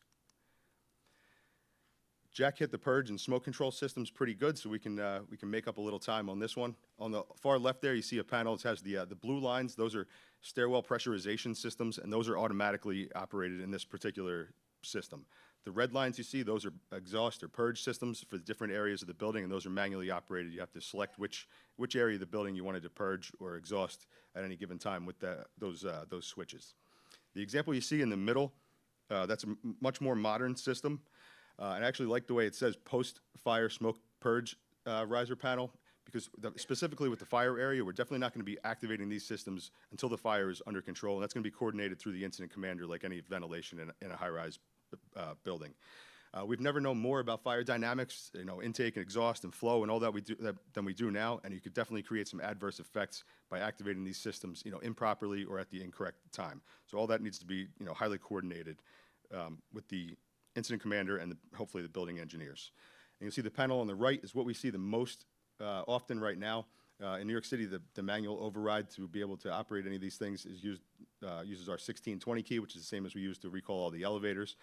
Speaker 8: Jack hit the purge and smoke control systems pretty good, so we can make up a little time on this one. On the far left there, you see a panel that has the blue lines. Those are stairwell pressurization systems, and those are automatically operated in this particular system. The red lines you see, those are exhaust or purge systems for the different areas of the building, and those are manually operated. You have to select which area of the building you wanted to purge or exhaust at any given time with those switches. The example you see in the middle, that's a much more modern system. And I actually like the way it says post-fire smoke purge riser panel, because specifically with the fire area, we're definitely not going to be activating these systems until the fire is under control, and that's going to be coordinated through the incident commander like any ventilation in a high-rise building. We've never known more about fire dynamics, intake and exhaust and flow and all that than we do now, and you could definitely create some adverse effects by activating these systems, improperly or at the incorrect time. So all that needs to be, highly coordinated with the incident commander and hopefully the building engineers. And you'll see the panel on the right is what we see the most often right now. In New York City, the manual override to be able to operate any of these things is uses our 1620 key, which is the same as we use to recall all the elevators.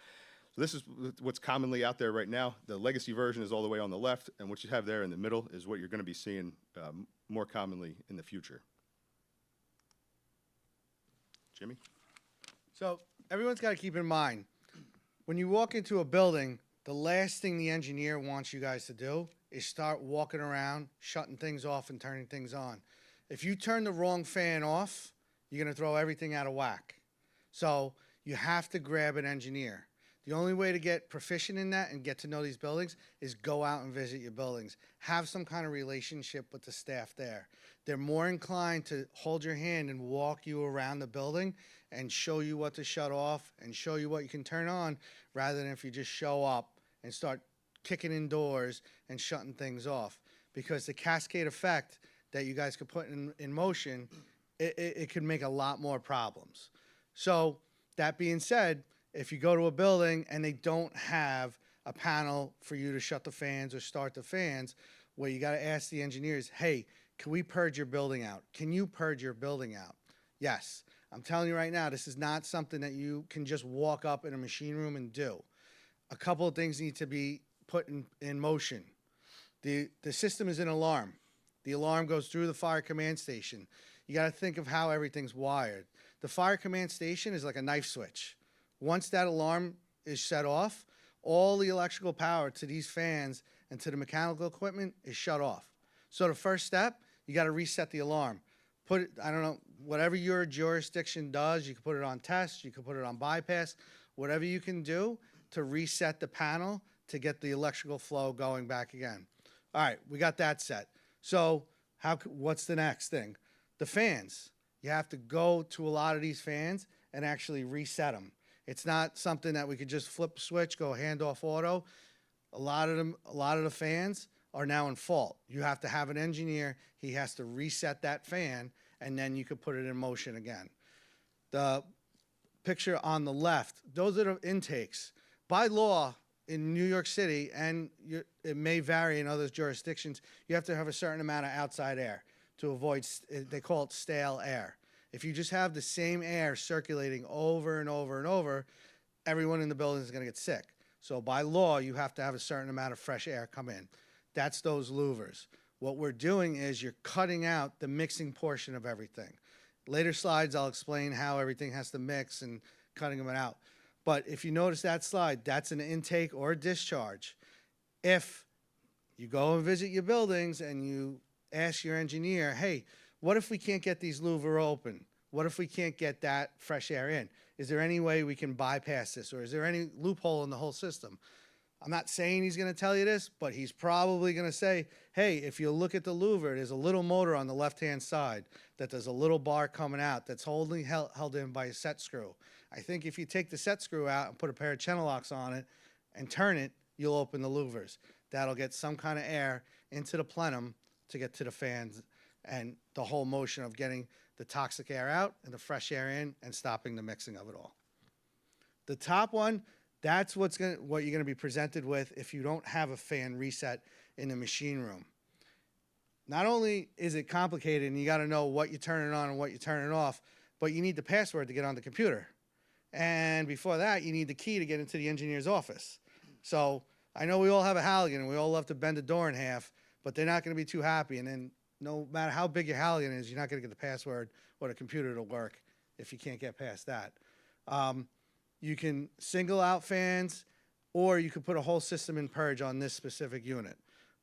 Speaker 8: So this is what's commonly out there right now. The legacy version is all the way on the left, and what you have there in the middle is what you're going to be seeing more commonly in the future. Jimmy?
Speaker 9: So everyone's got to keep in mind, when you walk into a building, the last thing the engineer wants you guys to do is start walking around, shutting things off and turning things on. If you turn the wrong fan off, you're going to throw everything out of whack. So you have to grab an engineer. The only way to get proficient in that and get to know these buildings is go out and visit your buildings. Have some kind of relationship with the staff there. They're more inclined to hold your hand and walk you around the building and show you what to shut off and show you what you can turn on, rather than if you just show up and start kicking in doors and shutting things off. Because the cascade effect that you guys could put in motion, it could make a lot more problems. So that being said, if you go to a building and they don't have a panel for you to shut the fans or start the fans, well, you got to ask the engineers, hey, can we purge your building out? Can you purge your building out? Yes. I'm telling you right now, this is not something that you can just walk up in a machine room and do. A couple of things need to be put in motion. The system is an alarm. The alarm goes through the fire command station. You got to think of how everything's wired. The fire command station is like a knife switch. Once that alarm is set off, all the electrical power to these fans and to the mechanical equipment is shut off. So the first step, you got to reset the alarm. Put it, I don't know, whatever your jurisdiction does, you can put it on test, you can put it on bypass, whatever you can do to reset the panel to get the electrical flow going back again. All right, we got that set. So what's the next thing? The fans. You have to go to a lot of these fans and actually reset them. It's not something that we could just flip a switch, go hand off auto. A lot of the fans are now in fault. You have to have an engineer. He has to reset that fan, and then you could put it in motion again. The picture on the left, those are the intakes. By law in New York City, and it may vary in other jurisdictions, you have to have a certain amount of outside air to avoid, they call it stale air. If you just have the same air circulating over and over and over, everyone in the building is going to get sick. So by law, you have to have a certain amount of fresh air come in. That's those louvers. What we're doing is you're cutting out the mixing portion of everything. Later slides, I'll explain how everything has to mix and cutting them out. But if you notice that slide, that's an intake or a discharge. if you go and visit your buildings and you ask your engineer, hey, what if we can't get these louver open? What if we can't get that fresh air in? Is there any way we can bypass this? Or is there any loophole in the whole system? I'm not saying he's going to tell you this, but he's probably going to say, hey, if you look at the louver, there's a little motor on the left-hand side that there's a little bar coming out that's held in by a set screw. I think if you take the set screw out and put a pair of channel locks on it and turn it, you'll open the louvers. That'll get some kind of air into the plenum to get to the fans and the whole motion of getting the toxic air out and the fresh air in and stopping the mixing of it all. The top one, that's what you're going to be presented with if you don't have a fan reset in the machine room. Not only is it complicated and you got to know what you're turning on and what you're turning off, but you need the password to get on the computer. And before that, you need the key to get into the engineer's office. So I know we all have a Halligan and we all love to bend a door in half, but they're not going to be too happy. And then no matter how big your Halligan is, you're not going to get the password or the computer to work if you can't get past that. You can single out fans, or you could put a whole system in purge on this specific unit.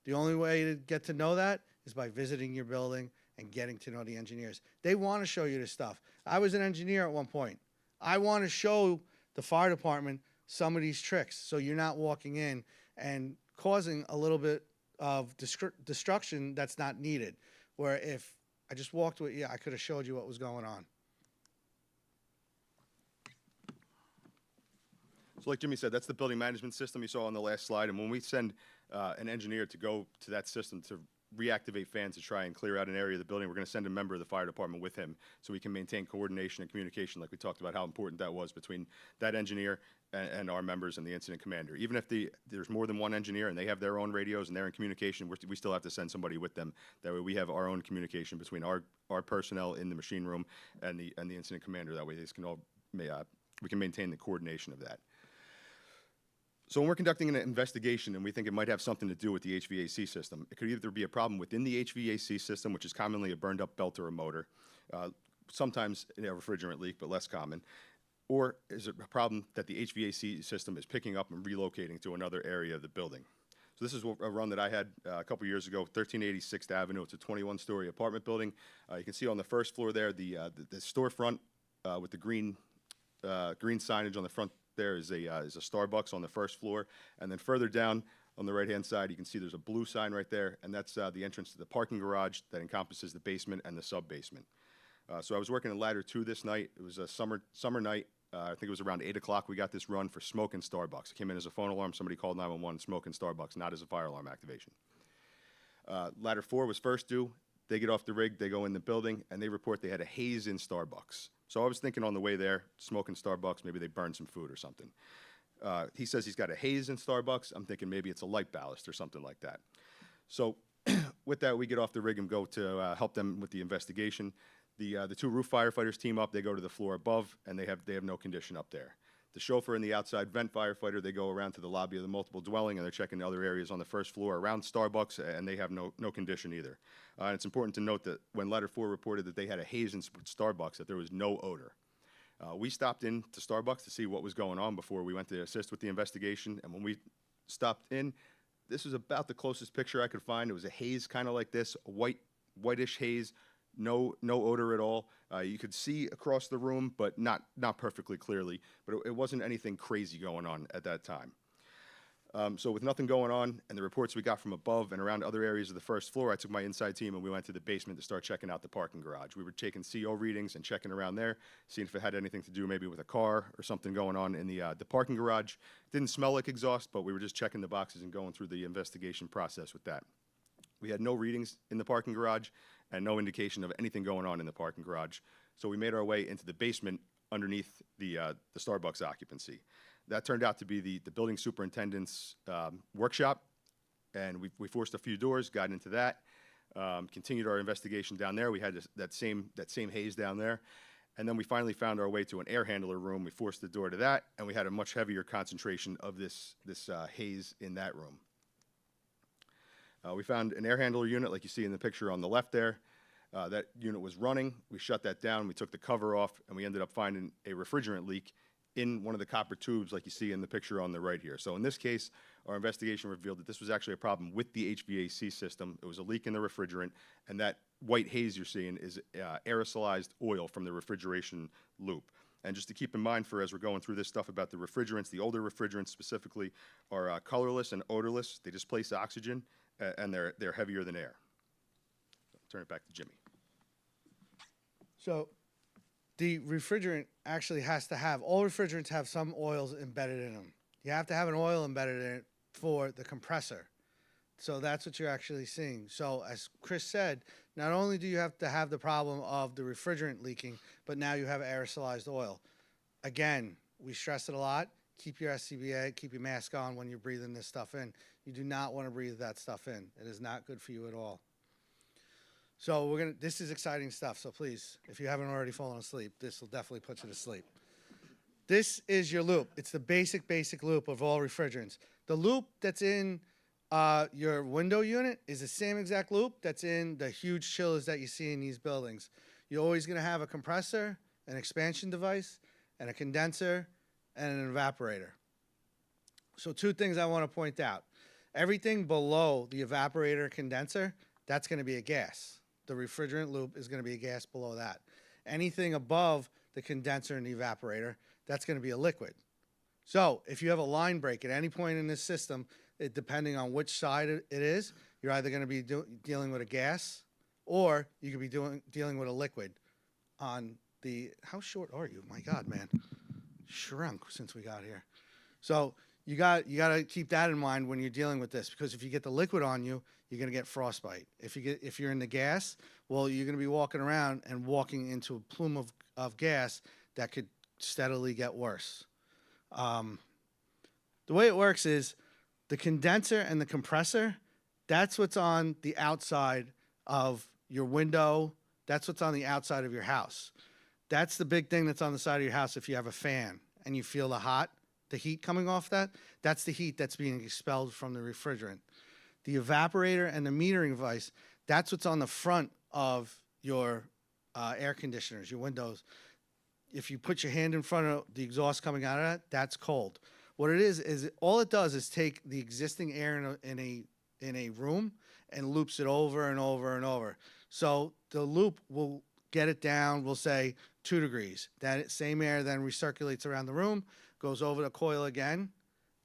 Speaker 9: The only way to get to know that is by visiting your building and getting to know the engineers. They want to show you this stuff. I was an engineer at one point. I want to show the fire department some of these tricks so you're not walking in and causing a little bit of destruction that's not needed. Where if I just walked with you, I could have showed you what was going on.
Speaker 8: So like Jimmy said, that's the building management system you saw on the last slide. And when we send an engineer to go to that system to reactivate fans to try and clear out an area of the building, we're going to send a member of the fire department with him so we can maintain coordination and communication, like we talked about how important that was between that engineer and our members and the incident commander. Even if there's more than one engineer and they have their own radios and they're in communication, we still have to send somebody with them. That way we have our own communication between our personnel in the machine room and the incident commander. That way we can maintain the coordination of that. So when we're conducting an investigation and we think it might have something to do with the HVAC system, it could either be a problem within the HVAC system, which is commonly a burned up belt or a motor, sometimes a refrigerant leak, but less common, or is it a problem that the HVAC system is picking up and relocating to another area of the building? So this is a run that I had a couple years ago, 1386th Avenue. It's a 21-story apartment building. You can see on the first floor there, the storefront with the green signage on the front. There is a Starbucks on the first floor, and then further down on the right-hand side, you can see there's a blue sign right there, and that's the entrance to the parking garage that encompasses the basement and the sub-basement. So I was working in ladder 2 this night. It was a summer night. I think it was around 8 o'clock. We got this run for smoke and Starbucks. It came in as a phone alarm. Somebody called 911, smoke and Starbucks, not as a fire alarm activation. Ladder 4 was first due. They get off the rig, they go in the building, and they report they had a haze in Starbucks. So I was thinking on the way there, smoking Starbucks, maybe they burned some food or something. He says he's got a haze in Starbucks. I'm thinking maybe it's a light ballast or something like that. So with that, we get off the rig and go to help them with the investigation. The 2 roof firefighters team up. They go to the floor above, and they have no condition up there. The chauffeur and the outside vent firefighter, they go around to the lobby of the multiple dwelling, and they're checking other areas on the first floor around Starbucks, and they have no condition either. And it's important to note that when Ladder 4 reported that they had a haze in Starbucks, that there was no odor. We stopped in to Starbucks to see what was going on before we went to assist with the investigation, and when we stopped in, this was about the closest picture I could find. It was a haze kind of like this, a whitish haze, no odor at all. You could see across the room, but not perfectly clearly. But it wasn't anything crazy going on at that time. So with nothing going on and the reports we got from above and around other areas of the first floor, I took my inside team and we went to the basement to start checking out the parking garage. We were taking CO readings and checking around there, seeing if it had anything to do maybe with a car or something going on in the parking garage. It didn't smell like exhaust, but we were just checking the boxes and going through the investigation process with that. We had no readings in the parking garage and no indication of anything going on in the parking garage. So we made our way into the basement underneath the Starbucks occupancy. That turned out to be the building superintendent's workshop, and we forced a few doors, got into that, continued our investigation down there. We had that same haze down there, and then we finally found our way to an air handler room. We forced the door to that, and we had a much heavier concentration of this haze in that room. We found an air handler unit, like you see in the picture on the left there. That unit was running. We shut that down. We took the cover off, and we ended up finding a refrigerant leak in one of the copper tubes like you see in the picture on the right here. So in this case, our investigation revealed that this was actually a problem with the HVAC system. It was a leak in the refrigerant, and that white haze you're seeing is aerosolized oil from the refrigeration loop. And just to keep in mind for as we're going through this stuff about the refrigerants, the older refrigerants specifically are colorless and odorless. They displace oxygen, and they're heavier than air. Turn it back to Jimmy.
Speaker 9: So the refrigerant actually has to have, all refrigerants have some oils embedded in them. You have to have an oil embedded in it for the compressor. So that's what you're actually seeing. So as Chris said, not only do you have to have the problem of the refrigerant leaking, but now you have aerosolized oil. Again, we stress it a lot. Keep your SCBA, keep your mask on when you're breathing this stuff in. You do not want to breathe that stuff in. It is not good for you at all. So this is exciting stuff. So please, if you haven't already fallen asleep, this will definitely put you to sleep. This is your loop. It's the basic loop of all refrigerants. The loop that's in your window unit is the same exact loop that's in the huge chillers that you see in these buildings. You're always going to have a compressor, an expansion device, and a condenser, and an evaporator. So two things I want to point out. Everything below the evaporator condenser, that's going to be a gas. The refrigerant loop is going to be a gas below that. Anything above the condenser and the evaporator, that's going to be a liquid. So if you have a line break at any point in this system, depending on which side it is, you're either going to be dealing with a gas, or you could be dealing with a liquid on the, how short are you? My God, man. Shrunk since we got here. So you got to keep that in mind when you're dealing with this, because if you get the liquid on you, you're going to get frostbite. If you're in the gas, well, you're going to be walking around and walking into a plume of gas that could steadily get worse. The way it works is the condenser and the compressor, that's what's on the outside of your window. That's what's on the outside of your house. That's the big thing that's on the side of your house. If you have a fan and you feel the heat coming off that's the heat that's being expelled from the refrigerant. The evaporator and the metering device, that's what's on the front of your air conditioners, your windows. If you put your hand in front of the exhaust coming out of that, that's cold. What it is all it does is take the existing air in a room and loops it over and over and over. So the loop will get it down, we'll say 2 degrees. That same air then recirculates around the room, goes over the coil again,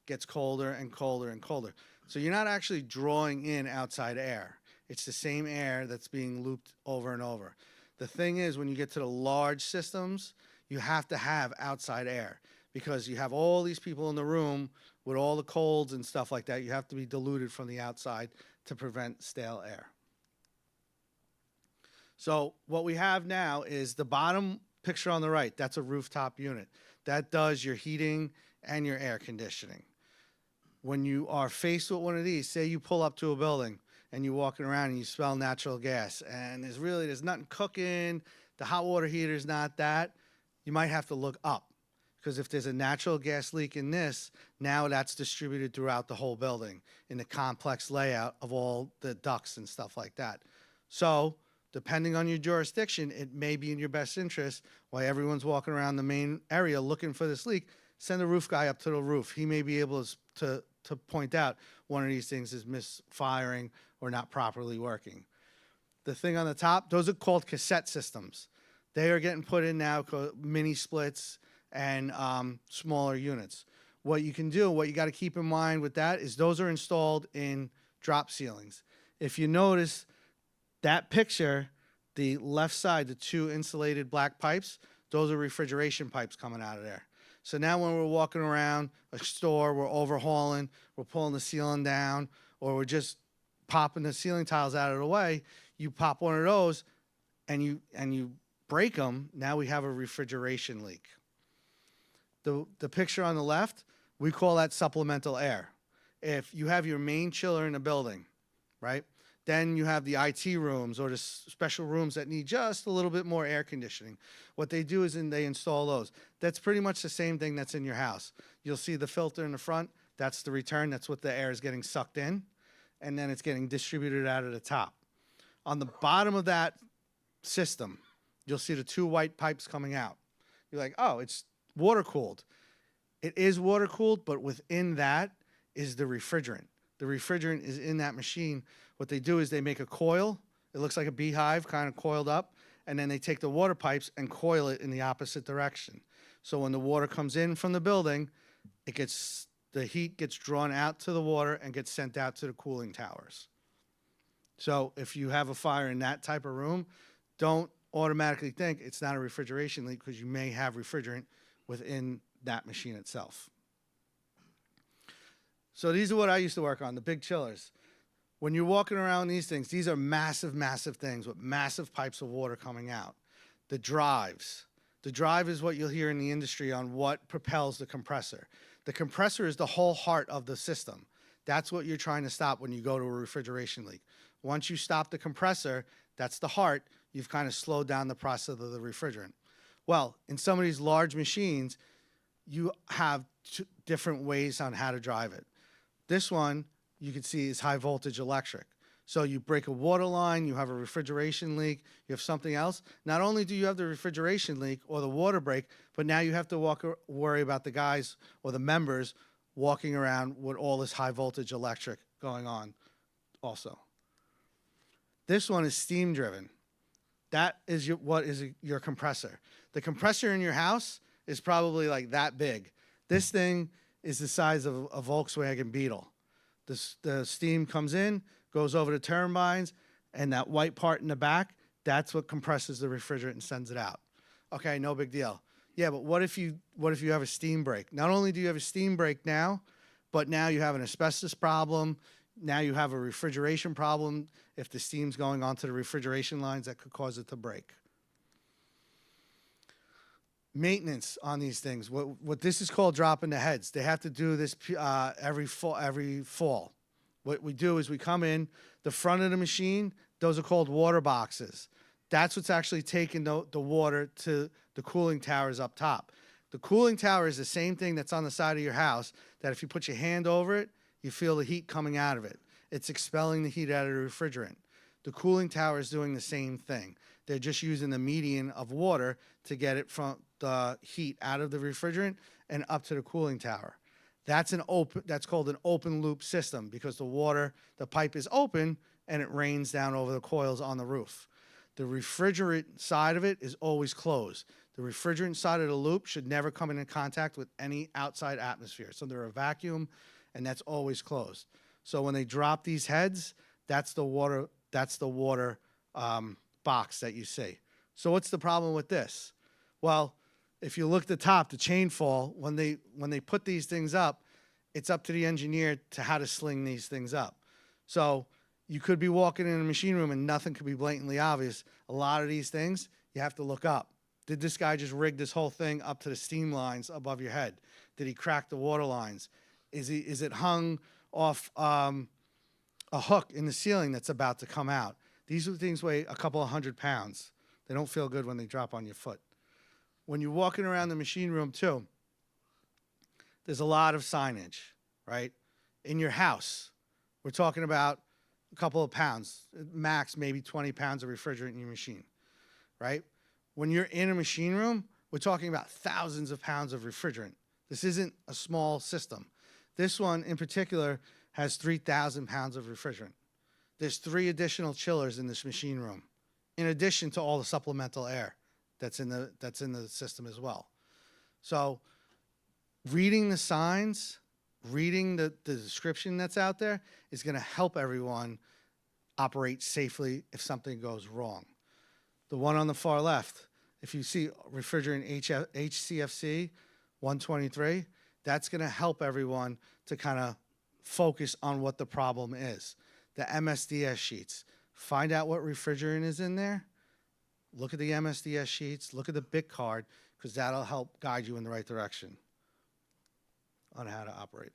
Speaker 9: gets colder and colder and colder. So you're not actually drawing in outside air. It's the same air that's being looped over and over. The thing is, when you get to the large systems, you have to have outside air, because you have all these people in the room with all the colds and stuff like that. You have to be diluted from the outside to prevent stale air. So what we have now is the bottom picture on the right. That's a rooftop unit. That does your heating and your air conditioning. When you are faced with one of these, say you pull up to a building and you're walking around and you smell natural gas, and there's nothing cooking, the hot water heater's not that, you might have to look up. Because if there's a natural gas leak in this, now that's distributed throughout the whole building in the complex layout of all the ducts and stuff like that. So depending on your jurisdiction, it may be in your best interest, while everyone's walking around the main area looking for this leak, send the roof guy up to the roof. He may be able to point out one of these things is misfiring or not properly working. The thing on the top, those are called cassette systems. They are getting put in now, mini splits and smaller units. What you can do, what you got to keep in mind with that is those are installed in drop ceilings. If you notice that picture, the left side, the 2 insulated black pipes, those are refrigeration pipes coming out of there. So now when we're walking around a store, we're overhauling, we're pulling the ceiling down, or we're just popping the ceiling tiles out of the way, you pop one of those and you break them, now we have a refrigeration leak. The picture on the left, we call that supplemental air. If you have your main chiller in a building, right, then you have the IT rooms or the special rooms that need just a little bit more air conditioning. What they do is they install those. That's pretty much the same thing that's in your house. You'll see the filter in the front. That's the return. That's what the air is getting sucked in, and then it's getting distributed out of the top. On the bottom of that system, you'll see the 2 white pipes coming out. You're like, oh, it's water cooled. It is water cooled, but within that is the refrigerant. The refrigerant is in that machine. What they do is they make a coil. It looks like a beehive, kind of coiled up, and then they take the water pipes and coil it in the opposite direction. So when the water comes in from the building, the heat gets drawn out to the water and gets sent out to the cooling towers. So if you have a fire in that type of room, don't automatically think it's not a refrigeration leak, because you may have refrigerant within that machine itself. So these are what I used to work on, the big chillers. When you're walking around these things, these are massive, massive things with massive pipes of water coming out. The drives. The drive is what you'll hear in the industry on what propels the compressor. The compressor is the whole heart of the system. That's what you're trying to stop when you go to a refrigeration leak. Once you stop the compressor, that's the heart, you've kind of slowed down the process of the refrigerant. Well, in some of these large machines, you have different ways on how to drive it. This one, you can see, is high voltage electric. So you break a water line, you have a refrigeration leak, you have something else. Not only do you have the refrigeration leak or the water break, but now you have to worry about the guys or the members walking around with all this high voltage electric going on also. This one is steam driven. That is what is your compressor. The compressor in your house is probably like that big. This thing is the size of a Volkswagen Beetle. The steam comes in, goes over the turbines, and that white part in the back, that's what compresses the refrigerant and sends it out. Okay, no big deal. Yeah, but what if you have a steam break? Not only do you have a steam break now, but now you have an asbestos problem. Now you have a refrigeration problem. If the steam's going onto the refrigeration lines, that could cause it to break. Maintenance on these things. What this is called dropping the heads. They have to do this every fall. What we do is we come in, the front of the machine, those are called water boxes. That's what's actually taking the water to the cooling towers up top. The cooling tower is the same thing that's on the side of your house, that if you put your hand over it, you feel the heat coming out of it. It's expelling the heat out of the refrigerant. The cooling tower is doing the same thing. They're just using the median of water to get it from the heat out of the refrigerant and up to the cooling tower. That's called an open loop system, because the pipe is open and it rains down over the coils on the roof. The refrigerant side of it is always closed. The refrigerant side of the loop should never come into contact with any outside atmosphere. So they're a vacuum, and that's always closed. So when they drop these heads, that's the water box that you see. So what's the problem with this? Well, if you look at the top, the chain fall, when they put these things up, it's up to the engineer to how to sling these things up. So you could be walking in a machine room and nothing could be blatantly obvious. A lot of these things, you have to look up. Did this guy just rig this whole thing up to the steam lines above your head? Did he crack the water lines? Is it hung off a hook in the ceiling that's about to come out? These things weigh a couple of 100 pounds. They don't feel good when they drop on your foot. When you're walking around the machine room too, there's a lot of signage, right? In your house, we're talking about a couple of pounds, max maybe 20 pounds of refrigerant in your machine, right? When you're in a machine room, we're talking about thousands of pounds of refrigerant. This isn't a small system. This one in particular has 3,000 pounds of refrigerant. There's 3 additional chillers in this machine room, in addition to all the supplemental air that's in the system as well. So reading the signs, reading the description that's out there is going to help everyone operate safely if something goes wrong. The one on the far left, if you see refrigerant HCFC 123, that's going to help everyone to kind of focus on what the problem is. The MSDS sheets, find out what refrigerant is in there. Look at the MSDS sheets, look at the BIC card, because that'll help guide you in the right direction on how to operate.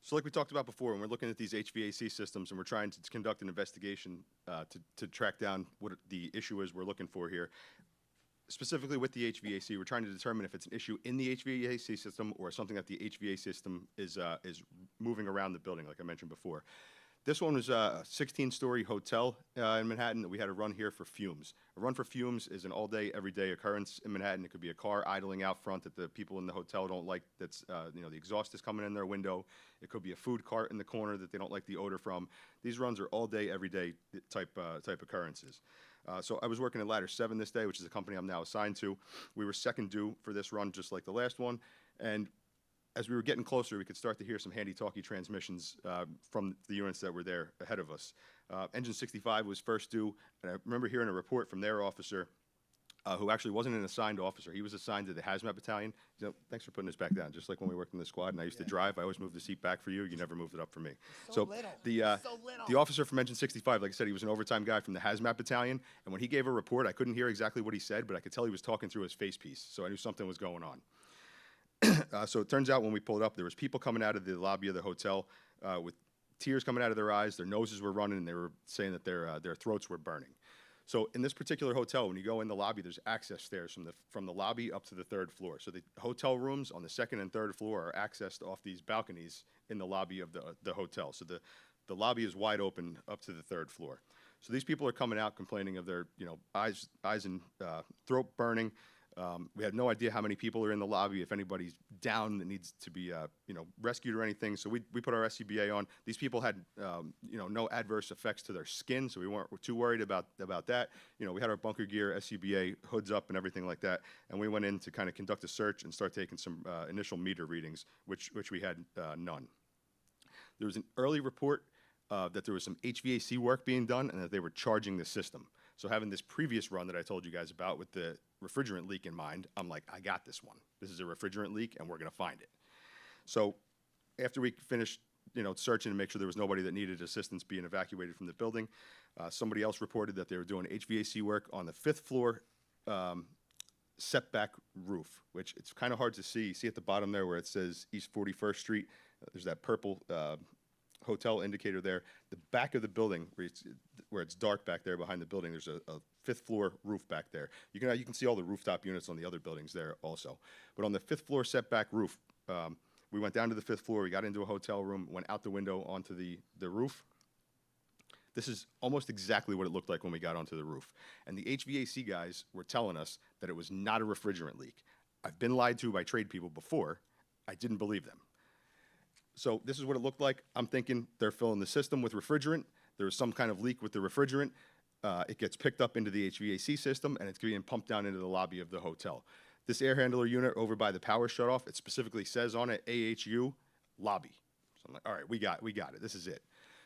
Speaker 8: So like we talked about before, when we're looking at these HVAC systems and we're trying to conduct an investigation to track down what the issue is we're looking for here, specifically with the HVAC, we're trying to determine if it's an issue in the HVAC system or something that the HVAC system is moving around the building, like I mentioned before. This one was a 16-story hotel in Manhattan that we had to run here for fumes. A run for fumes is an all-day, everyday occurrence in Manhattan. It could be a car idling out front that the people in the hotel don't like. That's the exhaust is coming in their window. It could be a food cart in the corner that they don't like the odor from. These runs are all-day, everyday type occurrences. So I was working at Ladder 7 this day, which is a company I'm now assigned to. We were second due for this run, just like the last one, and as we were getting closer, we could start to hear some handy-talkie transmissions from the units that were there ahead of us. Engine 65 was first due, and I remember hearing a report from their officer, who actually wasn't an assigned officer. He was assigned to the hazmat battalion. Thanks for putting this back down. Just like when we worked in the squad, and I used to drive, I always moved the seat back for you. You never moved it up for me. So the officer from Engine 65, like I said, he was an overtime guy from the hazmat battalion, and when he gave a report, I couldn't hear exactly what he said, but I could tell he was talking through his face piece, so I knew something was going on. So it turns out when we pulled up, there was people coming out of the lobby of the hotel with tears coming out of their eyes, their noses were running, and they were saying that their throats were burning. So in this particular hotel, when you go in the lobby, there's access stairs from the lobby up to the 3rd floor. So the hotel rooms on the 2nd and 3rd floor are accessed off these balconies in the lobby of the hotel. So the lobby is wide open up to the 3rd floor. So these people are coming out complaining of their eyes and throat burning. We had no idea how many people are in the lobby, if anybody's down that needs to be, rescued or anything. So we put our SCBA on. These people had, no adverse effects to their skin, so we weren't too worried about that. We had our bunker gear, SCBA, hoods up and everything like that, and we went in to kind of conduct a search and start taking some initial meter readings, which we had none. There was an early report that there was some HVAC work being done and that they were charging the system. So having this previous run that I told you guys about with the refrigerant leak in mind, I'm like, I got this one. This is a refrigerant leak, and we're going to find it. So after we finished, searching to make sure there was nobody that needed assistance being evacuated from the building, somebody else reported that they were doing HVAC work on the 5th floor setback roof, which it's kind of hard to see. See at the bottom there where it says East 41st Street, there's that purple hotel indicator there. The back of the building, where it's dark back there behind the building, there's a 5th floor roof back there. You can see all the rooftop units on the other buildings there also. But on the 5th floor setback roof, we went down to the 5th floor, we got into a hotel room, went out the window onto the roof. This is almost exactly what it looked like when we got onto the roof. And the HVAC guys were telling us that it was not a refrigerant leak. I've been lied to by trade people before. I didn't believe them. So this is what it looked like. I'm thinking they're filling the system with refrigerant. There was some kind of leak with the refrigerant. It gets picked up into the HVAC system, and it's being pumped down into the lobby of the hotel. This air handler unit over by the power shutoff, it specifically says on it, AHU, lobby. So I'm like, all right, we got it. This is it.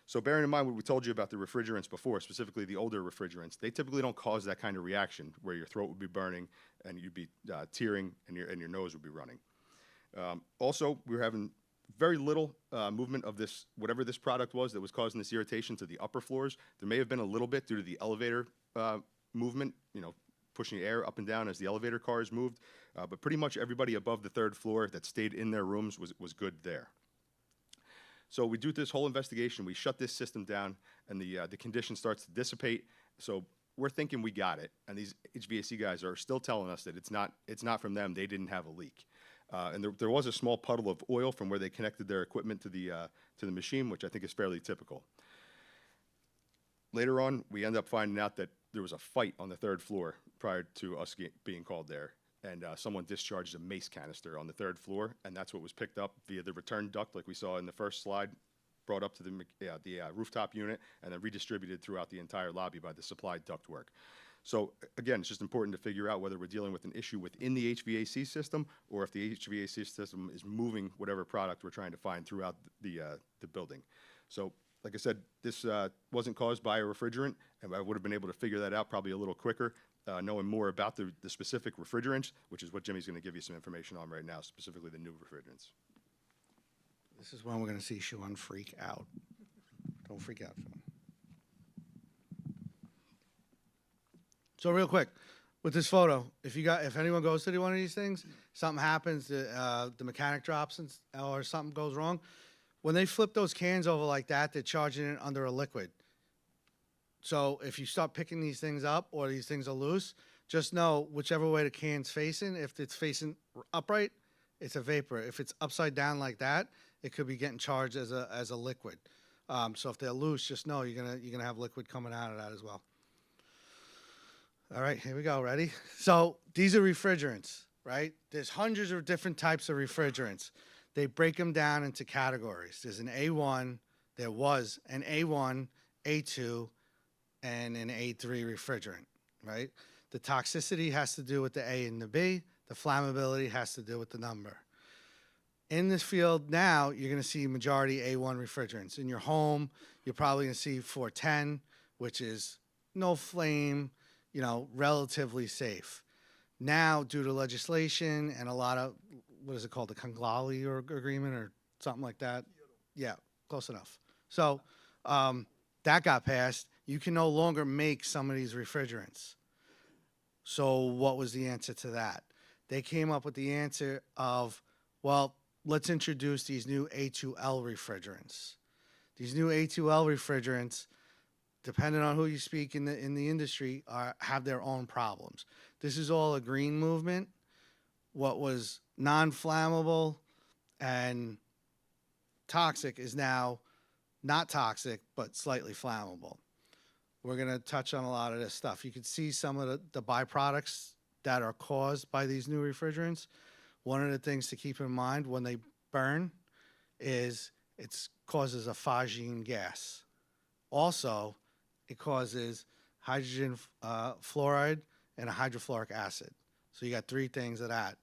Speaker 8: So bearing in mind what we told you about the refrigerants before, specifically the older refrigerants, they typically don't cause that kind of reaction where your throat would be burning and you'd be tearing and your nose would be running. Also, we were having very little movement of this, whatever this product was that was causing this irritation to the upper floors. There may have been a little bit due to the elevator movement, pushing air up and down as the elevator cars moved. But pretty much everybody above the 3rd floor that stayed in their rooms was good there. So we do this whole investigation. We shut this system down, and the condition starts to dissipate. So we're thinking we got it, and these HVAC guys are still telling us that it's not from them. They didn't have a leak. And there was a small puddle of oil from where they connected their equipment to the machine, which I think is fairly typical. Later on, we end up finding out that there was a fight on the 3rd floor prior to us being called there, and someone discharged a mace canister on the 3rd floor, and that's what was picked up via the return duct, like we saw in the first slide, brought up to the rooftop unit, and then redistributed throughout the entire lobby by the supply ductwork. So again, it's just important to figure out whether we're dealing with an issue within the HVAC system or if the HVAC system is moving whatever product we're trying to find throughout the building. So like I said, this wasn't caused by a refrigerant, and I would have been able to figure that out probably a little quicker, knowing more about the specific refrigerants, which is what Jimmy's going to give you some information on right now, specifically the new refrigerants.
Speaker 9: This is when we're going to see Sean freak out. Don't freak out, Sean. So real quick, with this photo, if anyone goes to one of these things, something happens, the mechanic drops or something goes wrong, when they flip those cans over like that, they're charging it under a liquid. So if you start picking these things up or these things are loose, just know whichever way the can's facing, if it's facing upright, it's a vapor. If it's upside down like that, it could be getting charged as a liquid. So if they're loose, just know you're gonna have liquid coming out of that as well. All right, here we go. Ready? So these are refrigerants, right? There's hundreds of different types of refrigerants. They break them down into categories. There's an A1, there was an A1, A2, and an A3 refrigerant, right? The toxicity has to do with the A and the B. The flammability has to do with the number. In this field now, you're going to see majority A1 refrigerants. In your home, you're probably going to see 410, which is no flame, you know, relatively safe. Now, due to legislation and a lot of, what is it called, the Conglali or agreement or something like that? Yeah, close enough. So that got passed. You can no longer make some of these refrigerants. So what was the answer to that? They came up with the answer of, well, let's introduce these new A2L refrigerants. These new A2L refrigerants, depending on who you speak in the industry, have their own problems. This is all a green movement. What was non-flammable and toxic is now not toxic, but slightly flammable. We're going to touch on a lot of this stuff. You can see some of the byproducts that are caused by these new refrigerants. One of the things to keep in mind when they burn is it causes a phosgene gas. Also, it causes hydrogen fluoride and a hydrofluoric acid. So you got three things of that.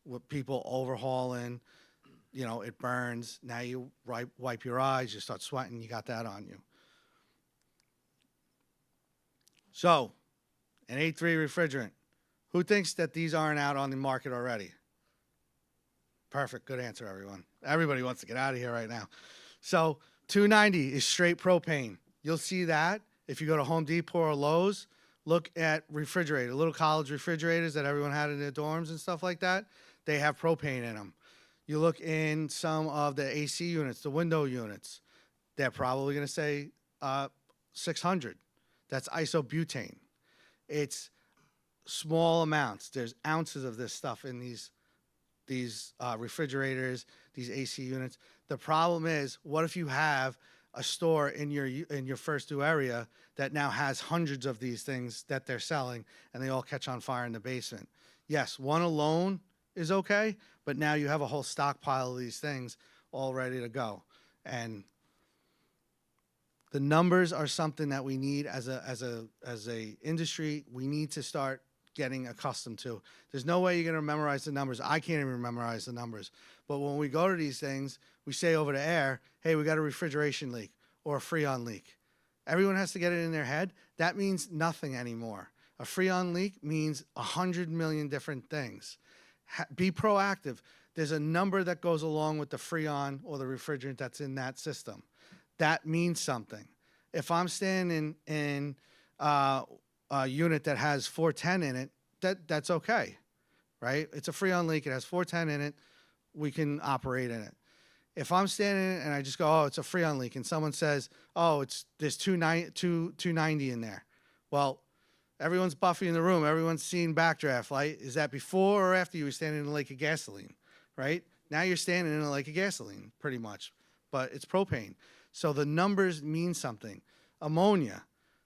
Speaker 9: With people overhauling, you know, it burns. Now you wipe your eyes, you start sweating, you got that on you. So, an A3 refrigerant. Who thinks that these aren't out on the market already? Perfect. Good answer, everyone. Everybody wants to get out of here right now. So, 290 is straight propane. You'll see that if you go to Home Depot or Lowe's. Look at refrigerator, little college refrigerators that everyone had in their dorms and stuff like that. They have propane in them. You look in some of the AC units, the window units. They're probably going to say 600. That's isobutane. It's small amounts. There's ounces of this stuff in these refrigerators, these AC units. The problem is, what if you have a store in your first due area that now has hundreds of these things that they're selling, and they all catch on fire in the basement? Yes, one alone is okay, but now you have a whole stockpile of these things all ready to go. And the numbers are something that we need as a industry. We need to start getting accustomed to. There's no way you're going to memorize the numbers. I can't even memorize the numbers. But when we go to these things, we say over the air, hey, we got a refrigeration leak or a Freon leak. Everyone has to get it in their head. That means nothing anymore. A Freon leak means 100 million different things. Be proactive. There's a number that goes along with the Freon or the refrigerant that's in that system. That means something. If I'm standing in a unit that has 410 in it, that's okay, right? It's a Freon leak. It has 410 in it. We can operate in it. If I'm standing and I just go, oh, it's a Freon leak, and someone says, oh, there's 290 in there. Well, everyone's Buffy in the room. Everyone's seen Backdraft, right? Is that before or after you were standing in a lake of gasoline, right? Now you're standing in a lake of gasoline, pretty much, but it's propane. So the numbers mean something. Ammonia.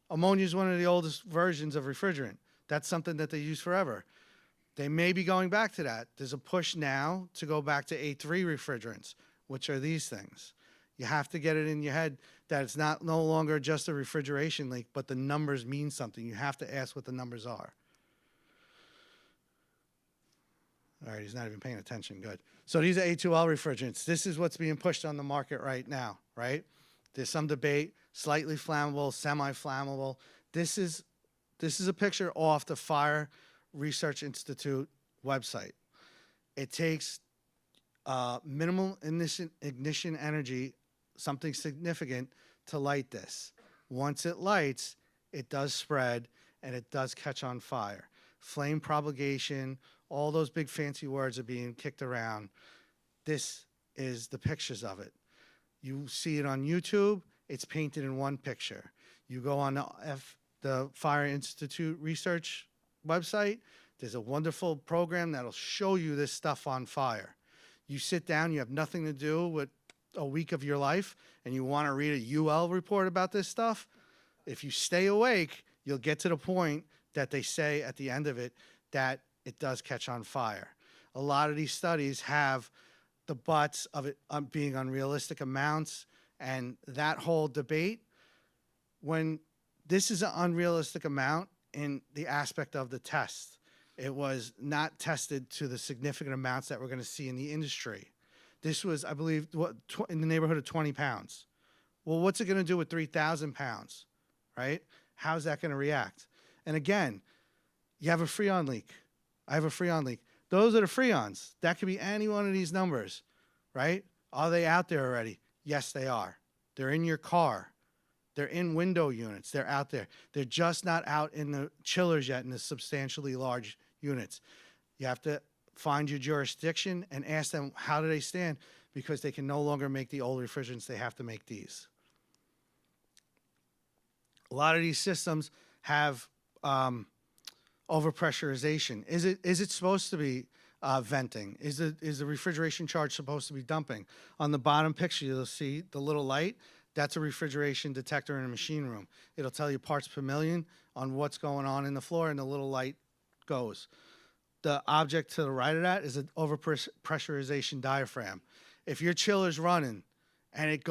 Speaker 9: Ammonia is one of the oldest versions of refrigerant. That's something that they use forever. They may be going back to that. There's a push now to go back to A3 refrigerants, which are these things. You have to get it in your head that it's no longer just a refrigeration leak, but the numbers mean something. You have to ask what the numbers are. All right, he's not even paying attention. Good. So these are A2L refrigerants. This is what's being pushed on the market right now, right? There's some debate, slightly flammable, semi-flammable. This is a picture off the Fire Research Institute website. It takes minimal ignition energy, something significant, to light this. Once it lights, it does spread and it does catch on fire. Flame propagation, all those big fancy words are being kicked around. This is the pictures of it. You see it on YouTube, it's painted in one picture. You go on the Fire Institute research website, there's a wonderful program that'll show you this stuff on fire. You sit down, you have nothing to do with a week of your life and you want to read a UL report about this stuff, if you stay awake, you'll get to the point that they say at the end of it that it does catch on fire. A lot of these studies have the butts of it being unrealistic amounts, and that whole debate, when this is an unrealistic amount in the aspect of the test, it was not tested to the significant amounts that we're going to see in the industry. This was, I believe, in the neighborhood of 20 pounds. Well, what's it going to do with 3,000 pounds, right? How's that going to react? And again, you have a Freon leak. I have a Freon leak. Those are the Freons. That could be any one of these numbers, right? Are they out there already? Yes, they are. They're in your car. They're in window units. They're out there. They're just not out in the chillers yet in the substantially large units. You have to find your jurisdiction and ask them how do they stand, because they can no longer make the old refrigerants. They have to make these. A lot of these systems have overpressurization. Is it supposed to be venting? Is the refrigeration charge supposed to be dumping? On the bottom picture, you'll see the little light. That's a refrigeration detector in a machine room. It'll tell you parts per million on what's going on in the floor, and the little light goes. The object to the right of that is an overpressurization diaphragm. If your chiller's running and it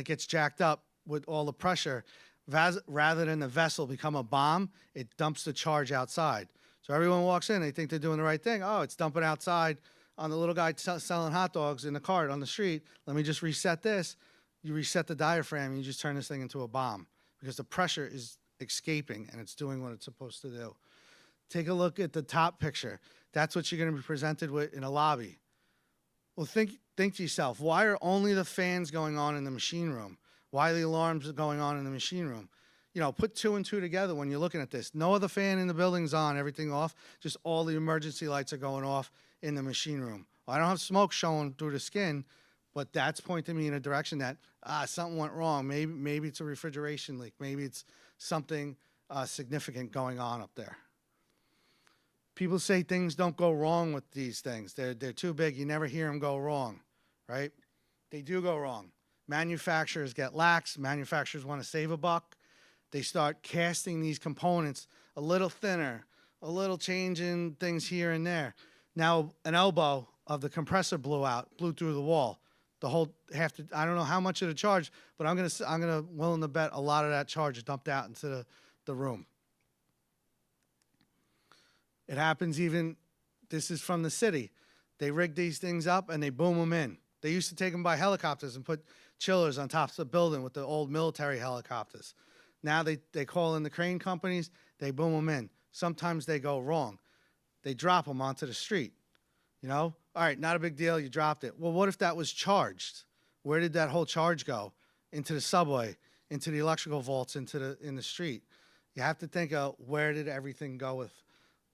Speaker 9: gets jacked up with all the pressure, rather than the vessel become a bomb, it dumps the charge outside. So everyone walks in, they think they're doing the right thing. Oh, it's dumping outside on the little guy selling hot dogs in the cart on the street. Let me just reset this. You reset the diaphragm, and you just turn this thing into a bomb because the pressure is escaping and it's doing what it's supposed to do. Take a look at the top picture. That's what you're going to be presented with in a lobby. Well, think to yourself, why are only the fans going on in the machine room? Why are the alarms going on in the machine room? You know, put 2 and 2 together when you're looking at this. No other fan in the building's on, everything off. Just all the emergency lights are going off in the machine room. Well, I don't have smoke showing through the skin, but that's pointing me in a direction that something went wrong. Maybe it's a refrigeration leak. Maybe it's something significant going on up there. People say things don't go wrong with these things. They're too big. You never hear them go wrong, right? They do go wrong. Manufacturers get lax. Manufacturers want to save a buck. They start casting these components a little thinner, a little changing things here and there. Now, an elbow of the compressor blew through the wall. The whole I don't know how much of the charge, but I'm gonna willing to bet a lot of that charge dumped out into the room. It happens even, this is from the city. They rig these things up and they boom them in. They used to take them by helicopters and put chillers on top of the building with the old military helicopters. Now they call in the crane companies, they boom them in. Sometimes they go wrong. They drop them onto the street, you know? All right, not a big deal, you dropped it. Well, what if that was charged? Where did that whole charge go? Into the subway, into the electrical vaults, in the street. You have to think of where did everything go with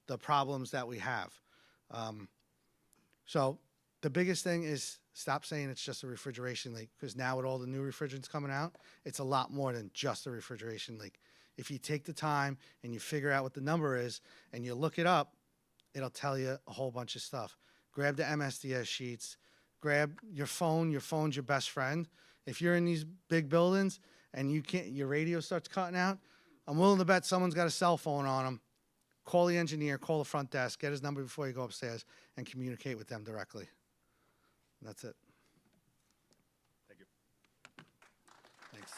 Speaker 9: the problems that we have. So the biggest thing is stop saying it's just a refrigeration leak, because now with all the new refrigerants coming out, it's a lot more than just a refrigeration leak. If you take the time and you figure out what the number is and you look it up, it'll tell you a whole bunch of stuff. Grab the MSDS sheets, grab your phone. Your phone's your best friend. If you're in these big buildings and your radio starts cutting out, I'm willing to bet someone's got a cell phone on them. Call the engineer, call the front desk, get his number before you go upstairs, and communicate with them directly. And that's it.
Speaker 8: Thank you.
Speaker 9: Thanks.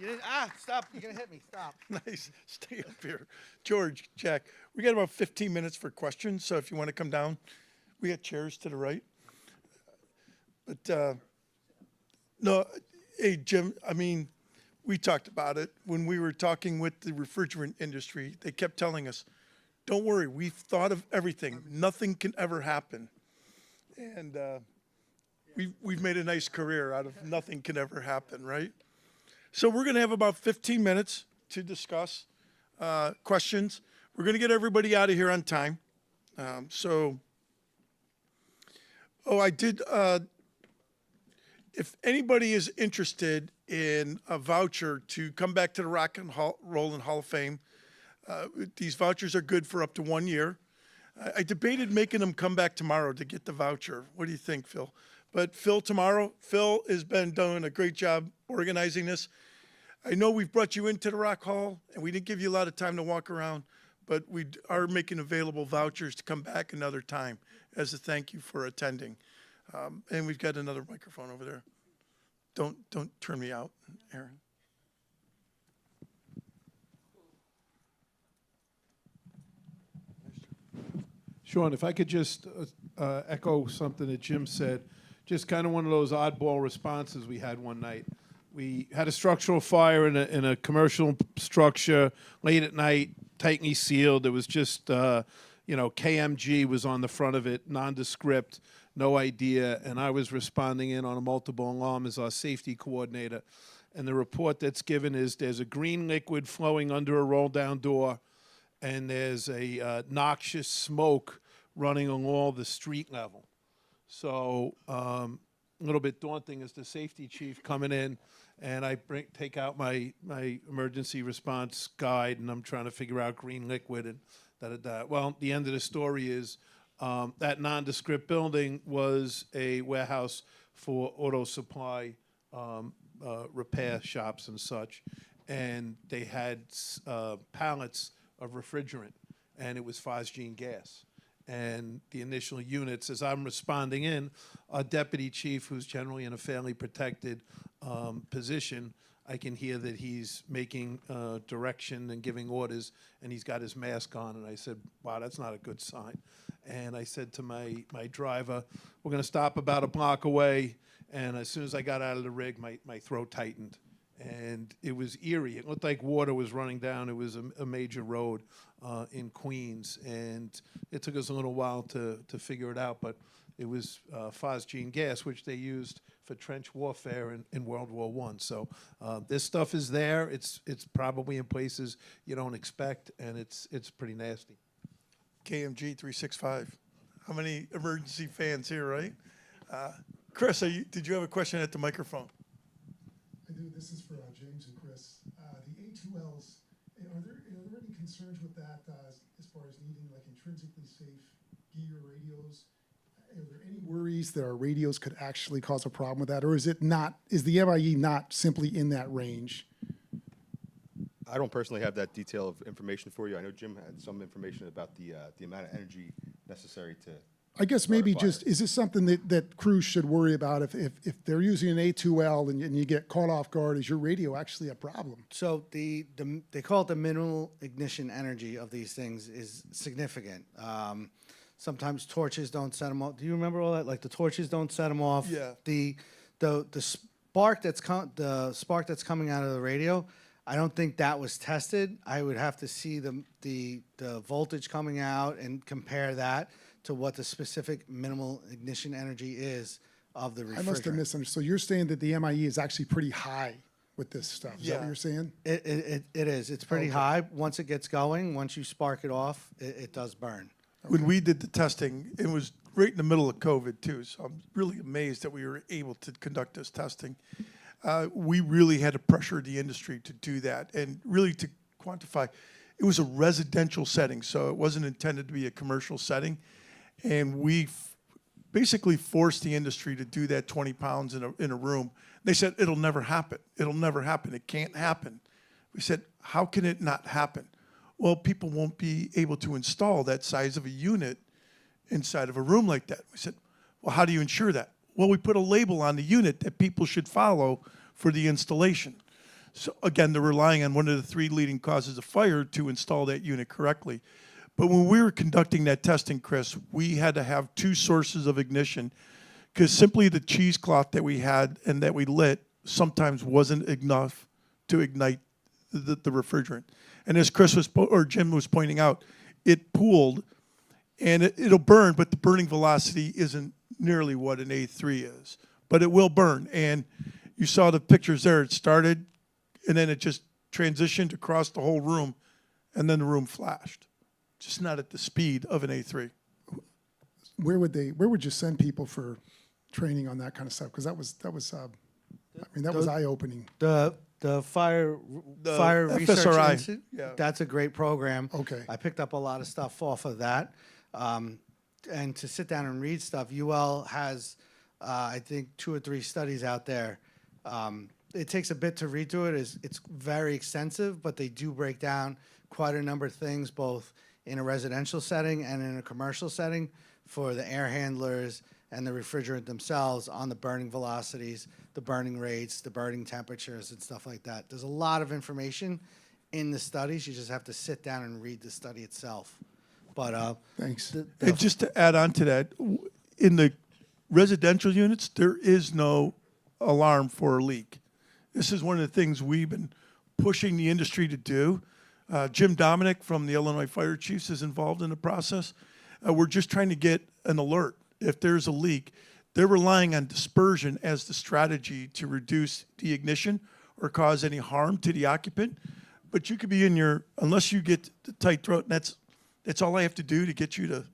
Speaker 9: You didn't, stop, you're gonna hit me, stop.
Speaker 1: Nice. Stay up here. George, Jack, we got about 15 minutes for questions, so if you want to come down, we got chairs to the right. But, no, hey, Jim, I mean, we talked about it when we were talking with the refrigerant industry. They kept telling us, don't worry, we've thought of everything. Nothing can ever happen. And we've made a nice career out of nothing can ever happen, right? So we're going to have about 15 minutes to discuss questions. We're going to get everybody out of here on time. I did, if anybody is interested in a voucher to come back to the Rock and Roll and Hall of Fame, these vouchers are good for up to 1 year. I debated making them come back tomorrow to get the voucher. What do you think, Phil? But Phil has been doing a great job organizing this. I know we've brought you into the Rock Hall, and we didn't give you a lot of time to walk around, but we are making available vouchers to come back another time as a thank you for attending. And we've got another microphone over there. Don't turn me out, Aaron.
Speaker 3: Sean, if I could just echo something that Jim said, just kind of one of those oddball responses we had one night. We had a structural fire in a commercial structure late at night, tightly sealed. It was just, KMG was on the front of it, nondescript, no idea. And I was responding in on a multiple alarm as our safety coordinator. And the report that's given is there's a green liquid flowing under a roll-down door, and there's a noxious smoke running along the street level. So a little bit daunting as the safety chief coming in, and I take out my emergency response guide, and I'm trying to figure out green liquid and da-da-da. Well, the end of the story is that nondescript building was a warehouse for auto supply repair shops and such, and they had pallets of refrigerant, and it was phosgene gas. And the initial units, as I'm responding in, our deputy chief, who's generally in a fairly protected position, I can hear that he's making direction and giving orders, and he's got his mask on. And I said, wow, that's not a good sign. And I said to my driver, we're going to stop about a block away. And as soon as I got out of the rig, my throat tightened. And it was eerie. It looked like water was running down. It was a major road in Queens. And it took us a little while to figure it out, but it was phosgene gas, which they used for trench warfare in World War I. So this stuff is there. It's probably in places you don't expect, and it's pretty nasty.
Speaker 1: KMG 365. How many emergency fans here, right? Chris, did you have a question at the microphone?
Speaker 10: I do. This is for James and Chris. The A2Ls, are there any concerns with that as far as needing like intrinsically safe gear radios? Are there any worries that our radios could actually cause a problem with that, or is it not? Is the MIE not simply in that range?
Speaker 8: I don't personally have that detail of information for you. I know Jim had some information about the amount of energy necessary to.
Speaker 10: I guess maybe just, is this something that crews should worry about if they're using an A2L and you get caught off guard? Is your radio actually a problem?
Speaker 9: So they call it the minimal ignition energy of these things is significant. Sometimes torches don't set them off. Do you remember all that? Like the torches don't set them off.
Speaker 1: Yeah.
Speaker 9: The spark that's coming out of the radio, I don't think that was tested. I would have to see the voltage coming out and compare that to what the specific minimal ignition energy is of the refrigerant.
Speaker 10: I must have misunderstood. So you're saying that the MIE is actually pretty high with this stuff. Is that
Speaker 1: Yeah.
Speaker 10: what you're saying?
Speaker 9: It is. It's pretty
Speaker 10: Okay.
Speaker 9: high. Once it gets going, once you spark it off, it does burn.
Speaker 1: When we did the testing, it was right in the middle of COVID too, so I'm really amazed that we were able to conduct this testing. We really had to pressure the industry to do that, and really to quantify. It was a residential setting, so it wasn't intended to be a commercial setting, and we basically forced the industry to do that 20 pounds in a room. They said, it'll never happen. It'll never happen. It can't happen. We said, how can it not happen? Well, people won't be able to install that size of a unit inside of a room like that. We said, well, how do you ensure that? Well, we put a label on the unit that people should follow for the installation. So again, they're relying on one of the 3 leading causes of fire to install that unit correctly. But when we were conducting that testing, Chris, we had to have 2 sources of ignition because simply the cheesecloth that we had and that we lit sometimes wasn't enough to ignite the refrigerant. And as Jim was pointing out, it pooled and it'll burn, but the burning velocity isn't nearly what an A3 is. But it will burn. And you saw the pictures there. It started and then it just transitioned across the whole room and then the room flashed. Just not at the speed of an A3.
Speaker 10: Where would you send people for training on that kind of stuff? Because that was eye-opening.
Speaker 9: The fire
Speaker 1: The
Speaker 9: research
Speaker 1: FSRI,
Speaker 9: institute.
Speaker 1: yeah.
Speaker 9: That's a great program.
Speaker 10: Okay.
Speaker 9: I picked up a lot of stuff off of that. And to sit down and read stuff, UL has, I think, 2 or 3 studies out there. It takes a bit to read through it. It's very extensive, but they do break down quite a number of things, both in a residential setting and in a commercial setting for the air handlers and the refrigerant themselves on the burning velocities, the burning rates, the burning temperatures, and stuff like that. There's a lot of information in the studies. You just have to sit down and read the study itself. But
Speaker 1: Thanks. And just to add on to that, in the residential units, there is no alarm for a leak. This is one of the things we've been pushing the industry to do. Jim Dominic from the Illinois Fire Chiefs is involved in the process. We're just trying to get an alert. If there's a leak, they're relying on dispersion as the strategy to reduce the ignition or cause any harm to the occupant. But you could be in your, unless you get the tight throat, and that's all I have to do to get you to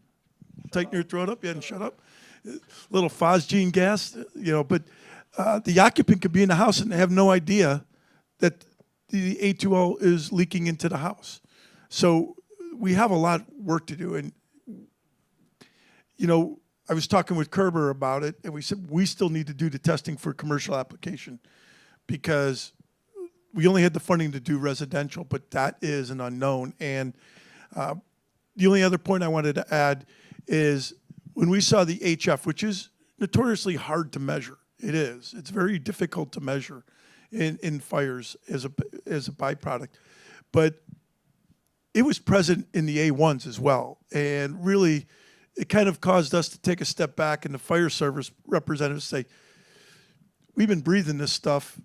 Speaker 1: tighten your throat up, and shut up. Little phosgene gas, but the occupant could be in the house and have no idea that the A2L is leaking into the house. So we have a lot of work to do. And, I was talking with Kerber about it, and we said we still need to do the testing for commercial application because we only had the funding to do residential, but that is an unknown. And the only other point I wanted to add is when we saw the HF, which is notoriously hard to measure, it's very difficult to measure in fires as a byproduct, but it was present in the A1s as well. And really, it kind of caused us to take a step back, and the fire service representatives say, we've been breathing this stuff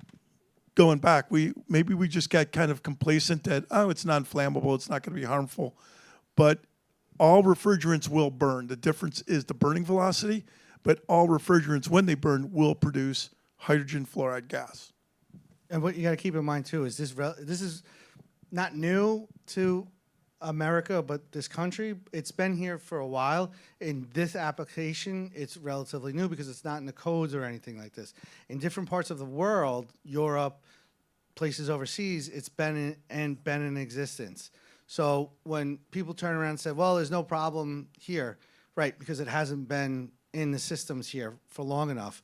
Speaker 1: going back. Maybe we just got kind of complacent that, it's non-flammable, it's not going to be harmful. But all refrigerants will burn. The difference is the burning velocity, but all refrigerants, when they burn, will produce hydrogen fluoride gas.
Speaker 9: And what you got to keep in mind too is this is not new to America, but this country. It's been here for a while. In this application, it's relatively new because it's not in the codes or anything like this. In different parts of the world, Europe, places overseas, it's been in existence. So when people turn around and say, well, there's no problem here, right, because it hasn't been in the systems here for long enough.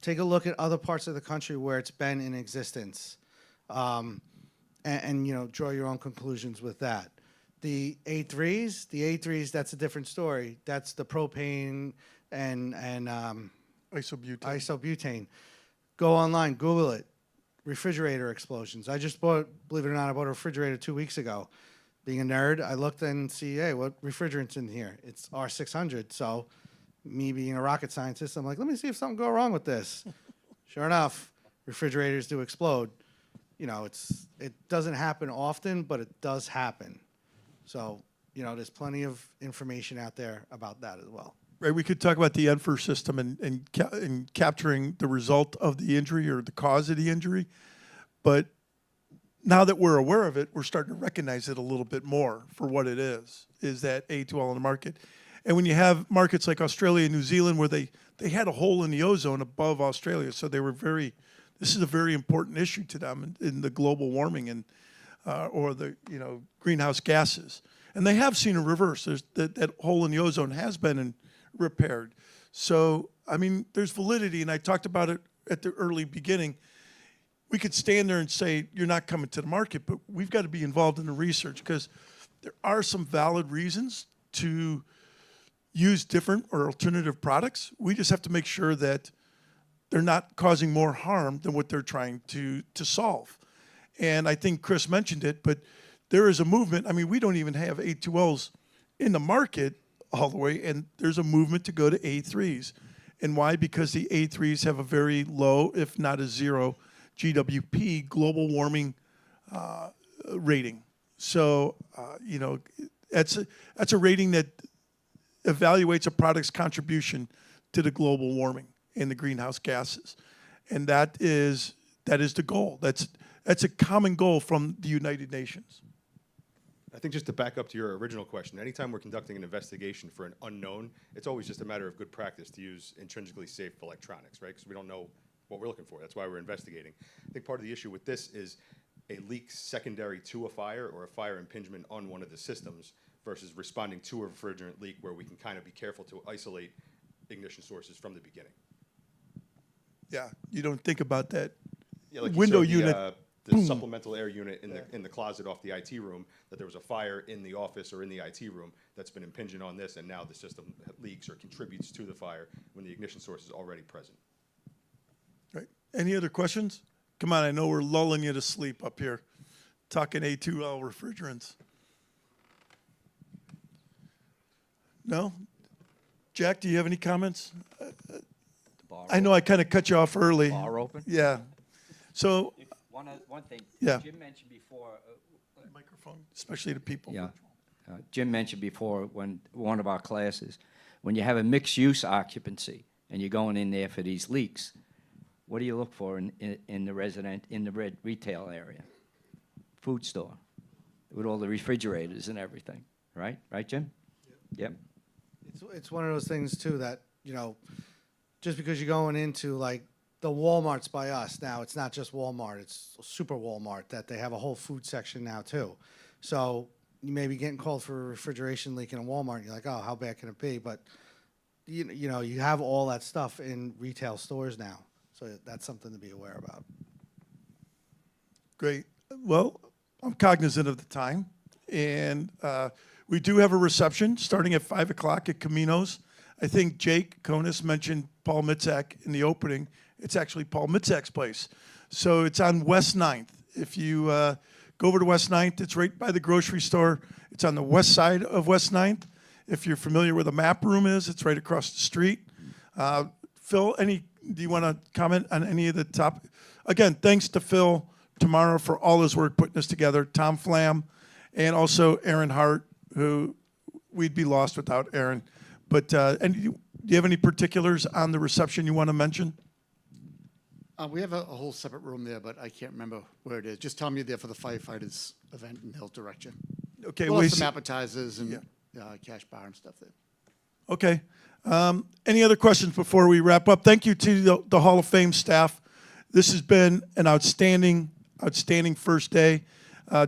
Speaker 9: Take a look at other parts of the country where it's been in existence, and draw your own conclusions with that. The A3s, that's a different story. That's the propane and isobutane. Go online, Google it. Refrigerator explosions. I just bought, believe it or not, I bought a refrigerator 2 weeks ago. Being a nerd, I looked and see, hey, what refrigerant's in here? It's R600. So me being a rocket scientist, I'm like, let me see if something go wrong with this. Sure enough, refrigerators do explode. It doesn't happen often, but it does happen. So, there's plenty of information out there about that as well.
Speaker 1: Right, we could talk about the ENFR system and capturing the result of the injury or the cause of the injury. But now that we're aware of it, we're starting to recognize it a little bit more for what it is that A2L in the market. And when you have markets like Australia and New Zealand where they had a hole in the ozone above Australia, so they were this is a very important issue to them in the global warming and or the greenhouse gases. And they have seen a reverse. That hole in the ozone has been repaired. So, there's validity, and I talked about it at the early beginning. We could stand there and say, you're not coming to the market, but we've got to be involved in the research because there are some valid reasons to use different or alternative products. We just have to make sure that they're not causing more harm than what they're trying to solve. And I think Chris mentioned it, but there is a movement. We don't even have A2Ls in the market all the way, and there's a movement to go to A3s. And why? Because the A3s have a very low, if not a zero, GWP, global warming rating. So, that's a rating that evaluates a product's contribution to the global warming and the greenhouse gases. And that is the goal. That's a common goal from the United Nations.
Speaker 8: I think just to back up to your original question, anytime we're conducting an investigation for an unknown, it's always just a matter of good practice to use intrinsically safe electronics, right? Because we don't know what we're looking for. That's why we're investigating. I think part of the issue with this is a leak secondary to a fire or a fire impingement on one of the systems versus responding to a refrigerant leak where we can kind of be careful to isolate ignition sources from the beginning.
Speaker 1: Yeah, you don't think about that
Speaker 8: Yeah, like you
Speaker 1: window
Speaker 8: showed
Speaker 1: unit.
Speaker 8: The supplemental air unit in the closet off the IT room, that there was a fire in the office or in the IT room that's been impinging on this, and now the system leaks or contributes to the fire when the ignition source is already present.
Speaker 1: Right. Any other questions? Come on, I know we're lulling you to sleep up here, talking A2L refrigerants. No? Jack, do you have any comments? I know I kind of cut you off early.
Speaker 4: Bar open?
Speaker 1: Yeah. So,
Speaker 4: One thing.
Speaker 1: Yeah.
Speaker 4: Jim mentioned before.
Speaker 1: microphone, especially to people.
Speaker 4: Yeah. Jim mentioned before when one of our classes, when you have a mixed-use occupancy and you're going in there for these leaks, what do you look for in the retail area? Food store, with all the refrigerators and everything, right? Right, Jim? Yep.
Speaker 9: It's one of those things too that, you know, just because you're going into like the Walmarts by us now, it's not just Walmart, it's Super Walmart, that they have a whole food section now too. So you may be getting called for a refrigeration leak in a Walmart, and you're like, oh, how bad can it be? But you know, you have all that stuff in retail stores now. So that's something to be aware about.
Speaker 1: Great. Well, I'm cognizant of the time, and we do have a reception starting at 5 o'clock at Camino's. I think Jake Konis mentioned Paul Mitzak in the opening. It's actually Paul Mitzak's place. So it's on West 9th. If you go over to West 9th, it's right by the grocery store. It's on the west side of West 9th. If you're familiar where the map room is, it's right across the street. Phil, do you want to comment on any of the top? Again, thanks to Phil tomorrow for all his work putting this together. Tom Flam, and also Aaron Hart, who we'd be lost without Aaron. But and do you have any particulars on the reception you want to mention?
Speaker 11: We have a whole separate room there, but I can't remember where it is. Just tell me you're there for the firefighters event, and they'll direct you.
Speaker 1: Okay,
Speaker 11: We'll
Speaker 1: we
Speaker 11: have some
Speaker 1: see-
Speaker 11: appetizers and cash bar and stuff there.
Speaker 1: Okay. Any other questions before we wrap up? Thank you to the Hall of Fame staff. This has been an outstanding first day.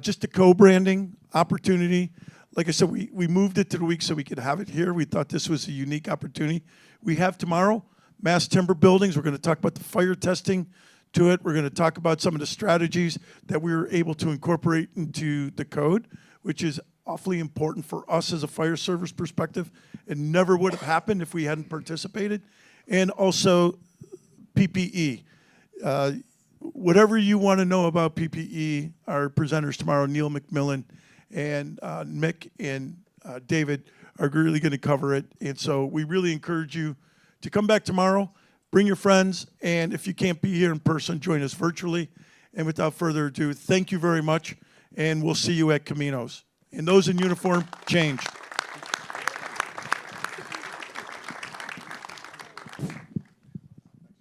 Speaker 1: Just a co-branding opportunity. Like I said, we moved it to the week so we could have it here. We thought this was a unique opportunity. We have tomorrow Mass Timber Buildings. We're going to talk about the fire testing to it. We're going to talk about some of the strategies that we were able to incorporate into the code, which is awfully important for us as a fire service perspective. It never would have happened if we hadn't participated. And also PPE. Whatever you want to know about PPE, our presenters tomorrow, Neil McMillan and Mick and David, are really going to cover it. And so we really encourage you to come back tomorrow, bring your friends, and if you can't be here in person, join us virtually. And without further ado, thank you very much, and we'll see you at Camino's. And those in uniform, change.